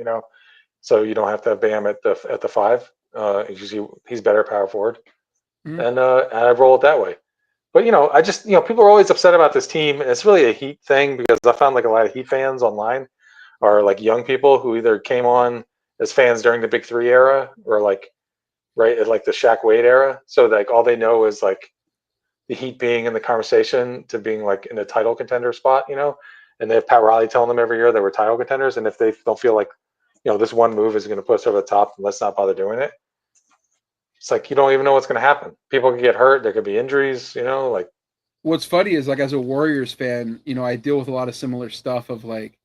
So you don't have to have Bam at the 5. He's better power forward, and I roll it that way. But I just people are always upset about this team, and it's really a Heat thing because I found like a lot of Heat fans online are like young people who either came on as fans during the Big 3 era or like right at like the Shaq Wade era. So like all they know is like the Heat being in the conversation to being like in a title contender spot, and they have Pat Riley telling them every year they were title contenders. And if they don't feel like, this one move is going to put us over the top, then let's not bother doing it. It's like, you don't even know what's going to happen. People can get hurt. There could be injuries, like. What's funny is like, as a Warriors fan, I deal with a lot of similar stuff of like,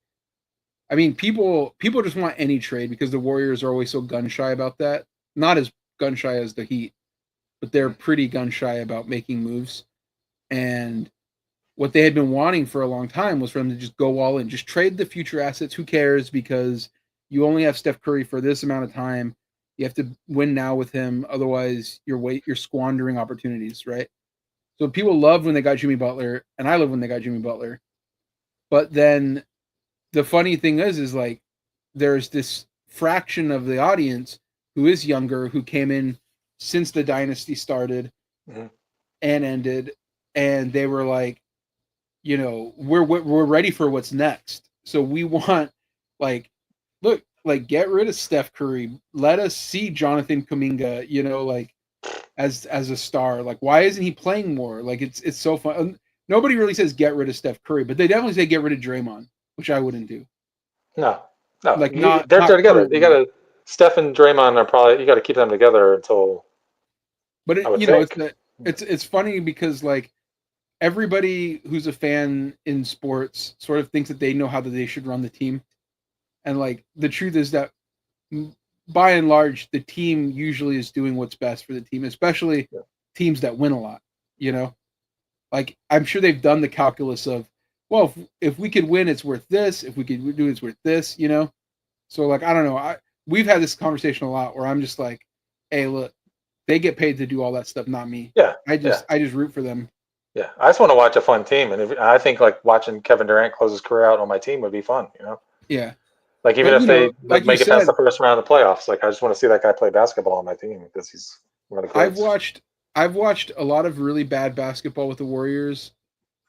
I mean, people just want any trade because the Warriors are always so gun shy about that. Not as gun shy as the Heat, but they're pretty gun shy about making moves. And what they had been wanting for a long time was for them to just go all in, just trade the future assets. Who cares? Because you only have Steph Curry for this amount of time. You have to win now with him. Otherwise, you're squandering opportunities, right? So people loved when they got Jimmy Butler, and I love when they got Jimmy Butler. But then the funny thing is like there's this fraction of the audience who is younger, who came in since the dynasty started and ended, and they were like, we're ready for what's next. So we want like, look, like get rid of Steph Curry. Let us see Jonathan Kuminga, like as a star. Like why isn't he playing more? Like it's so fun. Nobody really says get rid of Steph Curry, but they definitely say get rid of Draymond, which I wouldn't do. No. Like They're together. currently. You got to. Steph and Draymond are probably, you got to keep them together until. But it's funny because like everybody who's a fan in sports sort of thinks that they know how they should run the team, and like the truth is that by and large the team usually is doing what's best for the team, especially teams that win a lot. Like I'm sure they've done the calculus of, well, if we could win, it's worth this. If we could do, it's worth this. So like I don't know. We've had this conversation a lot where I'm just like, hey, look, they get paid to do all that stuff, not me. Yeah. I just root for them. Yeah, I just want to watch a fun team, and I think like watching Kevin Durant close his career out on my team would be fun. Yeah. Like even if they like make it past the first round of the playoffs, like I just want to see that guy play basketball on my team because he's one of the greats. I've watched a lot of really bad basketball with the Warriors,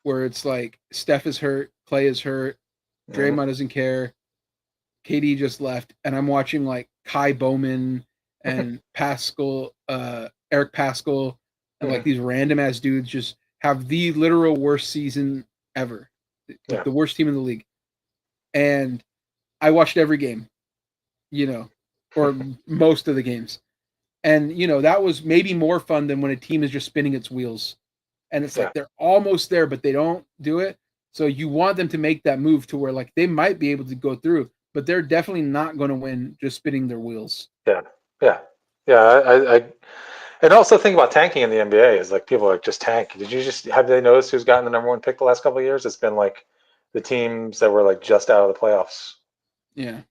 where it's like Steph is hurt, Clay is hurt, Draymond doesn't care, KD just left, and I'm watching like Kai Bowman and Eric Pascal, and like these random ass dudes just have the literal worst season ever, like the worst team in the league. And I watched every game, or most of the games. And, that was maybe more fun than when a team is just spinning its wheels. And it's like they're almost there, but they don't do it. So you want them to make that move to where like they might be able to go through, but they're definitely not going to win just spinning their wheels. Yeah. I and also think about tanking in the NBA is like people are just tank. Have they noticed who's gotten the number 1 pick the last couple of years? It's been like the teams that were like just out of the playoffs. Yeah.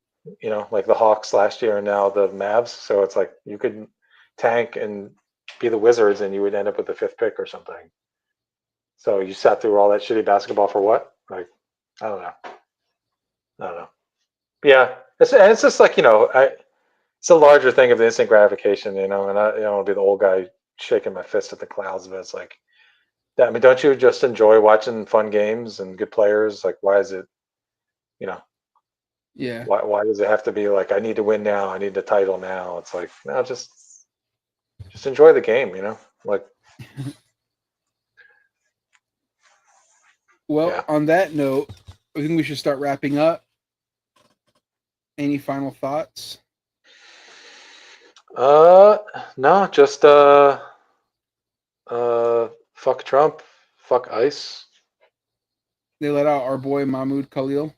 Like the Hawks last year and now the Mavs. So it's like you could tank and be the Wizards and you would end up with the 5th pick or something. So you sat through all that shitty basketball for what? Like, I don't know. Yeah. It's just like, it's a larger thing of the instant gratification, and I don't want to be the old guy shaking my fist at the clouds, but it's like, I mean, don't you just enjoy watching fun games and good players? Like, why is it, yeah. Why does it have to be like, I need to win now, I need the title now? It's like, no, just enjoy the game, like. Well, on that note, I think we should start wrapping up. Any final thoughts? No, just fuck Trump, fuck ICE. They let out our boy Mahmoud Khalil.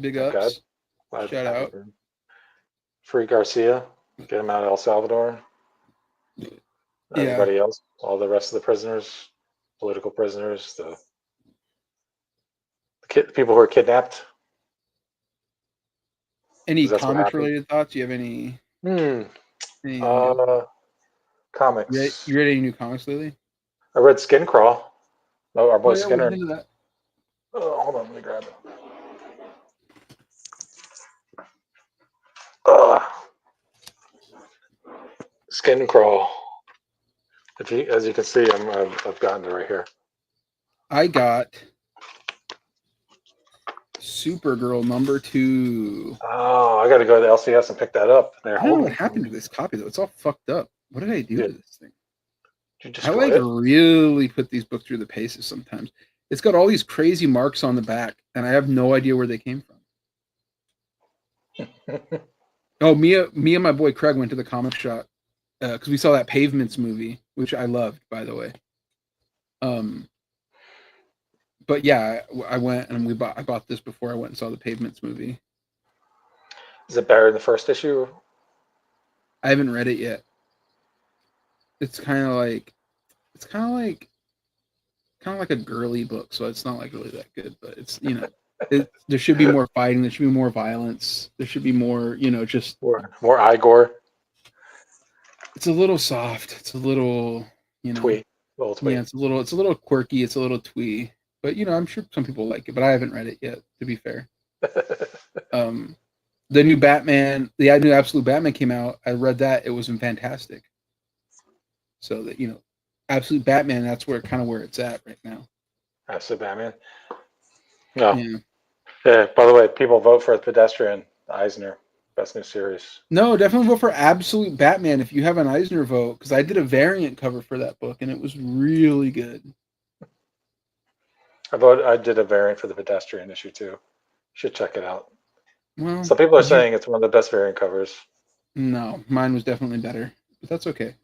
Big Thank ups. God. Shout out. Free Garcia. Get him out of El Salvador. Everybody else, all the rest of the prisoners, political prisoners, the people who are kidnapped. Any That's what comics happened. related thoughts? You have any? Comics. You read any new comics lately? I read Skin Crawl. Oh, our boy yeah, Skinner. we'll get into that. Oh, hold on, let me grab it. Skin Crawl. As you can see, I've gotten it right here. I got Supergirl #2. Oh, I got to go to the LCS and pick that up. I don't know what happened to this copy though. It's all fucked up. What did I do to this thing? Did you I destroy it? really put these books through the paces sometimes. It's got all these crazy marks on the back, and I have no idea where they came from. Oh, me and my boy Craig went to the comic shop because we saw that Pavements movie, which I loved, by the way. But yeah, I went and I bought this before I went and saw the Pavements movie. Is it better than the first issue? I haven't read it yet. It's kind of like a girly book, so it's not like really that good. But it's there should be more fighting. There should be more violence. There should be more just more eye gore. It's a little soft. It's a little twee. Little twee. Yeah, it's a little quirky. It's a little twee. But I'm sure some people like it. But I haven't read it yet, to be fair. The new Batman, the new Absolute Batman came out. I read that. It was fantastic. So that Absolute Batman, that's where it's at right now. Absolute Batman. No. Yeah. By the way, people vote for Pedestrian Eisner, best new series. No, definitely vote for Absolute Batman if you have an Eisner vote, because I did a variant cover for that book and it was really good. I did a variant for the Pedestrian issue too. Should check it out. Well, some people are saying it's one of the best variant covers. No, mine was definitely better, but that's okay.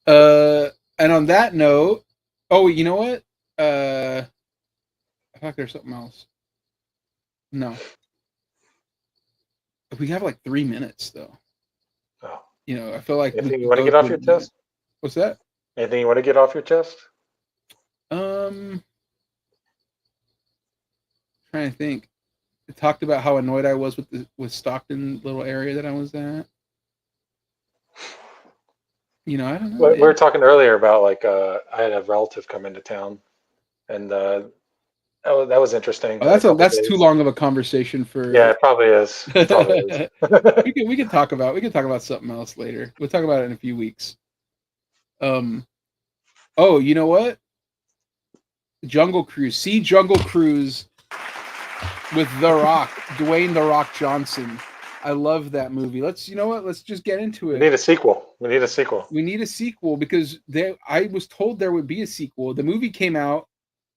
And on that note, oh, you know what? I thought there's something else. No. We have like 3 minutes though. Oh. I feel like anything you want to get off your chest? What's that? Anything you want to get off your chest? Trying to think. I talked about how annoyed I was with Stockton little area that I was at. I don't know. We were talking earlier about I had a relative come into town, and that was interesting. Oh, that's too long of a conversation for. Yeah, it probably is. It probably is. we can talk about something else later. We'll talk about it in a few weeks. Oh, you know what? Jungle Cruise. See Jungle Cruise with The Rock, Dwayne The Rock Johnson. I love that movie. Let's just get into it. We need a sequel. We need a sequel because I was told there would be a sequel. The movie came out.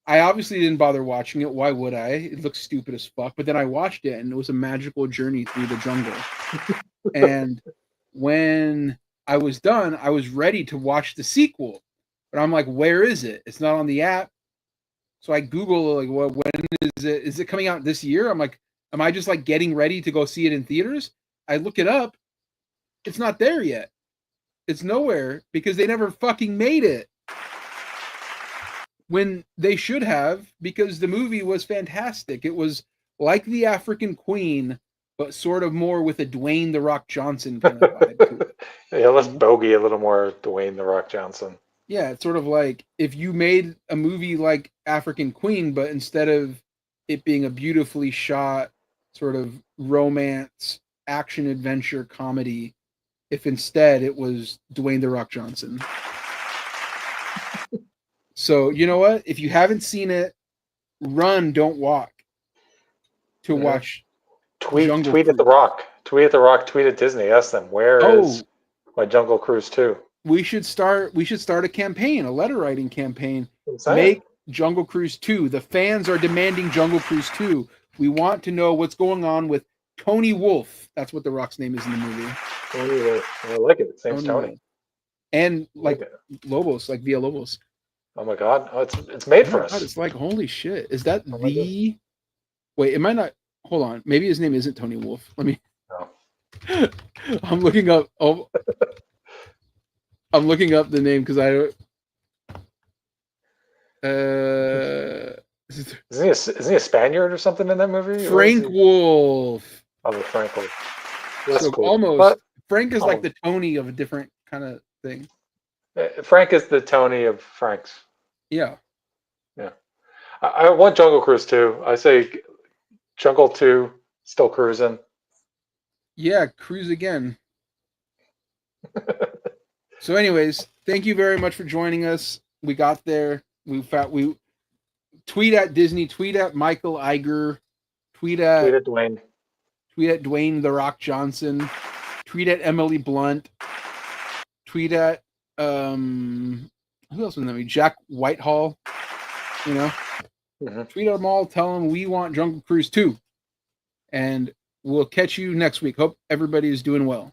I obviously didn't bother watching it. Why would I? It looks stupid as fuck. But then I watched it, and it was a magical journey through the jungle. And when I was done, I was ready to watch the sequel. But I'm like, where is it? It's not on the app. So I Google, well, when is it? Is it coming out this year? I'm like, am I just getting ready to go see it in theaters? I look it up. It's not there yet. It's nowhere because they never fucking made it. When they should have, because the movie was fantastic. It was like The African Queen, but sort of more with a Dwayne The Rock Johnson kind of vibe to it. Yeah, let's bogey a little more Dwayne The Rock Johnson. Yeah, it's sort of like if you made a movie like African Queen, but instead of it being a beautifully shot sort of romance, action, adventure, comedy, if instead it was Dwayne The Rock Johnson. So, you know what? If you haven't seen it, run, don't walk to watch. Tweet at The Rock. Tweet at The Rock. Tweet at Disney. Ask them, where is my Jungle Cruise 2? We should start a campaign, a letter writing campaign. Make Jungle Cruise 2. The fans are demanding Jungle Cruise 2. We want to know what's going on with Tony Wolf. That's what The Rock's name is in the movie. I like it. Same as Tony. Wolf. And I like it. Lobos, like Via Lobos. Oh my god, it's made Oh for my us. God, it's like, holy shit. Is that Oh my the... Wait, it might not... Hold on. Maybe his name isn't Tony Wolf. Let me... No. I'm looking up... Oh, I'm looking up the name because I... Isn't he a Spaniard or something in that movie? Frank Wolf. Oh, Frank Wolf. That's So cool. almost. But Frank is like the Tony of a different kind of thing. Frank is the Tony of Franks. Yeah. Yeah. I want Jungle Cruise 2. I say Jungle 2, still cruising. Yeah, cruise again. So anyways, thank you very much for joining us. We got there. We tweet at Disney, tweet at Michael Iger, tweet at Dwayne. Tweet at Dwayne The Rock Johnson, tweet at Emily Blunt, tweet at who else was that? Jack Whitehall, you know. Tweet at them all, tell them we want Jungle Cruise 2. And we'll catch you next week. Hope everybody is doing well.